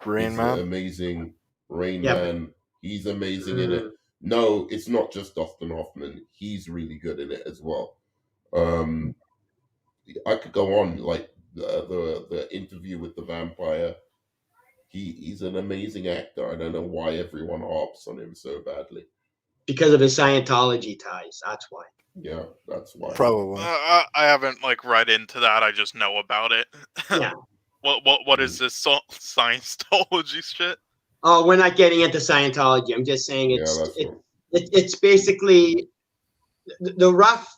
Rain Man, amazing. Rain Man, he's amazing in it. No, it's not just Dustin Hoffman. He's really good in it as well. I could go on like the Interview with the Vampire. He's an amazing actor. I don't know why everyone harps on him so badly. Because of his Scientology ties. That's why. Yeah, that's why. Probably. I haven't read into that. I just know about it. Yeah. What is this Scientology shit? Oh, we're not getting into Scientology. I'm just saying it's basically the rough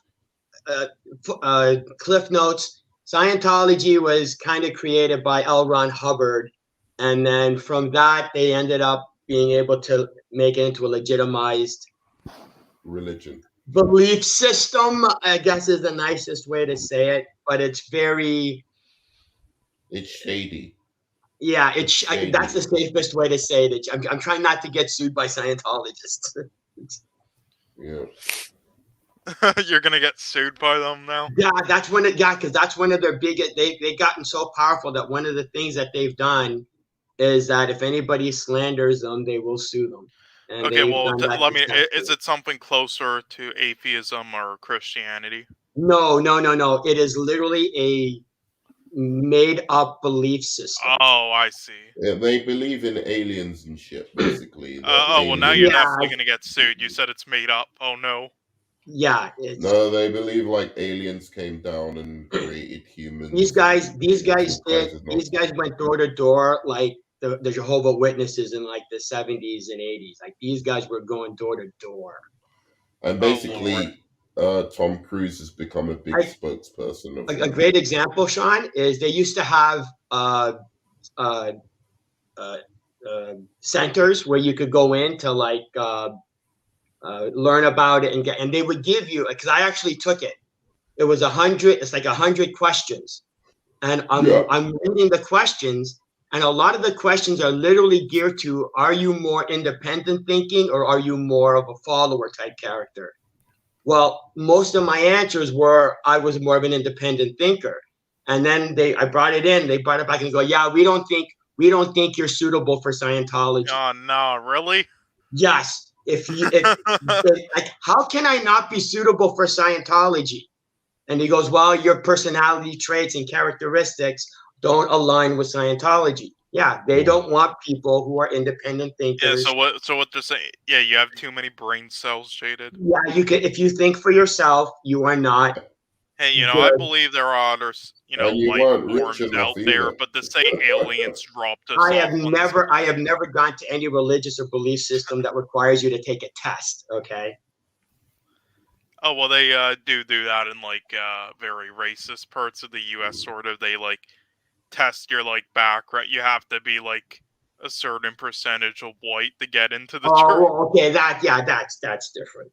cliff notes. Scientology was kind of created by L. Ron Hubbard, and then from that they ended up being able to make it into a legitimized religion. Belief system, I guess, is the nicest way to say it, but it's shady. Yeah, shady. That's the safest way to say it. I'm trying not to get sued by Scientologists. Yeah. You're gonna get sued by them now? Yeah, because that's one of their biggest. They've gotten so powerful that one of the things that they've done is that if anybody slanders them, they will sue them. And okay, well, let me. Is it something closer to atheism or Christianity? No. It is literally a made-up belief system. Oh, I see. Yeah, they believe in aliens and shit, basically. Well, now you're definitely gonna get sued. You said it's made up. Oh no. Yeah. No, they believe like aliens came down and created humans. These guys went door to door like the Jehovah's Witnesses in like the 70s and 80s. Like these guys were going door to door. And basically, Tom Cruise has become a big spokesperson of a great example, Sean, is they used to have centers where you could go in to like learn about it and they would give you, because I actually took it. It was 100. It's like 100 questions, and I'm reading the questions, and a lot of the questions are literally geared to: are you more independent thinking, or are you more of a follower type character? Well, most of my answers were I was more of an independent thinker, and then I brought it in. They brought it back and go, yeah, we don't think you're suitable for Scientology. Oh no, really? Yes. If like, how can I not be suitable for Scientology? And he goes, well, your personality traits and characteristics don't align with Scientology. Yeah, they don't want people who are independent thinkers. Yeah, so what they're saying? Yeah, you have too many brain cells, Jaded. Yeah, you can. If you think for yourself, you are not. Hey, I believe there are others, life forms out there, but to say aliens dropped us. I have never gone to any religious or belief system that requires you to take a test. Okay. Oh well, they do that in like very racist parts of the U.S. Sort of. They like test your like background. You have to be like a certain percentage of white to get into the church. Oh, okay, that's different.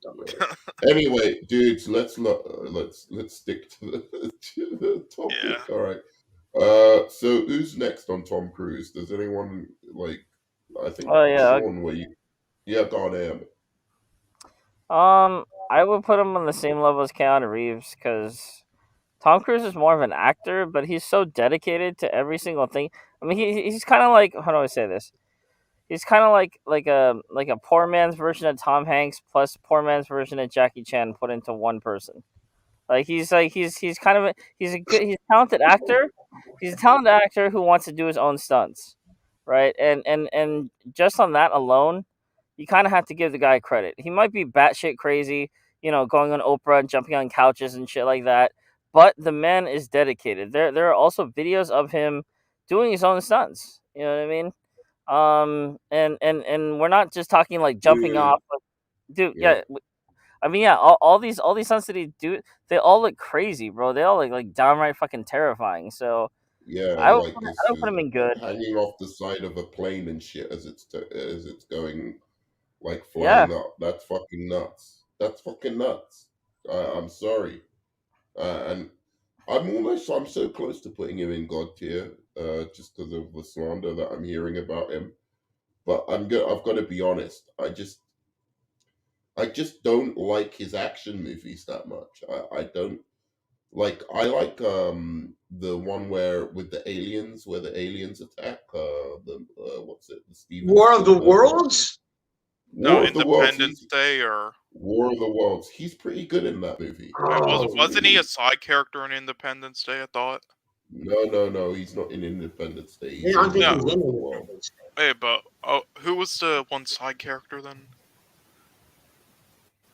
Anyway, dudes, let's stick to the topic. Yeah. All right. So who's next on Tom Cruise? Does anyone like? I think. Oh yeah. Sean, yeah, go on, I would put him on the same level as Keanu Reeves because Tom Cruise is more of an actor, but he's so dedicated to every single thing. I mean, he's kind of like, how do I say this? He's kind of like a poor man's version of Tom Hanks plus poor man's version of Jackie Chan put into one person. He's kind of he's a talented actor. He's a talented actor who wants to do his own stunts, right? And just on that alone, you kind of have to give the guy credit. He might be batshit crazy, going on Oprah and jumping on couches and shit like that, but the man is dedicated. There are also videos of him doing his own stunts. You know what I mean? And we're not just talking like jumping off, dude. Yeah. I mean, yeah, all these stunts that he do, they all look crazy, bro. They all look like downright fucking terrifying. So Yeah, I would like put him in good. hanging off the side of a plane and shit as it's going, like flying up. That's fucking nuts. That's fucking nuts. I'm sorry, and I'm so close to putting him in God tier, just because of the slander that I'm hearing about him. But I've got to be honest. I just don't like his action movies that much. I don't like. I like the one with the aliens, where the aliens attack. What's it? The Steven War of the Spielberg Worlds. War of the Worlds. Independence Day or War of the Worlds. He's pretty good in that movie. Wasn't he a side character in Independence Day? I thought. No. He's not in Independence Day. He's I don't think in he's War in of the Worlds. Independence Day. Hey, but who was the one side character then?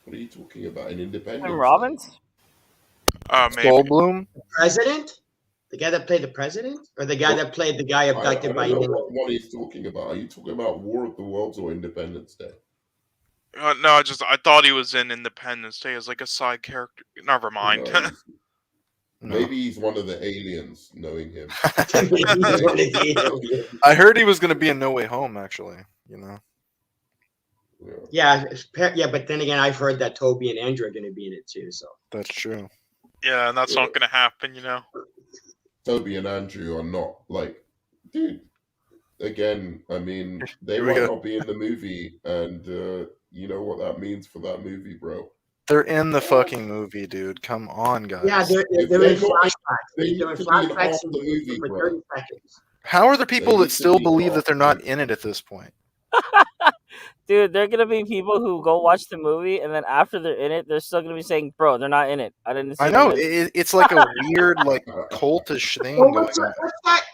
What are you talking about? In Independence Tim Robbins? Maybe. Goldblum? The president? The guy that played the president? Or the guy that played the guy abducted by I don't know aliens? what one he's talking about. Are you talking about War of the Worlds or Independence Day? No, I thought he was in Independence Day as like a side character. Never mind. Maybe he's one of the aliens, knowing him. I heard he was going to be in No Way Home, actually. Yeah, but then again, I've heard that Toby and Andrew are going to be in it too. So that's true. Yeah, and that's not going to happen, Toby and Andrew are not like, dude. Again, I mean, they might not be in the movie, and you know what that means for that movie, bro. They're in the fucking movie, dude. Come on, guys. Yeah, they're in flashbacks. They're in flashbacks the movie, for bro. 30 seconds. How are there people that still believe that they're not in it at this point? Dude, there are gonna be people who go watch the movie and then after they're in it, they're still gonna be saying, "Bro, they're not in it. I didn't see." I know it's like a weird, like cultish thing going on.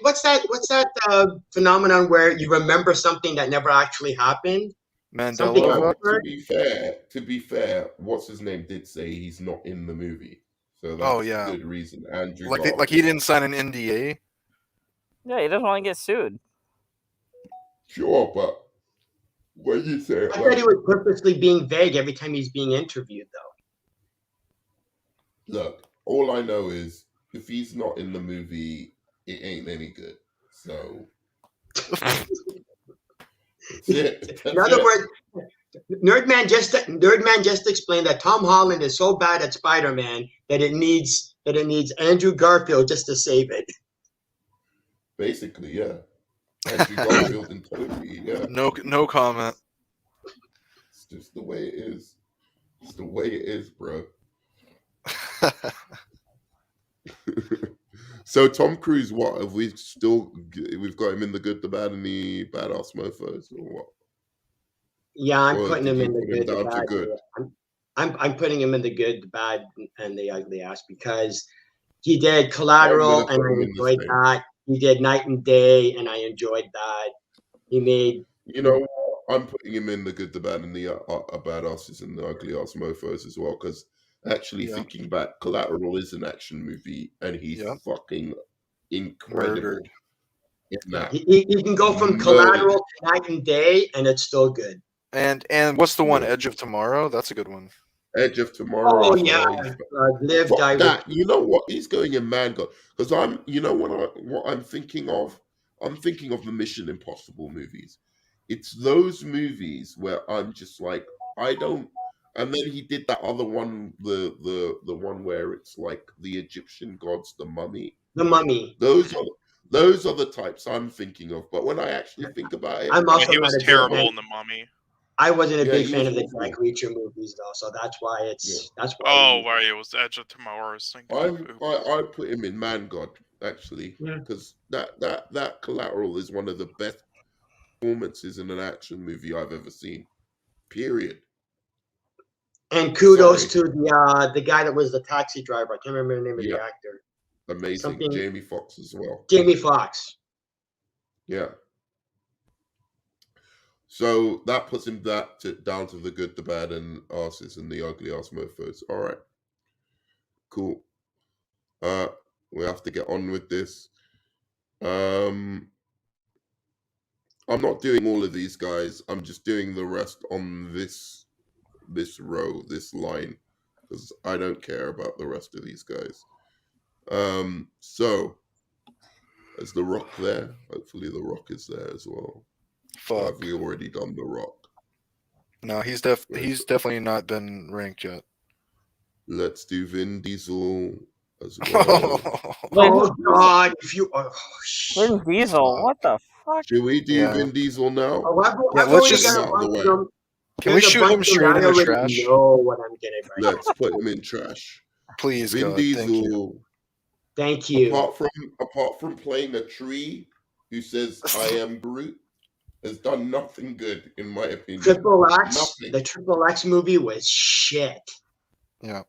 What's that phenomenon where you remember something that never actually happened? Mandela. To be fair, what's his name did say he's not in the movie, so that's a good reason. Andrew, like he didn't sign an NDA. Yeah, he doesn't want to get sued. Sure, but when you say I bet he was purposely being vague every time he's being interviewed, though. Look, all I know is if he's not in the movie, it ain't any good. So in other words, Nerdman just explained that Tom Holland is so bad at Spider-Man that it needs Andrew Garfield just to save it. Basically, yeah. Andrew Garfield and Toby, yeah. No comment. It's just the way it is. It's the way it is, bro. So Tom Cruise, what have we've got him in the good, the bad, and the badass mofos, or what? Yeah, I'm putting him in the good, the bad. I'm putting him in the good, the bad, and the ugly ass because he did Collateral and I enjoyed that. He did Night and Day and I enjoyed that. He made. You know, I'm putting him in the good, the bad, and the badasses and the ugly ass mofos as well because. Actually, thinking back, Collateral is an action movie, and he's fucking incredible. He can go from Collateral to Night and Day, and it's still good. And what's the one? Edge of Tomorrow? That's a good one. Edge of Tomorrow. Oh yeah, Live, Die. That. You know what? He's going in Man God because what I'm thinking of. I'm thinking of the Mission Impossible movies. It's those movies where I'm just like, I don't. And then he did that other one, the one where it's like the Egyptian gods, the Mummy. The Mummy. Those are the types I'm thinking of. But when I actually think about it, he was terrible in the Mummy. I wasn't a big fan of the Jack Reacher movies though, so that's why that's why. Oh, right, it was Edge of Tomorrow. I put him in Man God actually, because that Collateral is one of the best performances in an action movie I've ever seen. Period. And kudos to the guy that was the taxi driver. I can't remember the name of the actor. Amazing. Jamie Foxx as well. Jamie Foxx. Yeah. So that puts him down to the good, the bad, and asses and the ugly ass mofos. All right. Cool. We have to get on with this. I'm not doing all of these guys. I'm just doing the rest on this row, this line, because I don't care about the rest of these guys. So is The Rock there? Hopefully The Rock is there as well. Fuck. Have we already done The Rock? No, he's definitely not been ranked yet. Let's do Vin Diesel as well. Oh God! If you Vin Diesel, what the fuck? Should we do Vin Diesel now? Let's just. Can we shoot him straight in the trash? Know what I'm getting right Let's put him in trash. Please, Vin God, Diesel. Thank you. Apart from playing a tree who says "I am Groot," has done nothing good in my opinion. Triple X. Nothing. The Triple X movie was shit. Yeah.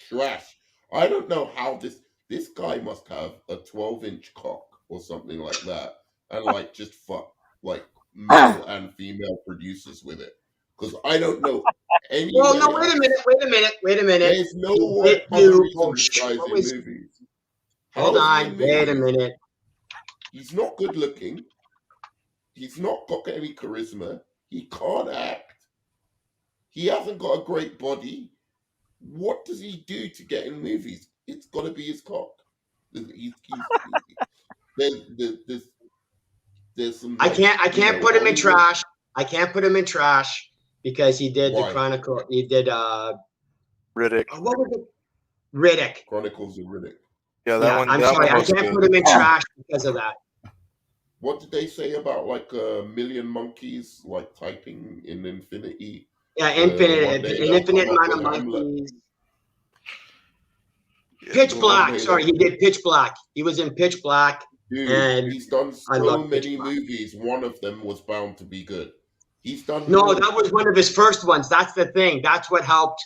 Trash. I don't know how this guy must have a 12-inch cock or something like that, and like just fuck like male and female producers with it. Because I don't know any. Well, no, wait a minute. There's no other reason this guy's in movies. Hold on, wait a minute. He's not good looking. He's not got any charisma. He can't act. He hasn't got a great body. What does he do to get in movies? It's got to be his cock. There's some. I can't put him in trash. I can't put him in trash because he did the Chronicle. He did Riddick. What was it? Riddick. Chronicles of Riddick. Yeah, that one. I'm sorry, I can't put him in trash because of that. What did they say about like a million monkeys like typing in infinity? Yeah, an infinite amount of monkeys. Pitch Black. Sorry, he did Pitch Black. He was in Pitch Black. Dude, and he's done so many movies. One of them was bound to be good. He's done. No, that was one of his first ones. That's the thing. That's what helped.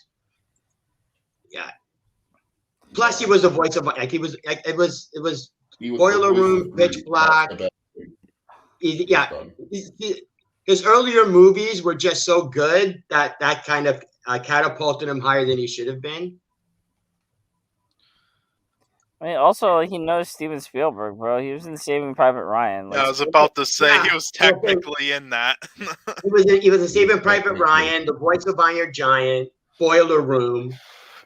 Yeah. Plus, he was the voice of like he was. It was Boiler Room, Pitch Black. His earlier movies were just so good that kind of catapulted him higher than he should have been. I mean, also he knows Steven Spielberg, bro. He was in Saving Private Ryan. Like, I was about to say he was technically in that. He was in Saving Private Ryan, The Voice of Iron Giant, Boiler Room.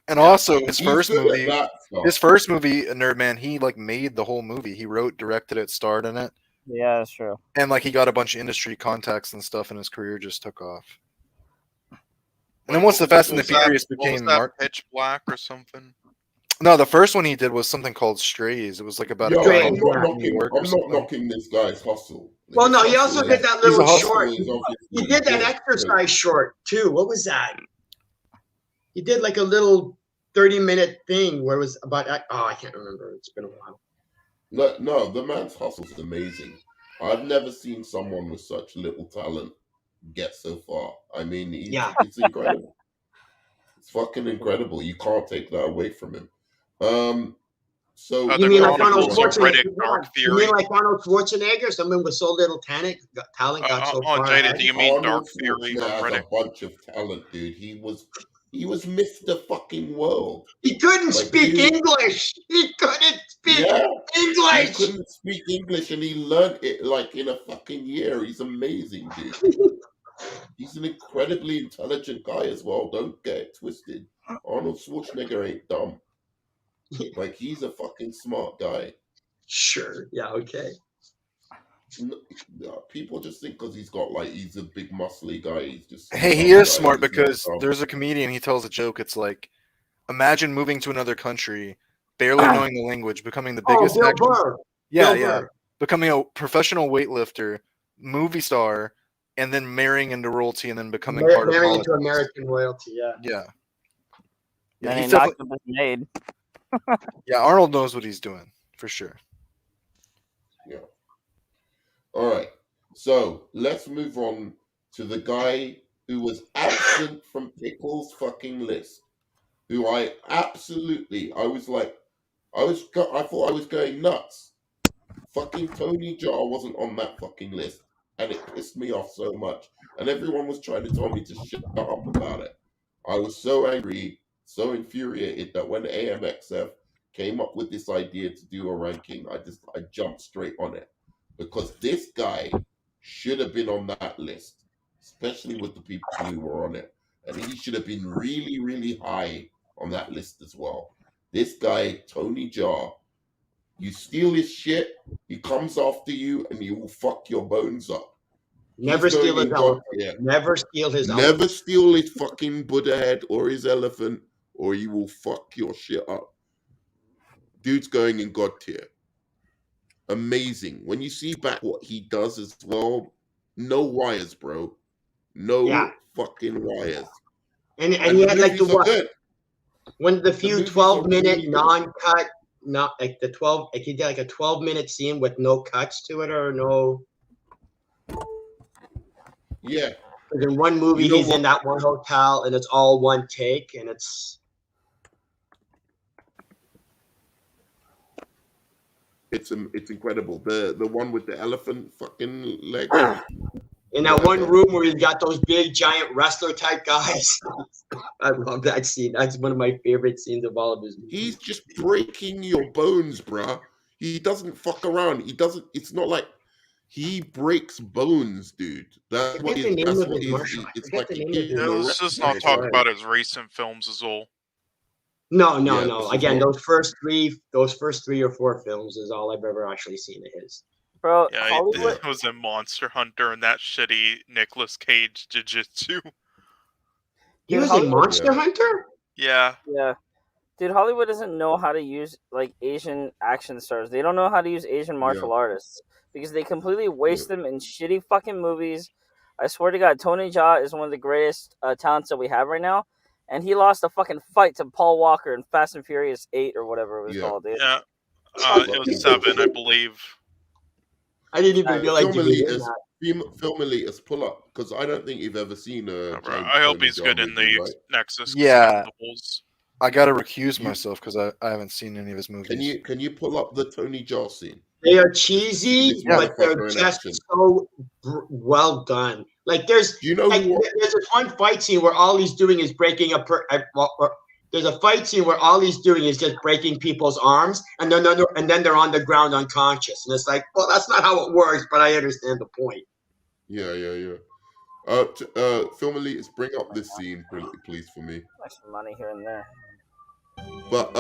And also his first movie, Nerdman, he like made the whole movie. He wrote, directed it, starred in it. Yeah, that's true. And like he got a bunch of industry contacts and stuff, and his career just took off. And then once the Fast and the Furious became Pitch Black or something. No, the first one he did was something called Strays. It was like about a guy I'm not knocking this guy's hustle. Well, no, he also did that little short. He did that exercise short too. What was that? He did like a little 30-minute thing where it was about. I can't remember. It's been a while. No, the man's hustle is amazing. I've never seen someone with such little talent get so far. I mean, it's incredible. It's fucking incredible. You can't take that away from him. So you mean like Arnold Schwarzenegger? You mean like Arnold Schwarzenegger? Someone with so little talent got so far. Jada, do you mean Dark Fury? Has a bunch of talent, dude. He was Mr. fucking World. He couldn't speak English. He couldn't speak English. He couldn't speak English, and he learned it like in a fucking year. He's amazing, dude. He's an incredibly intelligent guy as well. Don't get it twisted. Arnold Schwarzenegger ain't dumb. Like, he's a fucking smart guy. Sure. Yeah, okay. People just think because he's a big muscly guy, he's just... Hey, he is smart because there's a comedian, he tells a joke, it's like, imagine moving to another country, barely knowing the language, becoming the biggest... Bill Burr. Yeah. Becoming a professional weightlifter, movie star, and then marrying into royalty and then becoming part of marrying politics. into American royalty. Yeah. Yeah. Yeah, And he's he knocked definitely- up his maid. yeah, Arnold knows what he's doing for sure. Yeah. All right. So let's move on to the guy who was absent from Pickle's fucking list. Who I was like, I thought I was going nuts. Fucking Tony Jaa wasn't on that fucking list, and it pissed me off so much. And everyone was trying to tell me to shut up about it. I was so angry, so infuriated that when AMXF came up with this idea to do a ranking, I jumped straight on it because this guy should have been on that list, especially with the people who were on it, and he should have been really, really high on that list as well. This guy, Tony Jaa, you steal his shit, he comes after you, and he will fuck your bones up. Never steal his elephant. Never steal his elephant. Never steal his fucking Buddha head or his elephant, or you will fuck your shit up. Dude's going in God tier. Amazing. When you see back what he does as well, no wires, bro. No fucking wires. And he had like the what? When the few 12-minute non-cut, not like the 12, like he did like a 12-minute scene with no cuts to it or no. Yeah. Because in one movie he's in that one hotel and it's all one take and it's incredible. The one with the elephant fucking leg. In that one room where he's got those big giant wrestler type guys. I love that scene. That's one of my favorite scenes of all of his movies. He's just breaking your bones, bruh. He doesn't fuck around. It's not like he breaks bones, dude. That's what he's it's like let's just not talk about his recent films as well. No. Again, those first three or four films is all I've ever actually seen of his. Bro, yeah, Hollywood was in Monster Hunter and that shitty Nicolas Cage jiu-jitsu. He was in Monster Hunter? Yeah. Yeah. Dude, Hollywood doesn't know how to use like Asian action stars. They don't know how to use Asian martial artists because they completely waste them in shitty fucking movies. I swear to God, Tony Jaa is one of the greatest talents that we have right now, and he lost a fucking fight to Paul Walker in Fast and Furious 8 or whatever it was called. Dude. Yeah, it was 7, I believe. I didn't even realize Film Elitist, pull up because I don't think you've ever seen I hope he's good in the Nexus. Yeah, I gotta recuse myself because I haven't seen any of his movies. Can you pull up the Tony Jaa scene? They are cheesy, but they're just so well done. Like there's there's this one fight scene where all he's doing is breaking there's a fight scene where all he's doing is just breaking people's arms, and then they're on the ground unconscious, and it's like, well, that's not how it works, but I understand the point. Yeah. Film Elitist, bring up this scene, please, for me. Like some money here and there. But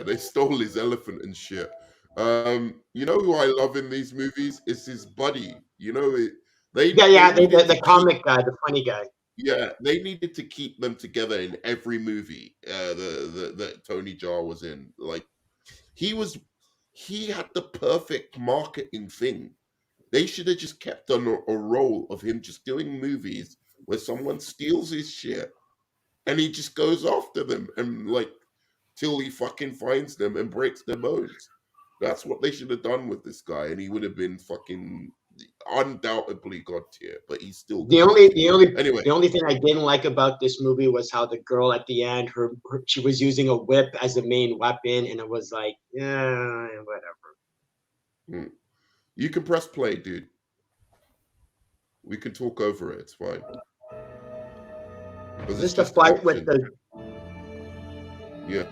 they stole his elephant and shit. You know who I love in these movies? It's his buddy. You know it. The comic guy, the funny guy. Yeah, they needed to keep them together in every movie that Tony Jaa was in. Like, he had the perfect marketing thing. They should have just kept on a roll of him just doing movies where someone steals his shit and he just goes after them and like till he fucking finds them and breaks their bones. That's what they should have done with this guy, and he would have been fucking undoubtedly God tier, but he's still the only thing I didn't like about this movie was how the girl at the end she was using a whip as the main weapon, and it was like, yeah, whatever. You can press play, dude. We can talk over it. It's fine. Is this the fight with the? Yeah.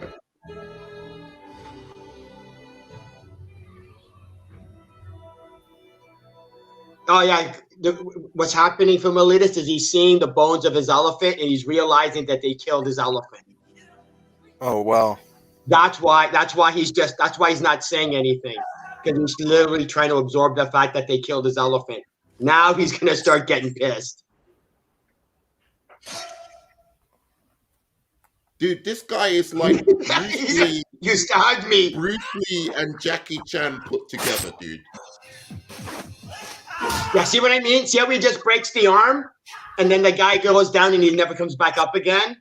Oh yeah, what's happening from Elitist is he's seeing the bones of his elephant and he's realizing that they killed his elephant. Oh wow. That's why he's not saying anything, because he's literally trying to absorb the fact that they killed his elephant. Now he's gonna start getting pissed. Dude, this guy is like Bruce Lee. You stabbed me. Bruce Lee and Jackie Chan put together, dude. Yeah, see what I mean? See how he just breaks the arm, and then the guy goes down and he never comes back up again?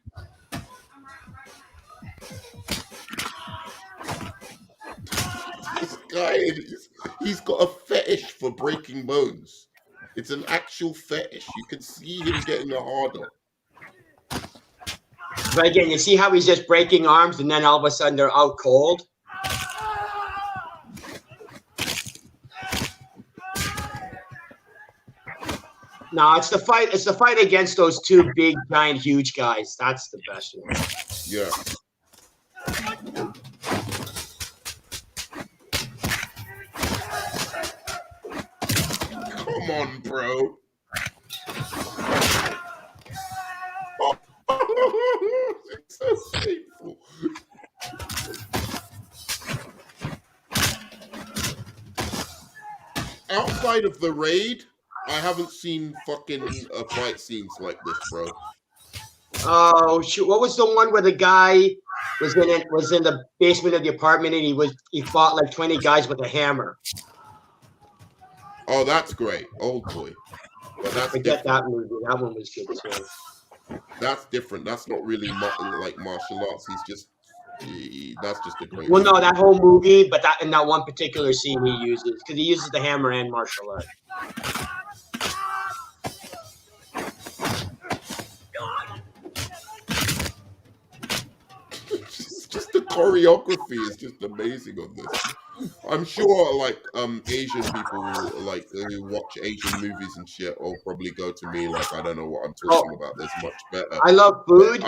This guy, he's got a fetish for breaking bones. It's an actual fetish. You can see him getting harder. But again, you see how he's just breaking arms, and then all of a sudden they're out cold? No, it's the fight. It's the fight against those two big, giant, huge guys. That's the best one. Yeah. Come on, bro. It's so painful. Outside of the raid, I haven't seen fucking fight scenes like this, bro. Oh shoot! What was the one where the guy was in the basement of the apartment and he fought like 20 guys with a hammer? Oh, that's great, Old Boy. But that's Forget different. that movie. That one was good too. That's different. That's not really like martial arts. That's just a great. Well, no, that whole movie, but that in that one particular scene he uses because he uses the hammer and martial art. Just the choreography is just amazing on this. I'm sure like Asian people like who watch Asian movies and shit will probably go to me like I don't know what I'm talking about. There's much better. I love food.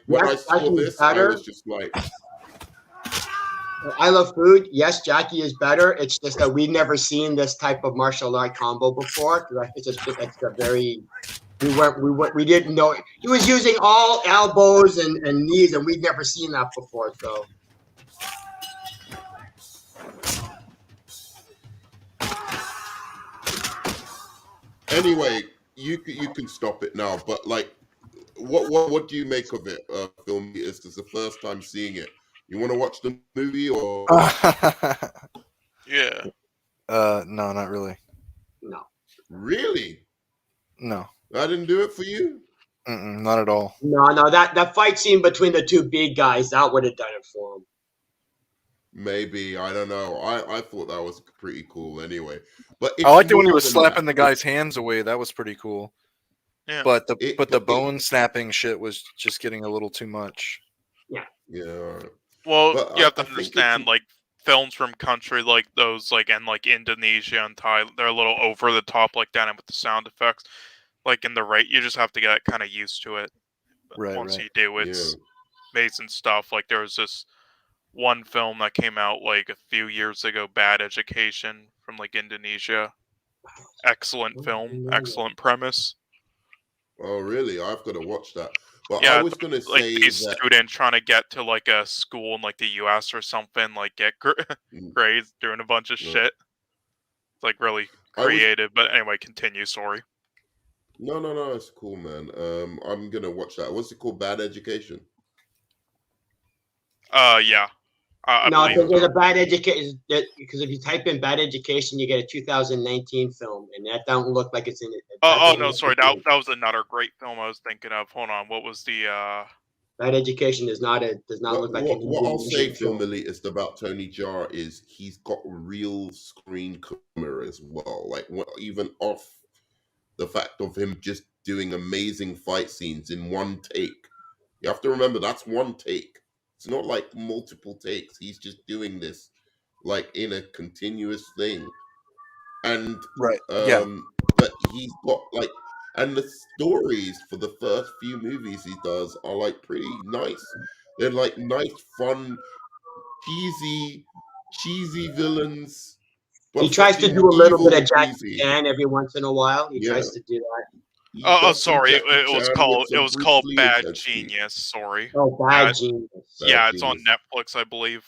When I saw this, I was just like, I love food. Yes, Jackie is better. It's just that we've never seen this type of martial art combo before. It's a very we didn't know he was using all elbows and knees, and we'd never seen that before. So. Anyway, you can stop it now. But like, what do you make of it, Film? It's the first time seeing it. You want to watch the movie or? Yeah. No, not really. No. Really? No. I didn't do it for you? Not at all. No, that fight scene between the two big guys, that would have done it for him. Maybe, I don't know. I thought that was pretty cool anyway. But I liked it when he was slapping the guy's hands away. That was pretty cool. Yeah. But the bone snapping shit was just getting a little too much. Yeah. Yeah. Well, But you have I to think understand, like films from country like those, like and like Indonesia and Thailand, they're a little over the top like that, and with the sound effects, like in the rate, you just have to get kind of used to it. But Right. once you do, it's amazing stuff. Like there was this one film that came out like a few years ago, Bad Education, from like Indonesia. Excellent film, excellent premise. Oh, really? I've got to watch that. But Yeah, I was going to like say these that. student trying to get to like a school in like the U.S. or something, like get grades, doing a bunch of shit. It's like really creative. But anyway, continue. Sorry. No, it's cool, man. I'm gonna watch that. What's it called? Bad Education. Yeah. No, there's a Bad Education because if you type in Bad Education, you get a 2019 film, and that don't look like it's in it. Oh no, sorry. That was another great film I was thinking of. Hold on, what was the? Bad Education does not look like an What I'll say, film. Film Elitist, about Tony Jaa is he's got real screen camera as well. Like even off the fact of him just doing amazing fight scenes in one take. You have to remember that's one take. It's not like multiple takes. He's just doing this like in a continuous thing. And but he's got like, and the stories for the first few movies he does are like pretty nice. They're like nice, fun, cheesy villains. He tries to do a little bit of Jackie Chan every once in a while. He tries to do that. Oh, sorry. It was called Bad Genius. Sorry. Oh, Bad Genius. Yeah, it's on Netflix, I believe.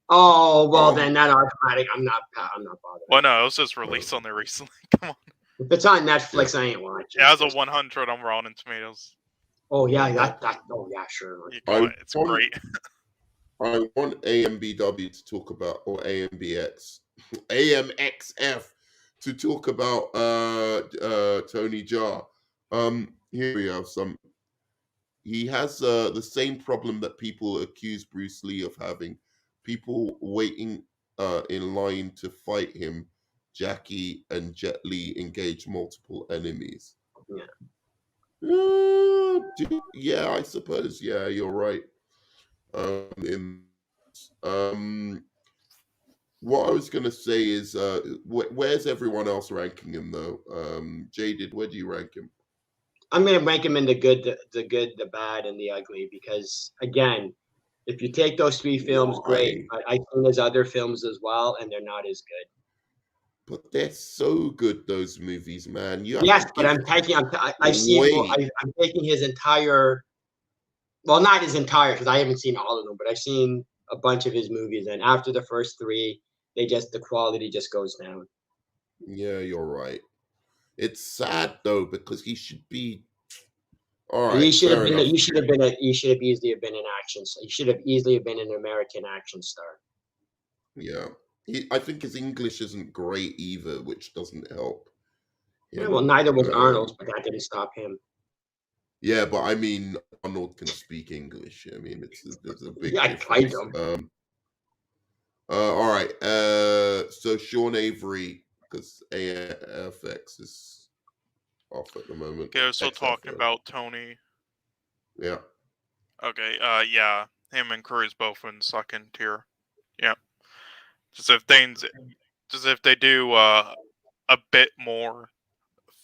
Oh well, then that automatic. I'm not bothered. Well, no, it was just released on there recently. Come on. If it's on Netflix, I ain't watching. It has a 100 on Rotten Tomatoes. Oh yeah, that. Oh yeah, sure. It's great. I want AMBW to talk about, or AMBX, AMXF to talk about Tony Jaa. Here we have some. He has the same problem that people accuse Bruce Lee of having. People waiting in line to fight him. Jackie and Jet Li engage multiple enemies. Yeah, I suppose. Yeah, you're right. What I was going to say is, where's everyone else ranking him though? Jaded, where do you rank him? I'm going to rank him in the good, the bad, and the ugly because again, if you take those three films, great. I've seen his other films as well, and they're not as good. But they're so good, those movies, man. Yes, but I'm taking. I've seen. I'm taking his entire. Well, not his entire, because I haven't seen all of them, but I've seen a bunch of his movies, and after the first three, the quality just goes down. Yeah, you're right. It's sad though because he should be. All right, he should have been. You should have been. You should have easily have been an action. He should have easily been an American action star. Yeah, I think his English isn't great either, which doesn't help. Yeah, well, neither was Arnold's, but that didn't stop him. Yeah, but I mean, Arnold can speak English. I mean, there's a big difference. I don't. All right. So Sean Avery, because AFX is off at the moment. Okay, we're still talking about Tony. Yeah. Okay. Yeah, him and Cruz both in second tier. Yeah. Just if they do a bit more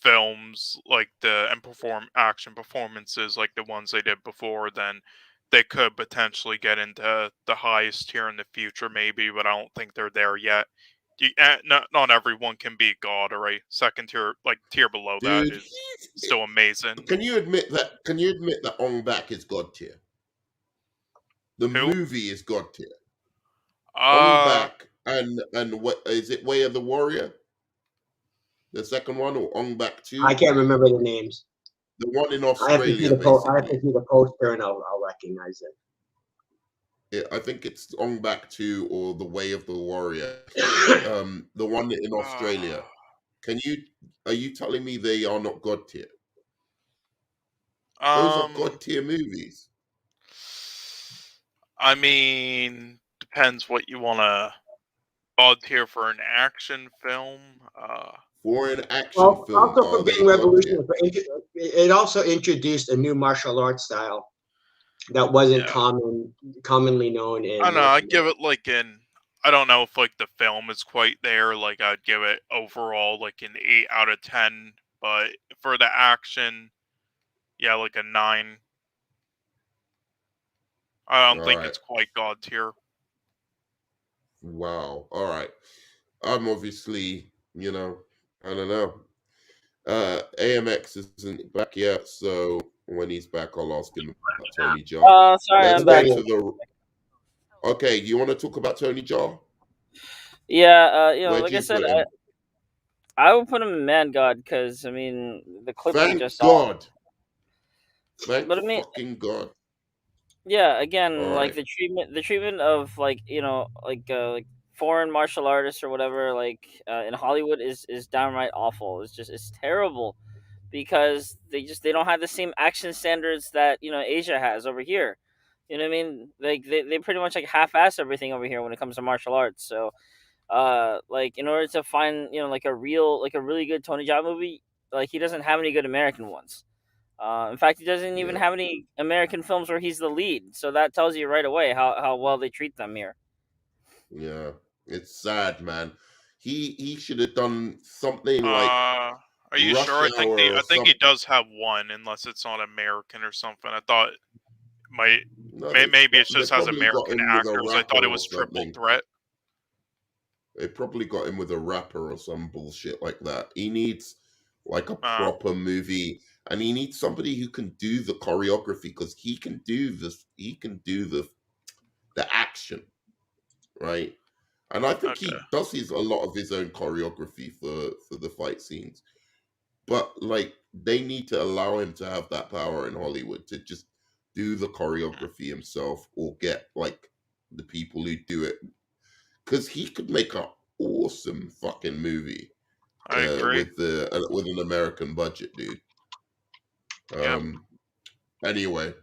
films like and perform action performances like the ones they did before, then they could potentially get into the highest tier in the future, maybe, but I don't think they're there yet. Not everyone can be God, or a second tier, like tier below that is still amazing. Can you admit that Ong Bak is God tier? The movie is God tier. Ong Bak and what is it? Way of the Warrior, the second one, or Ong Bak 2? I can't remember the names. The one in Australia. I have to see the poster and I'll recognize it. Yeah, I think it's Ong Bak 2 or The Way of the Warrior. The one in Australia. Are you telling me they are not God tier? Those are God tier movies. I mean, depends what you want to God tier for an action film. For an action film. Also, Forbidden Revolution, it also introduced a new martial arts style that wasn't commonly known in. I don't know. I'd give it I don't know if the film is quite there. Like I'd give it overall an 8 out of 10. But for the action, yeah, a 9. I don't think it's quite God tier. Wow. All right. I'm obviously, I don't know. AMX isn't back yet, so when he's back, I'll ask him about Tony Jaa. Sorry, I'm back. Okay, you want to talk about Tony Jaa? Yeah, like I said, I would put him in Man God because I mean the clip Thank we just God. saw. Thank fucking God. Yeah, again, right. the treatment of foreign martial artists or whatever, in Hollywood is downright awful. It's terrible because they don't have the same action standards that Asia has over here. You know what I mean? They pretty much half-ass everything over here when it comes to martial arts. So, in order to find a really good Tony Jaa movie, he doesn't have any good American ones. In fact, he doesn't even have any American films where he's the lead. So that tells you right away how well they treat them here. Yeah, it's sad, man. He should have done something like. Are you sure? I think he does have one, unless it's not American or something. I thought maybe it just has American actors. I thought it was Triple Threat. They probably got him with a rapper or some bullshit like that. He needs a proper movie. And he needs somebody who can do the choreography because he can do this. He can do the action, right? And I think he does a lot of his own choreography for the fight scenes. But they need to allow him to have that power in Hollywood to just do the choreography himself, or get the people who do it, because he could make an awesome fucking movie. I agree. With an American budget, dude. Anyway,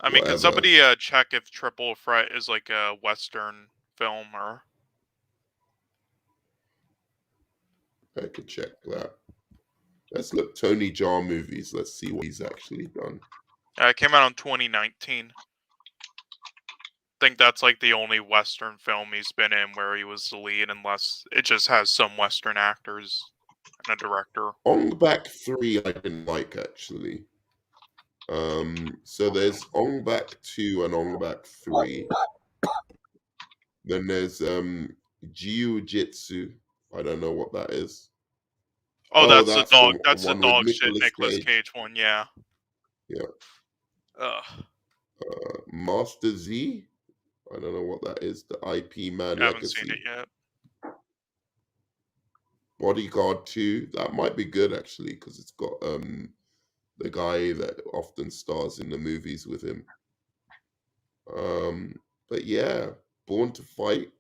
I mean, can somebody check if Triple Threat is like a Western film or? I could check that. Let's look Tony Jaa movies. Let's see what he's actually done. It came out in 2019. I think that's like the only Western film he's been in where he was the lead, unless it just has some Western actors and a director. Ong Bak 3 I didn't like, actually. So there's Ong Bak 2 and Ong Bak 3. Then there's Jiu-Jitsu. I don't know what that is. Oh, that's the dog. That's the dog shit Nicolas Cage one. Yeah. Yeah. Ugh. Master Z. I don't know what that is. The IP Man I haven't Legacy. seen it yet. Bodyguard 2. That might be good actually, because it's got the guy that often stars in the movies with him. But yeah, Born to Fight.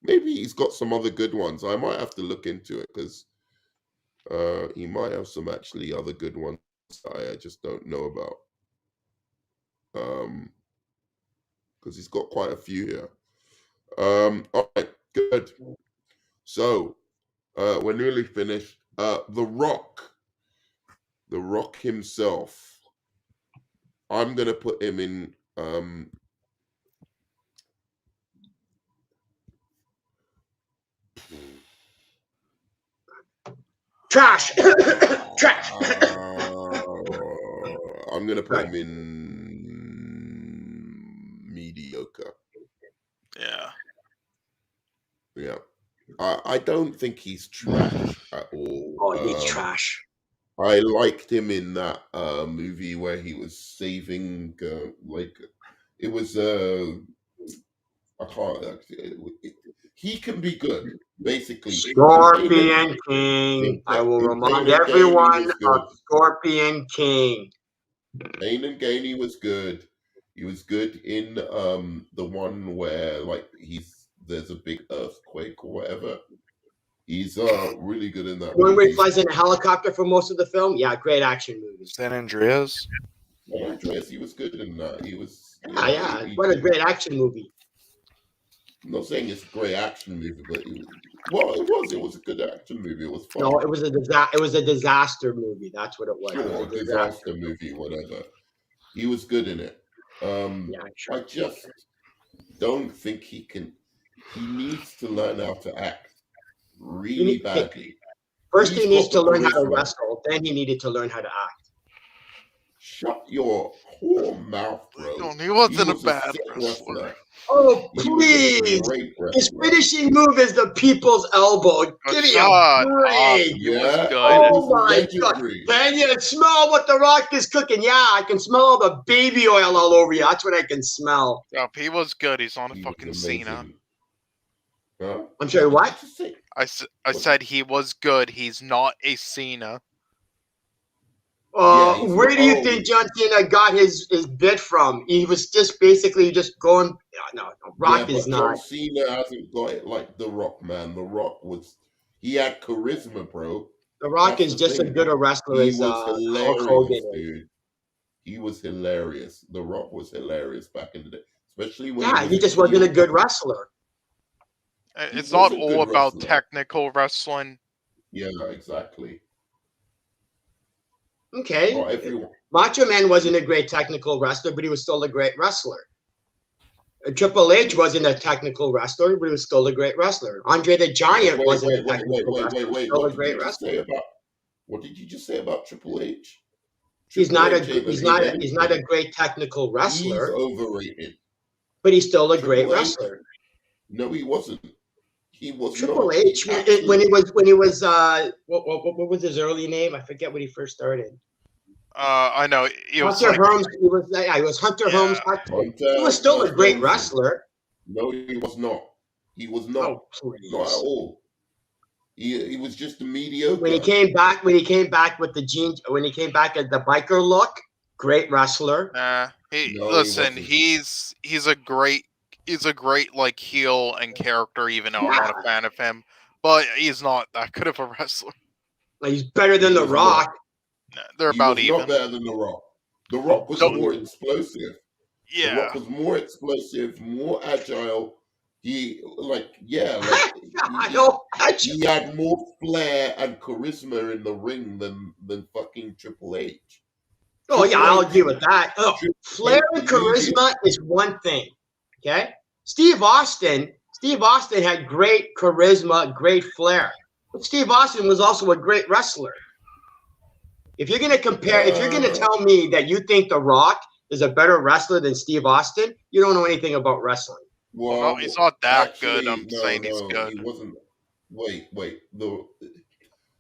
Maybe he's got some other good ones. I might have to look into it because he might have some actually other good ones I just don't know about. Because he's got quite a few here. All right, good. So we're nearly finished. The Rock himself. I'm gonna put him in. Trash. Trash. I'm gonna put him in mediocre. Yeah. Yeah. I don't think he's trash at all. Oh, he's trash. I liked him in that movie where he was saving, it was I can't. He can be good, basically. Scorpion King. I will remind everyone of Scorpion King. Pain and Gain, he was good. He was good in the one where there's a big earthquake or whatever. He's really good in that. One where he flies in a helicopter for most of the film. Yeah, great action movie. San Andreas. San Andreas, he was good in that. He was. Yeah. What a great action movie. I'm not saying it's a great action movie, but it was a good action movie. It was fun. No, it was a disaster movie. That's what it was. Sure, it was a disaster movie, whatever. He was good in it. I just don't think he can. He needs to learn how to act really badly. First, he needs to learn how to wrestle. Then he needed to learn how to act. Shut your whole mouth, bro. He wasn't a bad wrestler. Oh, please. His finishing move is the people's elbow. Give me a break. Yeah. Oh, my God. Can you smell what The Rock is cooking? Yeah, I can smell all the baby oil all over you. That's what I can smell. Yeah, he was good. He's not a fucking Cena. Huh? I'm sorry, what? I said he was good. He's not a Cena. Where do you think John Cena got his bit from? He was just basically just going. No, Rock is not. John Cena hasn't got it like The Rock, man. The Rock he had charisma, bro. The Rock is just as good a wrestler as Hulk Hogan. Dude. He was hilarious. The Rock was hilarious back in the day, especially when. Yeah, he just wasn't a good wrestler. It's not all about technical wrestling. Yeah, exactly. Okay. Macho Man wasn't a great technical wrestler, but he was still a great wrestler. Triple H wasn't a technical wrestler, but he was still a great wrestler. Andre the Giant wasn't a technical wrestler, but still a great wrestler. What did you just say about Triple H? He's not a great technical wrestler. He's overrated. But he's still a great wrestler. No, he wasn't. He was Triple H when he was what was his early name? I forget when he first started. I know he was Holmes. He was Hunter Holmes. He was still a great wrestler. No, he was not. He was not. Oh, please. Not at all. He was just a mediocre. When he came back with the jeans, when he came back at the biker look, great wrestler. He's a great like heel and character, even though I'm not a fan of him. but he's not that good of a wrestler. He's better than The Rock. They're about even. Not better than The Rock. The Rock was more explosive. Yeah. The Rock was more explosive, more agile. He he had more flair and charisma in the ring than fucking Triple H. Oh yeah, I'll agree with that. Oh, flair and charisma is one thing. Okay, Steve Austin had great charisma, great flair, but Steve Austin was also a great wrestler. If you're gonna compare, if you're gonna tell me that you think The Rock is a better wrestler than Steve Austin, you don't know anything about wrestling. Well, no, he's not that good. I'm saying he's good. He wasn't. Wait. The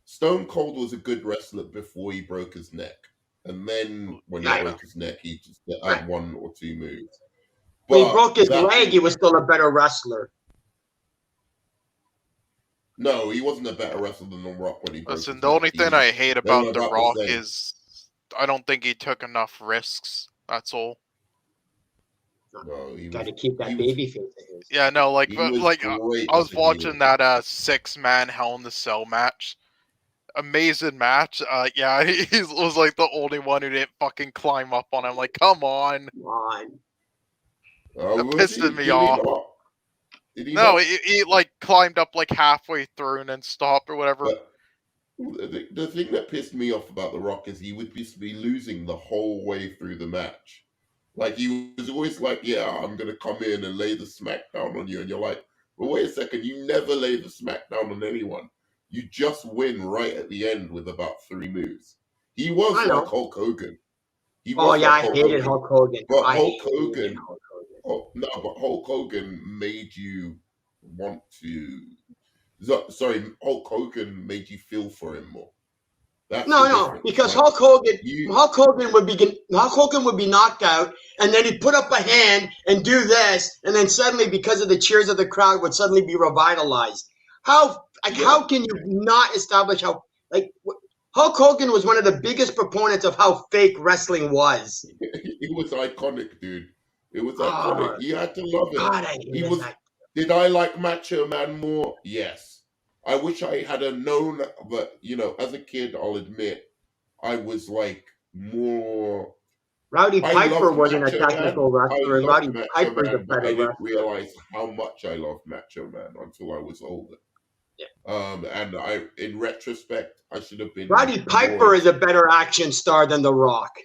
Stone Cold was a good wrestler before he broke his neck, and then when he broke his neck, he just had one or two moves. When he broke his leg, he was still a better wrestler. No, he wasn't a better wrestler than The Rock when he broke his neck. The only thing I hate about The Rock is I don't think he took enough risks. That's all. No, he got to keep that baby face of his. Yeah, no, I was watching that 6-man Hell in the Cell match. Amazing match. Yeah, he was like the only one who didn't fucking climb up on him. Like, come on. That pissed me off. No, he like climbed up like halfway through and then stopped or whatever. But the thing that pissed me off about The Rock is he would just be losing the whole way through the match. Like, he was always like, yeah, I'm going to come in and lay the smackdown on you. And you're like, well, wait a second. You never lay the smackdown on anyone. You just win right at the end with about 3 moves. He was like Hulk Hogan. I hated Hulk Hogan. But Hulk Hogan. But Hulk Hogan made you want to... Sorry, Hulk Hogan made you feel for him more. No, because Hulk Hogan would be knocked out, and then he'd put up a hand and do this, and then suddenly, because of the cheers of the crowd, would suddenly be revitalized. How can you not establish how Hulk Hogan was one of the biggest proponents of how fake wrestling was. It was iconic, dude. It was iconic. You had to love it. God, I hated that. Did I like Macho Man more? Yes. I wish I had known, but as a kid, I'll admit, I was like more. Rowdy Piper wasn't a technical wrestler. Rowdy Piper's a better wrestler. I didn't realize how much I loved Macho Man until I was older. Yeah. And in retrospect, I should have been. Rowdy Piper is a better action star than The Rock.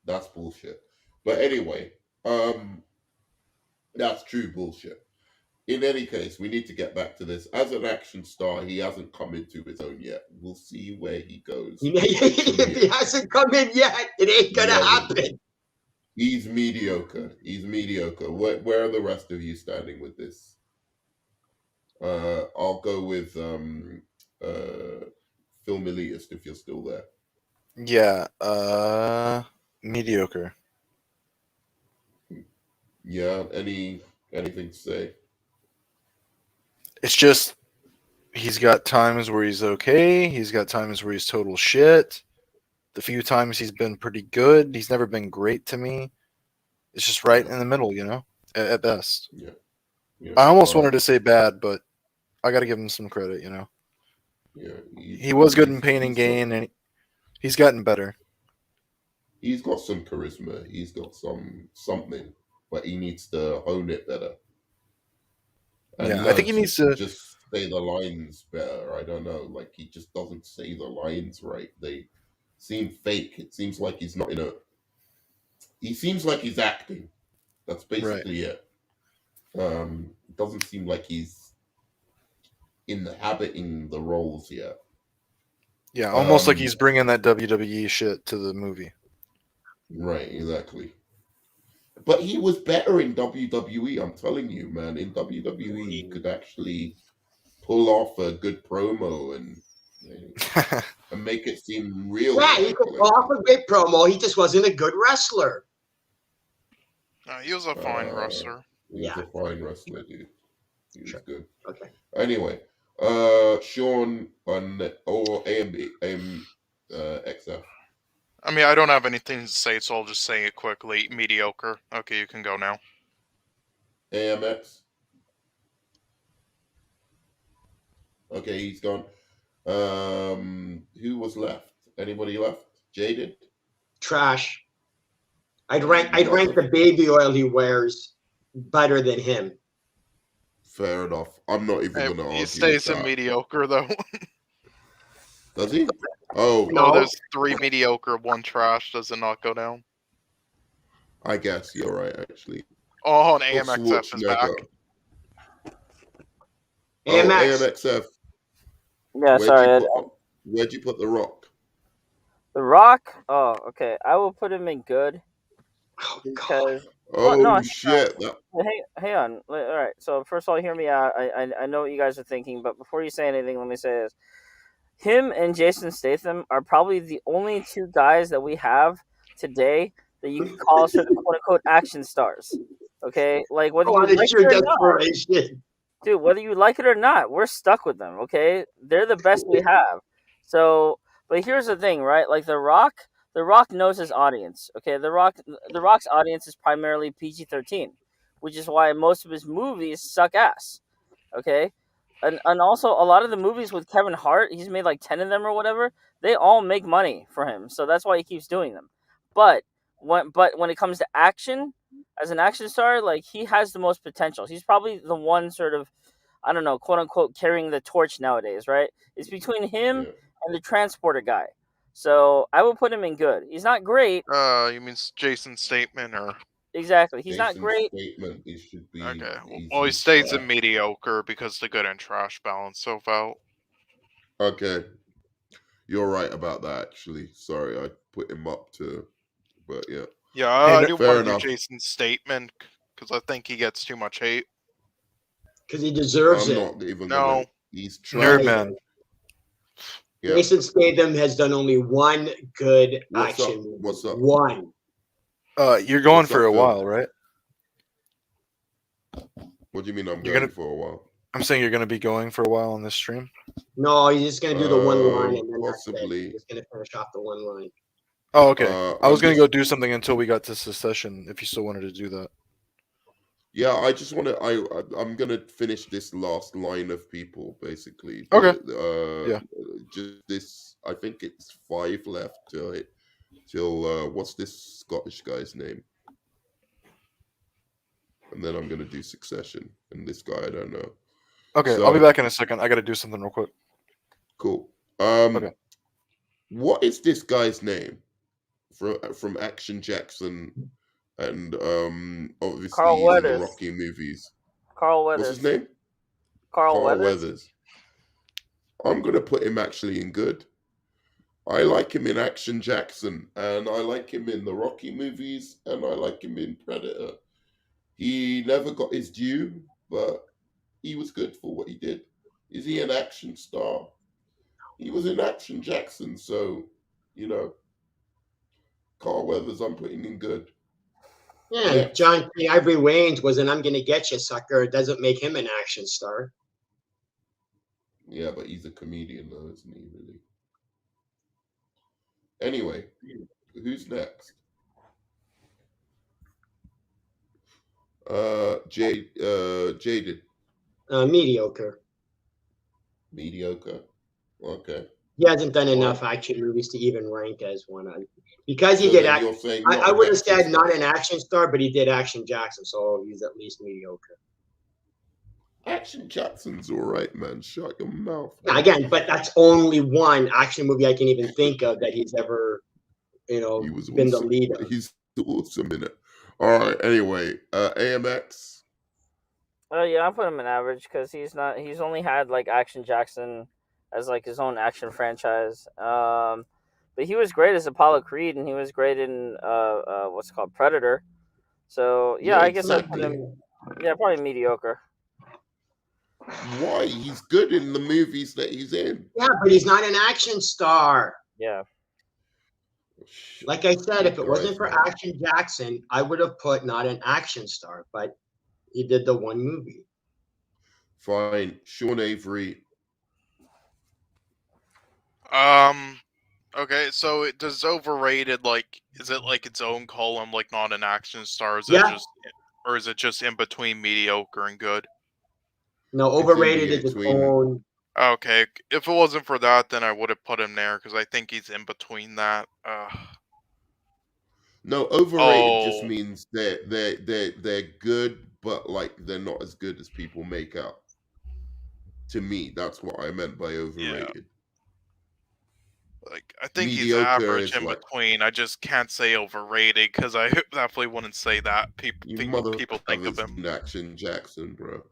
That's bullshit. But anyway, that's true bullshit. In any case, we need to get back to this. As an action star, he hasn't come into his own yet. We'll see where he goes. If he hasn't come in yet, it ain't gonna happen. He's mediocre. Where are the rest of you standing with this? I'll go with Phil Milius if you're still there. Yeah, mediocre. Yeah, anything to say? It's just he's got times where he's okay. He's got times where he's total shit. The few times he's been pretty good, he's never been great to me. It's just right in the middle, at best. Yeah. I almost wanted to say bad, but I got to give him some credit, Yeah. He was good in Pain and Gain, and he's gotten better. He's got some charisma. He's got something, but he needs to hone it better. And I think he needs to just say the lines better. I don't know. Like, he just doesn't say the lines right. They seem fake. It seems like he's not he seems like he's acting. That's basically it. It doesn't seem like he's inhabiting the roles yet. Yeah, almost like he's bringing that WWE shit to the movie. Right, exactly. But he was better in WWE, I'm telling you, man. In WWE, he could actually pull off a good promo and make it seem real. Yeah, he could pull off a great promo. He just wasn't a good wrestler. No, he was a fine wrestler. He was a fine wrestler, dude. He was good. Okay. Anyway, Sean or XF. I mean, I don't have anything to say, so I'll just say it quickly. Mediocre. Okay, you can go now. AMX. Okay, he's gone. Who was left? Anybody left? Jaded? Trash. I'd rank the baby oil he wears better than him. Fair enough. I'm not even going to argue He stays with in that. mediocre though. Does he? Oh, no. There's 3 mediocre, 1 trash. Does it not go down? I guess you're right, actually. Oh, and AMXF is back. AMXF. Yeah, sorry. Where'd you put The Rock? The Rock? Oh, okay. I will put him in good. Because Shit! Hang on. All right. So first of all, hear me out. I know what you guys are thinking, but before you say anything, let me say this: him and Jason Statham are probably the only 2 guys that we have today that you can call sort of quote unquote action stars. Okay, like whether you like it or not, dude, whether you like it or not, we're stuck with them. Okay, they're the best we have. So, but here's the thing, right? Like The Rock knows his audience. Okay, The Rock's audience is primarily PG-13, which is why most of his movies suck ass. Okay, and also a lot of the movies with Kevin Hart, he's made like 10 of them or whatever. They all make money for him, so that's why he keeps doing them. But when it comes to action, as an action star, like he has the most potential. He's probably the one sort of, I don't know, quote unquote, carrying the torch nowadays, right? It's between him and the transporter guy. So I will put him in good. He's not great. You mean Jason Statham or? Exactly. He's not great. Statement, he should be okay. Well, he stays in mediocre because the good and trash balance so out. Okay. You're right about that, actually. Sorry, I put him up to, but yeah. Yeah, I do want to do Jason's statement because I think he gets too much hate. Because he deserves it. Not even he's nerd man. Yeah. Jason Statham has done only one good action movie. What's up? One. You're going for a while, right? What do you mean I'm going for a while? I'm saying you're going to be going for a while on this stream. No, he's just going to do the one line and then possibly. He's going to finish off the one line. Oh, okay. I was going to go do something until we got to Secession, if you still wanted to do that. Yeah, I just want to. I'm going to finish this last line of people, basically. Okay. Yeah. Just this. I think it's 5 left till what's this Scottish guy's name? And then I'm going to do Succession. And this guy, I don't know. Okay, I'll be back in a second. I got to do something real quick. Cool. Okay. What is this guy's name from Action Jackson and obviously Carl he's in the Weathers. Rocky movies? Carl Weathers. What's his name? Carl Weathers. I'm going to put him actually in good. I like him in Action Jackson, and I like him in the Rocky movies, and I like him in Predator. He never got his due, but he was good for what he did. Is he an action star? He was in Action Jackson, so, Carl Weathers, I'm putting in good. Yeah, John P. Ivory Wayans was an I'm Gonna Get You sucker. It doesn't make him an action star. Yeah, but he's a comedian, though, isn't he, really? Anyway, who's next? Jaded. Mediocre. Mediocre. Okay. He hasn't done enough action movies to even rank as one. Because he did action. I would have said not an action star, but he did Action Jackson, so he's at least mediocre. Action Jackson's all right, man. Shut your mouth. Now, again, but that's only one action movie I can even think of that he's ever, been awesome. The lead of. He's awesome in it. All right. Anyway, AMX. Yeah, I'm putting him in average because he's only had like Action Jackson as like his own action franchise. But he was great as Apollo Creed, and he was great in what's it called, Predator. So yeah, I guess I'd put him. Yeah, probably mediocre. Why? He's good in the movies that he's in. Yeah, but he's not an action star. Yeah. Like I said, if it wasn't for Action Jackson, I would have put not an action star, but he did the one movie. Fine. Sean Avery. Okay, so it does overrated, like, is it like its own column, like not an action star? Is it just in between mediocre and good? No, overrated is its own Okay, if it wasn't for that, then I would have put him there because I think he's in between that. No, overrated just means they're good, but like they're not as good as people make out. To me, that's what I meant by overrated. Like, I think he's Mediocre average is in like, between. I just can't say overrated because I definitely wouldn't say that. People you think what people think of him. Action Jackson, bro.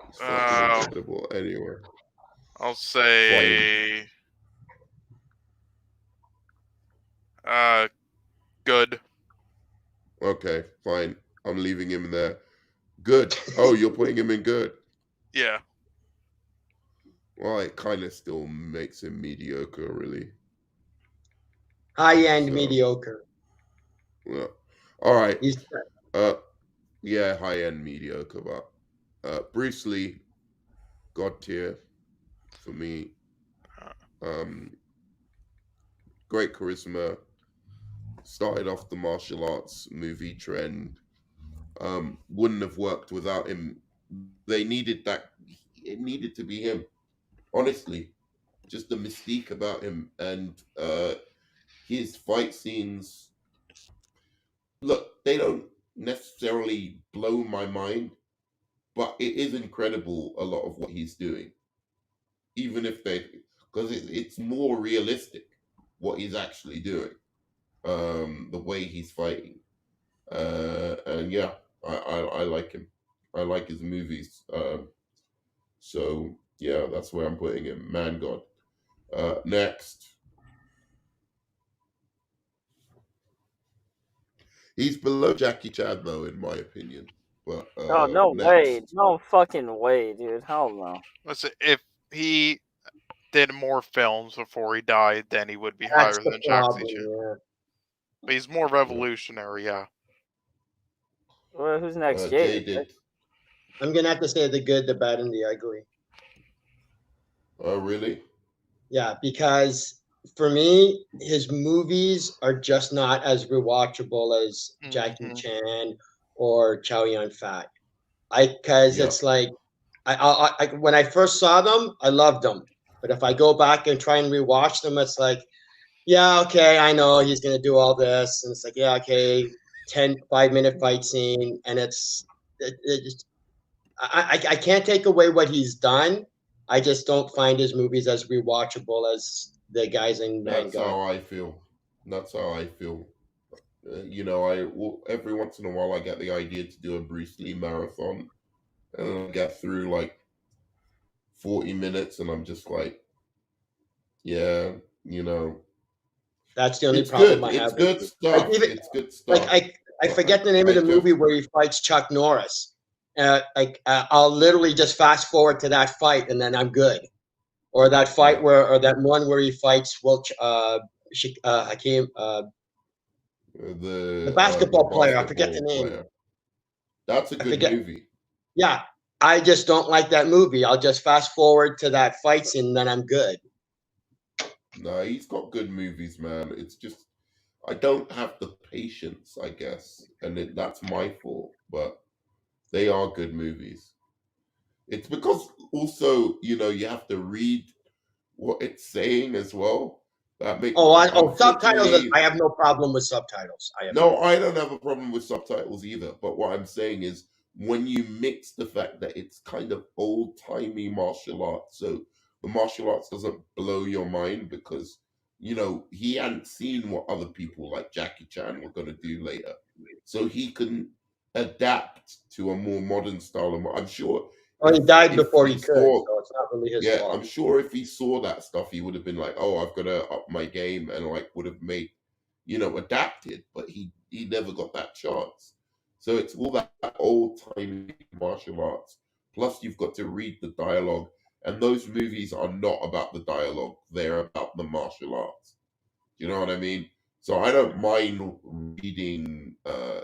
He's fucking incredible. Anyway, I'll say good. Okay, fine. I'm leaving him there. Good. Oh, you're putting him in good. Yeah. Well, it kind of still makes him mediocre, really. High-end mediocre. Yeah. All right. Yeah, high-end mediocre, but Bruce Lee, God tier for me. Great charisma. Started off the martial arts movie trend. Wouldn't have worked without him. They needed that. It needed to be him. Honestly, just the mystique about him and his fight scenes. Look, they don't necessarily blow my mind, but it is incredible a lot of what he's doing. Even if because it's more realistic what he's actually doing, the way he's fighting, and yeah, I like him. I like his movies. So yeah, that's where I'm putting him. Man God. Next. He's below Jackie Chan though, in my opinion. But oh no next. way, no fucking way, dude. Hell no. Listen, if he did more films before he died, then he would be higher than Jackie Chan. Yeah. But he's more revolutionary, yeah. Well, who's next? Jay? I'm gonna have to say the good, the bad, and the ugly. Oh, really? Yeah, because for me, his movies are just not as rewatchable as Jackie Chan or Chow Yun-fat. Because it's like, I when I first saw them, I loved them, but if I go back and try and rewatch them, it's like, yeah, okay, I know he's gonna do all this, and it's like, yeah, okay, 5-minute fight scene, and it just, I can't take away what he's done. I just don't find his movies as rewatchable as the guys in Man That's God. how I feel. That's how I feel. You know, every once in a while I get the idea to do a Bruce Lee marathon, and I get through like 40 minutes, and I'm just like, yeah, you know. That's the only problem I have. have. It's good stuff. It's good stuff. Like I forget the name of the movie where he fights Chuck Norris. I'll literally just fast forward to that fight, and then I'm good. Or that fight or that one where he fights Hakeem, the basketball player. I forget the name. That's a good movie. Yeah, I just don't like that movie. I'll just fast forward to that fight scene, and then I'm good. No, he's got good movies, man. It's just I don't have the patience, I guess, and that's my fault. But they are good movies. It's because also, you know, you have to read what it's saying as well. That makes subtitles. I have no problem with subtitles. I don't have a problem with subtitles either. But what I'm saying is, when you mix the fact that it's kind of old-timey martial arts, so the martial arts doesn't blow your mind because, you know, he hadn't seen what other people like Jackie Chan were going to do later. So he can adapt to a more modern style of. I'm sure. Well, he died before he could, so it's not really his fault. I'm sure if he saw that stuff, he would have been like, "Oh, I've got to up my game," and like would have made, you know, adapted. But he never got that chance. So it's all that old-time martial arts. Plus, you've got to read the dialogue, and those movies are not about the dialogue; they're about the martial arts. You know what I mean? So I don't mind reading,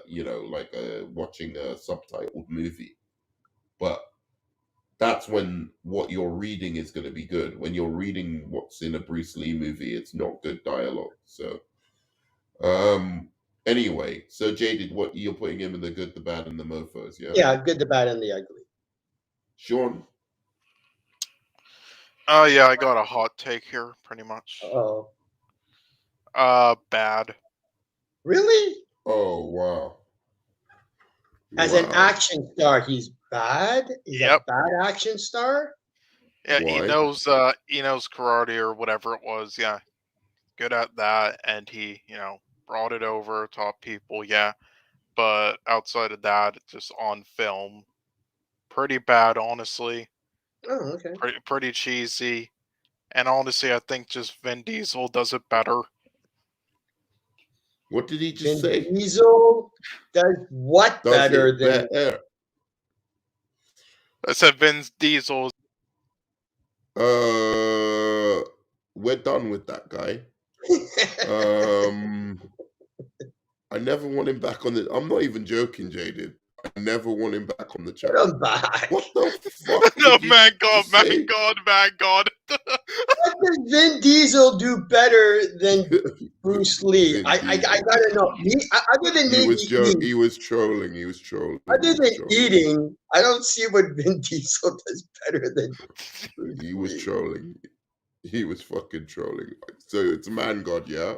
you know, like watching a subtitled movie, but that's when what you're reading is going to be good. When you're reading what's in a Bruce Lee movie, it's not good dialogue. So, anyway, so Jaded, what you're putting him in the good, the bad, and the mofos, yeah? Yeah, good, the bad, and the ugly. Sean? Oh yeah, I got a hot take here, pretty much. Oh. Bad. Really? Oh wow. As an action star, he's bad. He's a bad action star. Yeah, he knows karate or whatever it was. Yeah, good at that, and he brought it over, taught people. Yeah, but outside of that, just on film, pretty bad, honestly. Oh, okay. Pretty cheesy, and honestly, I think just Vin Diesel does it better. What did he just say? Vin Diesel does what better than? I said Vin Diesel. We're done with that guy. I never want him back on the. I'm not even joking, Jaded. I never want him back on the channel. I'm back. What the fuck? No, man, God. What does Vin Diesel do better than Bruce Lee? I gotta know. Other than he was trolling. He was trolling. Other than eating, I don't see what Vin Diesel does better than Bruce He was trolling. He was fucking trolling. So it's Man God, yeah?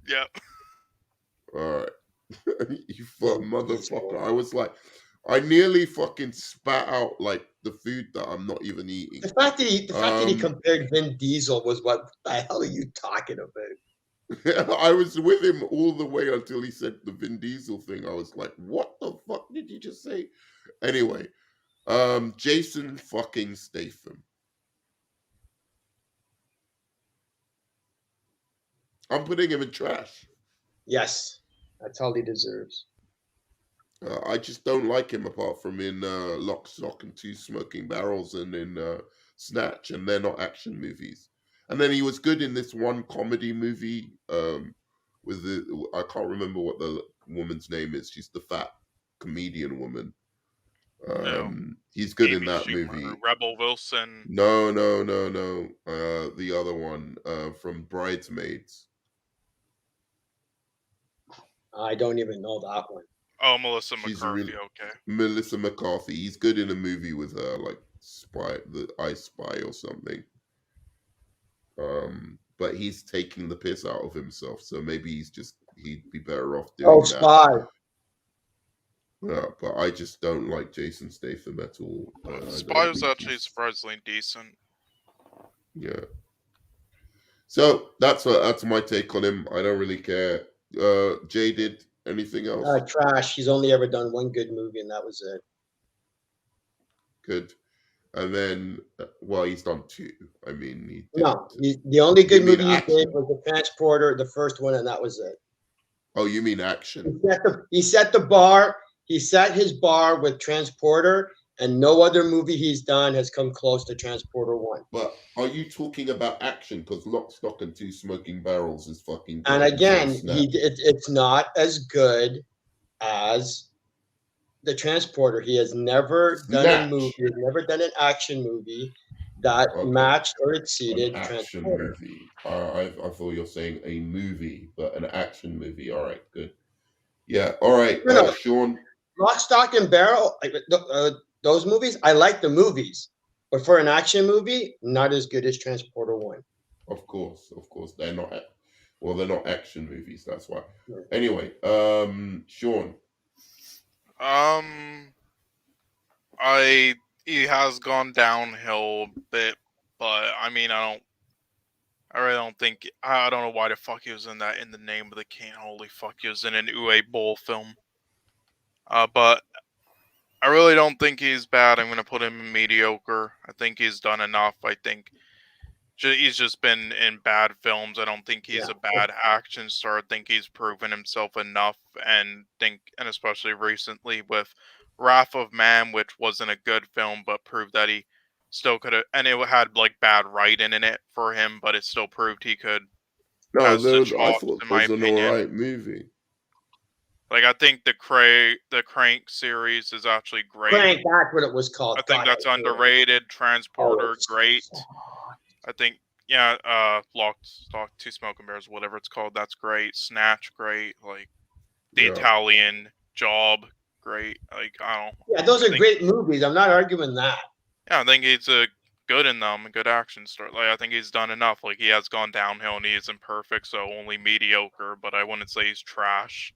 Yeah. Alright. You motherfucker. I was like, I nearly fucking spat out like the food that I'm not even eating. The fact that he compared Vin Diesel was what the hell are you talking about? I was with him all the way until he said the Vin Diesel thing. I was like, what the fuck did you just say? Anyway, Jason fucking Statham. I'm putting him in trash. Yes, that's all he deserves. I just don't like him apart from in Lock, Stock, and Two Smoking Barrels and in Snatch, and they're not action movies. And then he was good in this one comedy movie with I can't remember what the woman's name is. She's the fat comedian woman. He's good in that movie. Rebel Wilson. No. The other one from Bridesmaids. I don't even know that one. Oh, Melissa McCarthy. Okay. Melissa McCarthy. He's good in a movie with her, like I Spy or something. But he's taking the piss out of himself, so maybe he'd be better off doing that. Spy. Yeah, but I just don't like Jason Statham at all. Spy was actually surprisingly decent. Yeah. So that's my take on him. I don't really care. Jaded, anything else? Trash. He's only ever done one good movie, and that was it. Good. And then, he's done two. I mean, the only good movie he did was The Transporter, the first one, and that was it. Oh, you mean action? He set the bar. He set his bar with Transporter, and no other movie he's done has come close to Transporter 1. But are you talking about action? Because Lock, Stock, and Two Smoking Barrels is fucking. And again, it's not as good as The Transporter. He has never done a movie. He's never done an action movie that matched or exceeded Transporter. Movie. I thought you were saying a movie, but an action movie. All right, good. Yeah. All right, Sean. Lock, Stock, and Barrel. Those movies, I like the movies, but for an action movie, not as good as Transporter 1. Of course, they're not. They're not action movies. That's why. Yeah. Anyway, Sean. He has gone downhill a bit, but I mean, I really don't think. I don't know why the fuck he was in that. In the Name of the King, holy fuck, he was in an Uwe Boll film. But I really don't think he's bad. I'm going to put him in mediocre. I think he's done enough. I think he's just been in bad films. I don't think he's a bad action star. I think he's proven himself enough, and especially recently with Wrath of Man, which wasn't a good film, but proved that he still could have, and it had like bad writing in it for him, but it still proved he could. No, I thought it was an alright movie. Like, I think the Crank series is actually great. Crank, that's what it was called. I think that's underrated. Transporter, great. I think, Lock, Stock, Two Smoking Barrels, whatever it's called, that's great. Snatch, great. Like, The Italian Job, great. Like, I don't. Yeah, those are great movies. I'm not arguing that. Yeah, I think he's a good in them, a good action star. Like I think he's done enough. Like he has gone downhill and he isn't perfect, so only mediocre. But I wouldn't say he's trash.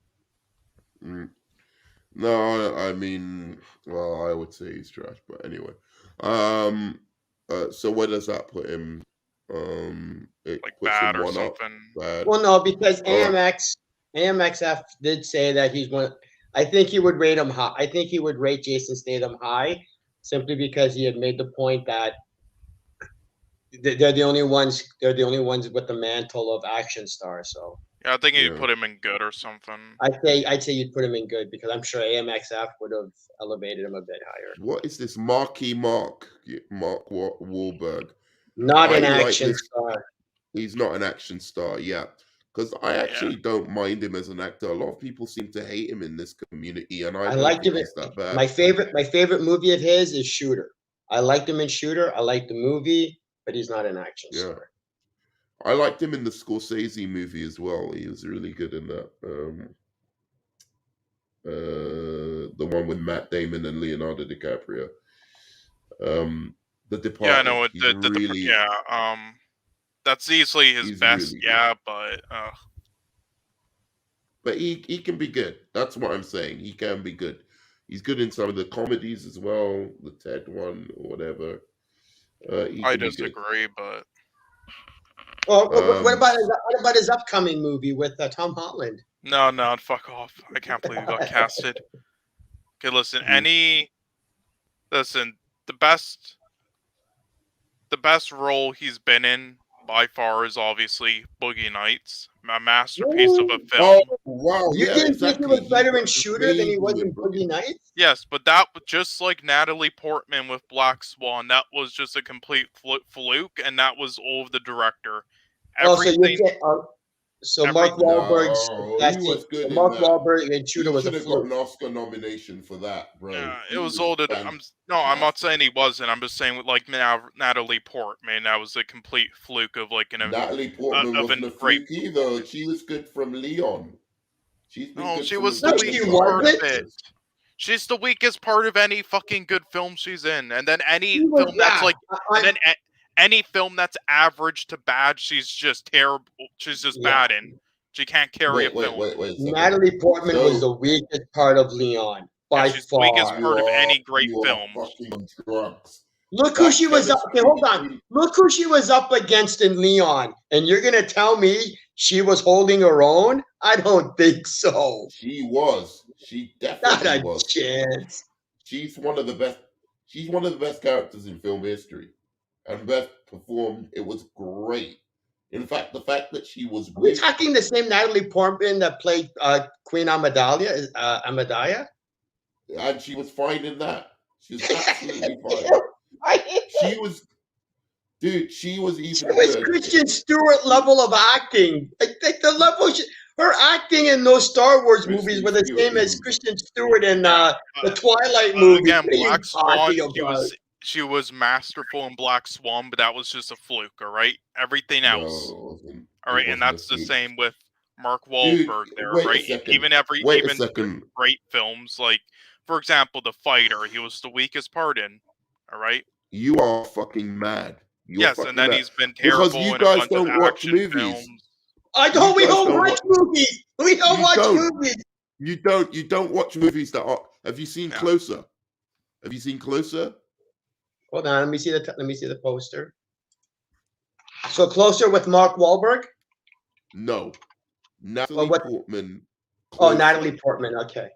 No, I mean, well, I would say he's trash, but anyway. So where does that put him? It like puts bad him or one up. something. Bad. Well, no, because AMXF did say that he's one. I think he would rate him high. I think he would rate Jason Statham high, simply because he had made the point that they're the only ones. They're the only ones with the mantle of action star. So Yeah, I think you'd put him in good or something. I'd say you'd put him in good, because I'm sure AMXF would have elevated him a bit higher. What is this Mark Wahlberg? Not an action star. He's not an action star, yeah. Because I actually don't mind him as an actor. A lot of people seem to hate him in this community, and I don't liked think him. he's that bad. My favorite movie of his is Shooter. I liked him in Shooter. I liked the movie, but he's not an action star. I liked him in the Scorsese movie as well. He was really good in that. The one with Matt Damon and Leonardo DiCaprio. The Department. Yeah, I know it. That's easily his best. Really but he can be good. That's what I'm saying. He can be good. He's good in some of the comedies as well, the Ted one or whatever. I disagree, but. What about his upcoming movie with Tom Holland? No, fuck off! I can't believe he got casted. Okay, listen. The best role he's been in by far is obviously Boogie Nights, a masterpiece of a film. Oh wow! You didn't think he was better in Shooter than he was in Boogie Nights? Yes, but that just like Natalie Portman with Black Swan, that was just a complete fluke, and that was all of the director. Everything. So Mark Wahlberg's Mark Wahlberg and Shooter was a fluke. Got an Oscar nomination for that, bro. Yeah, it was all I'm not saying he wasn't. I'm just saying with like Natalie Portman, that was a complete fluke of like Natalie Portman wasn't a fluke either. She was good from Leon. She was the weakest part of it. She's the weakest part of any fucking good film she's in, and then any any film that's average to bad, she's just terrible. She's just bad in. She can't carry a film. Wait, Natalie Portman was the weakest part of Leon by she's far. The weakest part of any great film. Look who she was up. Okay, hold on. Look who she was up against in Leon, and you're gonna tell me she was holding her own? I don't think so. She was. She definitely was. Not a chance. She's one of the best. She's one of the best characters in film history. And Beth performed. It was great. In fact, the fact that she was. Are we talking the same Natalie Portman that played Queen Amidala? And she was fine in that. She was absolutely fine. She was, dude. She was even. She was Kristen Stewart level of acting. Like the level. Her acting in those Star Wars movies were the same as Kristen Stewart in the Twilight movie. Again, Black Swan. She was masterful in Black Swan, but that was just a fluke, all right? Everything else. All right, and that's the same with Mark Wahlberg there, right? Even great films, like, for example, The Fighter, he was the weakest part in, all right? You are fucking mad. Yes, and then he's been terrible because you guys don't watch movies. Films. We don't watch movies. We don't watch movies. You don't watch movies that are. Have you seen Closer? Have you seen Closer? Hold on, let me see the poster. So Closer with Mark Wahlberg? No, Natalie Portman. Closer. Oh, Natalie Portman. Okay.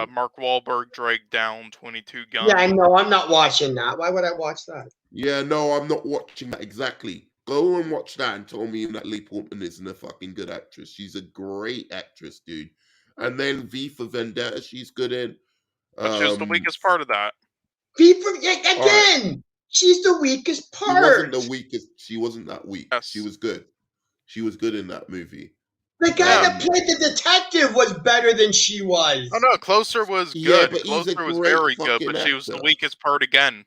Mark Wahlberg dragged down 22 Guns. Yeah, I know. I'm not watching that. Why would I watch that? Yeah, no, I'm not watching that exactly. Go and watch that and tell me Natalie Portman isn't a fucking good actress. She's a great actress, dude. And then V for Vendetta, she's good in. But she's the weakest part of that. Again, she's the weakest part. She wasn't the weakest. She wasn't that weak. Yes. She was good. She was good in that movie. The guy that played the detective was better than she was. Oh no, Closer was good. Yeah, but Closer was very good, but she was the weakest part again.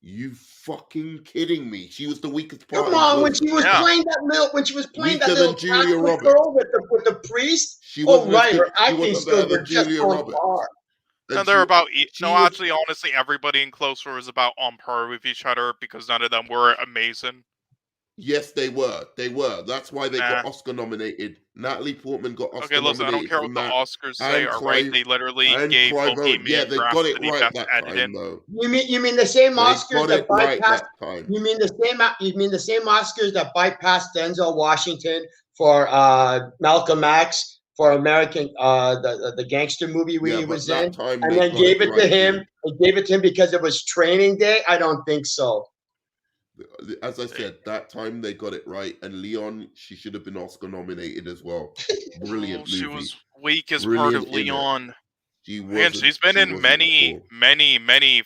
You fucking kidding me? She was the weakest part. Come on, when she was playing that little Catholic girl with the priest. Her acting skills were just on par. No, they're about. No, actually, honestly, everybody in Closer was about on par with each other because none of them were amazing. Yes, they were. They were. That's why they got Oscar nominated. Natalie Portman got Oscar listen, I don't nominated care for what the that. Oscars say. All right, they literally gave Clive Owen. Bohemian Yeah, they got it Rhapsody right best that editing. time, though. You mean the same Oscars that right bypassed? that time. You mean the same Oscars that bypassed Denzel Washington for Malcolm X for American the gangster movie he was in, and then gave it to him. And gave it to him because it was Training Day. I don't think so. As I said, that time they got it right, and Leon, she should have been Oscar nominated as well. Brilliant movie. She was weak as part of Leon. And she's been in many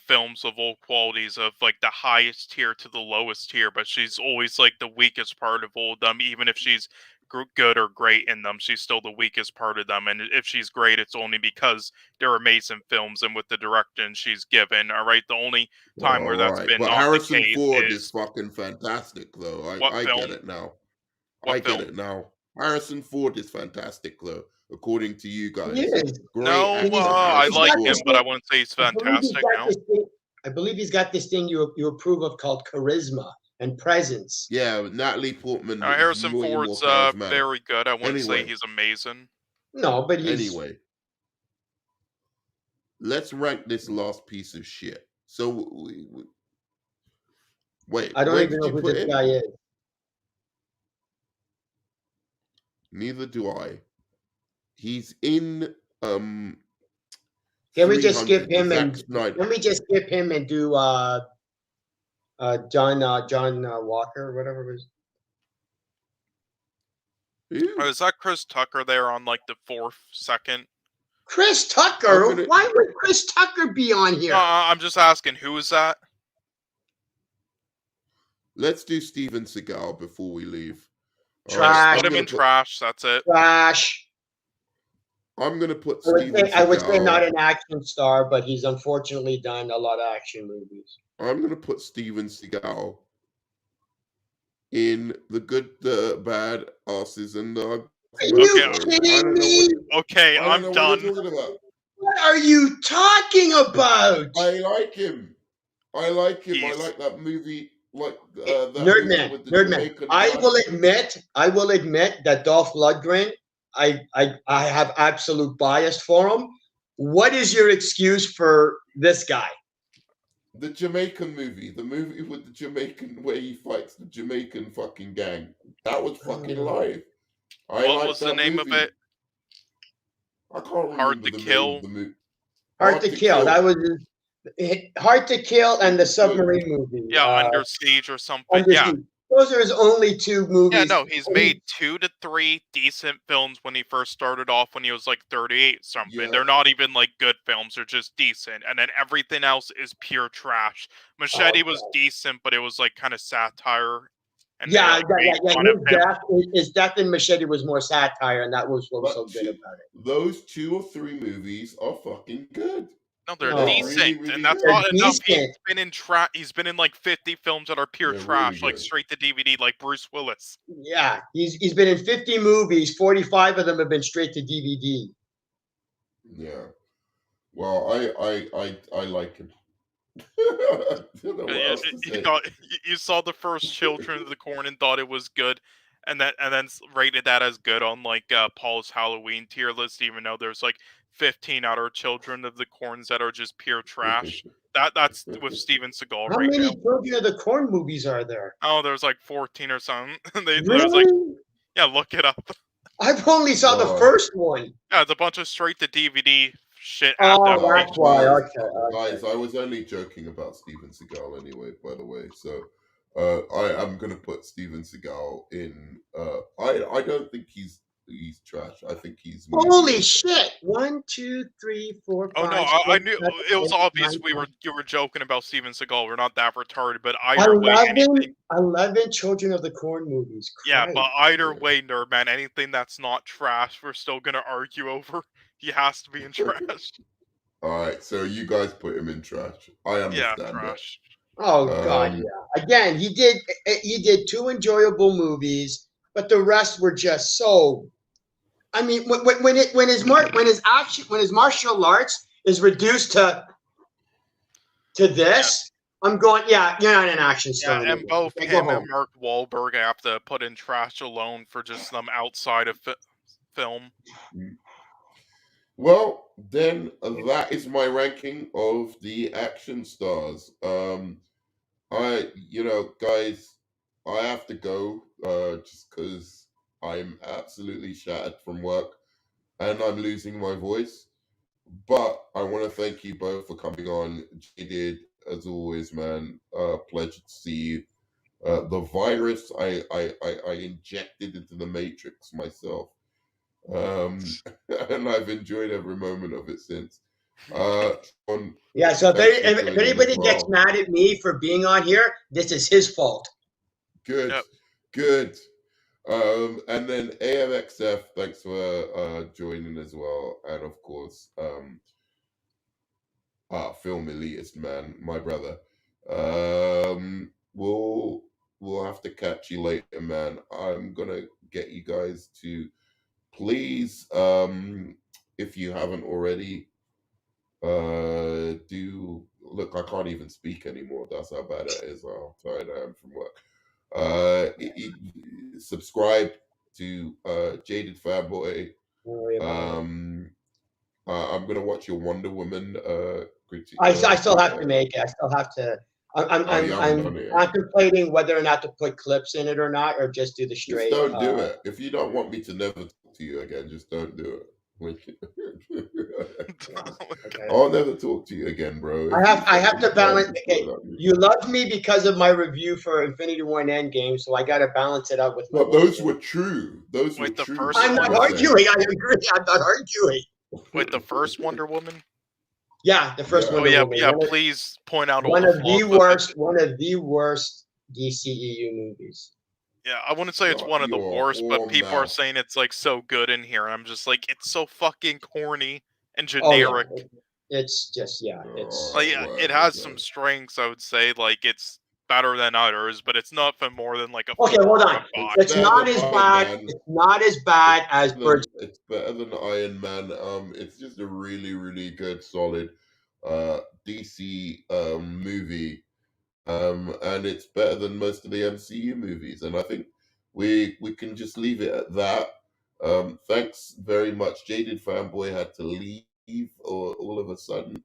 films of all qualities, of like the highest tier to the lowest tier, but she's always like the weakest part of all of them. Even if she's good or great in them, she's still the weakest part of them. And if she's great, it's only because they're amazing films and with the direction she's given. All right, the only time where that's been but not Harrison the case Ford is fucking fantastic, though. I film? get it now. What I get film? it now. Harrison Ford is fantastic, though, according to you guys. No, I like him, but I wouldn't say he's fantastic. No. I believe he's got this thing you approve of called charisma and presence. Yeah, Natalie Portman. Harrison Ford's very good. I wouldn't say he's amazing. No, but he's... Anyway, let's rank this last piece of shit. So, wait. I don't even know who this guy is. Neither do I. He's in. Can we just skip him and do John Walker or whatever it was? Oh, is that Chris Tucker there on like the 4th second? Chris Tucker? Why would Chris Tucker be on here? I'm just asking, who is that? Let's do Steven Seagal before we leave. Trash. Put him in trash. That's it. Trash. I'm gonna put I would say not an action star, but he's unfortunately done a lot of action movies. I'm gonna put Steven Seagal in The Good, the Bad, Asses, and the... Are you kidding me? Okay, I'm done. What are you talking about? I like him. I like that movie. Nerdman. I will admit that Dolph Lundgren, I have absolute bias for him. What is your excuse for this guy? The Jamaican movie, the movie with the Jamaican where he fights the Jamaican fucking gang. That was fucking live. What was the name of it? I can't remember Hard to Kill. Hard to Kill. That was Hard to Kill and the submarine movie. Yeah, Under Siege or something. Yeah. Those are his only 2 movies. Yeah, no, he's made 2 to 3 decent films when he first started off when he was like 38 something. Yeah. They're not even like good films, they're just decent. And then everything else is pure trash. Machete was decent, but it was like kind of satire. And his death in Machete was more satire, and that was what was so good about it. Those 2 or 3 movies are fucking good. No, they're decent, really, really and that's not enough. He's been in like 50 films that are pure trash, really like straight to DVD, like Bruce Willis. Yeah, he's been in 50 movies. 45 of them have been straight to DVD. Yeah, well, I like him. I don't know what else to say. You saw the first Children of the Corn and thought it was good, and then rated that as good on like Paul's Halloween tier list, even though there's like 15 other Children of the Corns that are just pure trash. That's with Steven Seagal. How many Children of the Corn movies are there? Oh, there's like 14 or something. Really? There's like, yeah, look it up. I've only saw the first one. Yeah, it's a bunch of straight to DVD shit. Oh, that's why. Okay. Guys, I was only joking about Steven Seagal anyway, by the way. So I'm gonna put Steven Seagal in. I don't think he's trash. I think he's... Holy shit! 1, 2, 3, 4, 5. Oh no, I knew it was obvious. You were joking about Steven Seagal. We're not that retarded, but either way, 11 Children of the Corn movies. Christ. Yeah, but either way, Nerdman, anything that's not trash, we're still gonna argue over. He has to be in trash. All right, so you guys put him in trash. I understand. Yeah, trash. Oh god, yeah. Again, he did 2 enjoyable movies, but the rest were just so. I mean, when his martial arts is reduced to this, I'm going, yeah, you're not an action star. Yeah, and both him and Mark Wahlberg have to put in trash alone for just some outside of film. Well, then that is my ranking of the action stars. Guys, I have to go just because I'm absolutely shattered from work and I'm losing my voice. But I want to thank you both for coming on. Jaded, as always, man. Pleasure to see you. The virus I injected into the matrix myself. And I've enjoyed every moment of it since. Yeah, so if anybody gets mad at me for being on here, this is his fault. Good, good. And then AMXF, thanks for joining as well, and of course, Film Elitist, man, my brother. We'll have to catch you later, man. I'm gonna get you guys to please, if you haven't already, look, I can't even speak anymore. That's how bad it is. How tired I am from work. Subscribe to Jaded Fanboy. I'm gonna watch your Wonder Woman critique. I still have to make it. I still have to. I'm contemplating whether or not to put clips in it or not, or just do the straight. Just don't do it. If you don't want me to never talk to you again, just don't do it. I'll never talk to you again, bro. I have to balance. Okay, you loved me because of my review for Infinity War and Endgame, so I got to balance it out with. But those were true. Those were true. I'm not arguing. I agree. I'm not arguing. Wait, the first Wonder Woman? Yeah, the first Wonder Woman. Yeah. Please point out one of the worst DCEU movies. Yeah, I wouldn't say it's one of the worst, but people are saying it's like so good in here. And I'm just like, it's so fucking corny and generic. Oh, yeah. It's just it's like it has some strengths. I would say like it's better than others, but it's nothing more than like a. Okay, hold on. It's not as bad. It's not as bad as Birds. It's better than Iron Man. It's just a really, really good, solid DC movie. And it's better than most of the MCU movies, and I think we can just leave it at that. Thanks very much. Jaded Fanboy had to leave all of a sudden.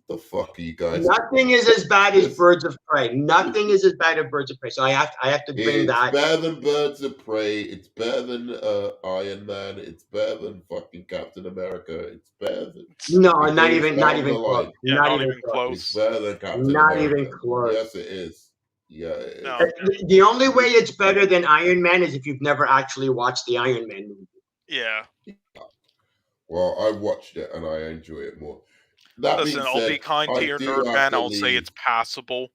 What the fuck are you guys? Nothing is as bad as Birds of Prey. Nothing is as bad as Birds of Prey. So I have to bring that. It's better than Birds of Prey. It's better than Iron Man. It's better than fucking Captain America. It's better than not even close. Yeah, not even close. It's better than Captain Not America. even close. Yes, it is. Yeah. It No. is. The only way it's better than Iron Man is if you've never actually watched the Iron Man movie. Yeah. Well, I watched it and I enjoy it more. Listen, I'll be kind to your nerd man. I'll say it's passable.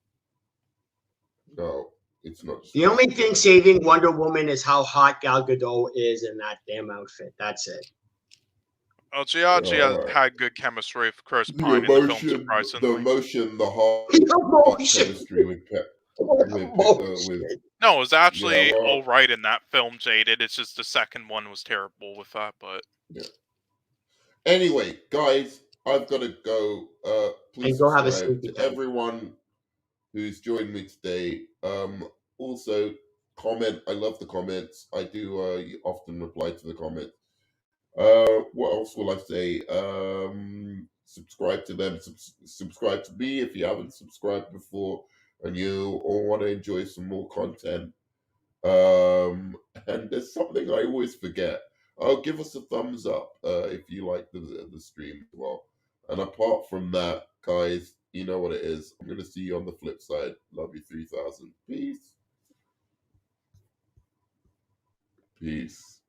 No, it's not. The only thing saving Wonder Woman is how hot Gal Gadot is in that damn outfit. That's it. Oh, she actually had good chemistry with Chris Pine in the film, surprisingly. The hot chemistry with No, it was actually all right in that film, Jaded. It's just the second one was terrible with that, but... Yeah. Anyway, guys, I've got to go. Please go have a subscribe sleepy to everyone who's joined me today. Also, comment. I love the comments. I do often reply to the comments. What else will I say? Subscribe to them. Subscribe to me if you haven't subscribed before and you all want to enjoy some more content. And there's something I always forget. Give us a thumbs up if you like the stream as well. And apart from that, guys, you know what it is. I'm going to see you on the flip side. Love you 3000. Peace. Peace.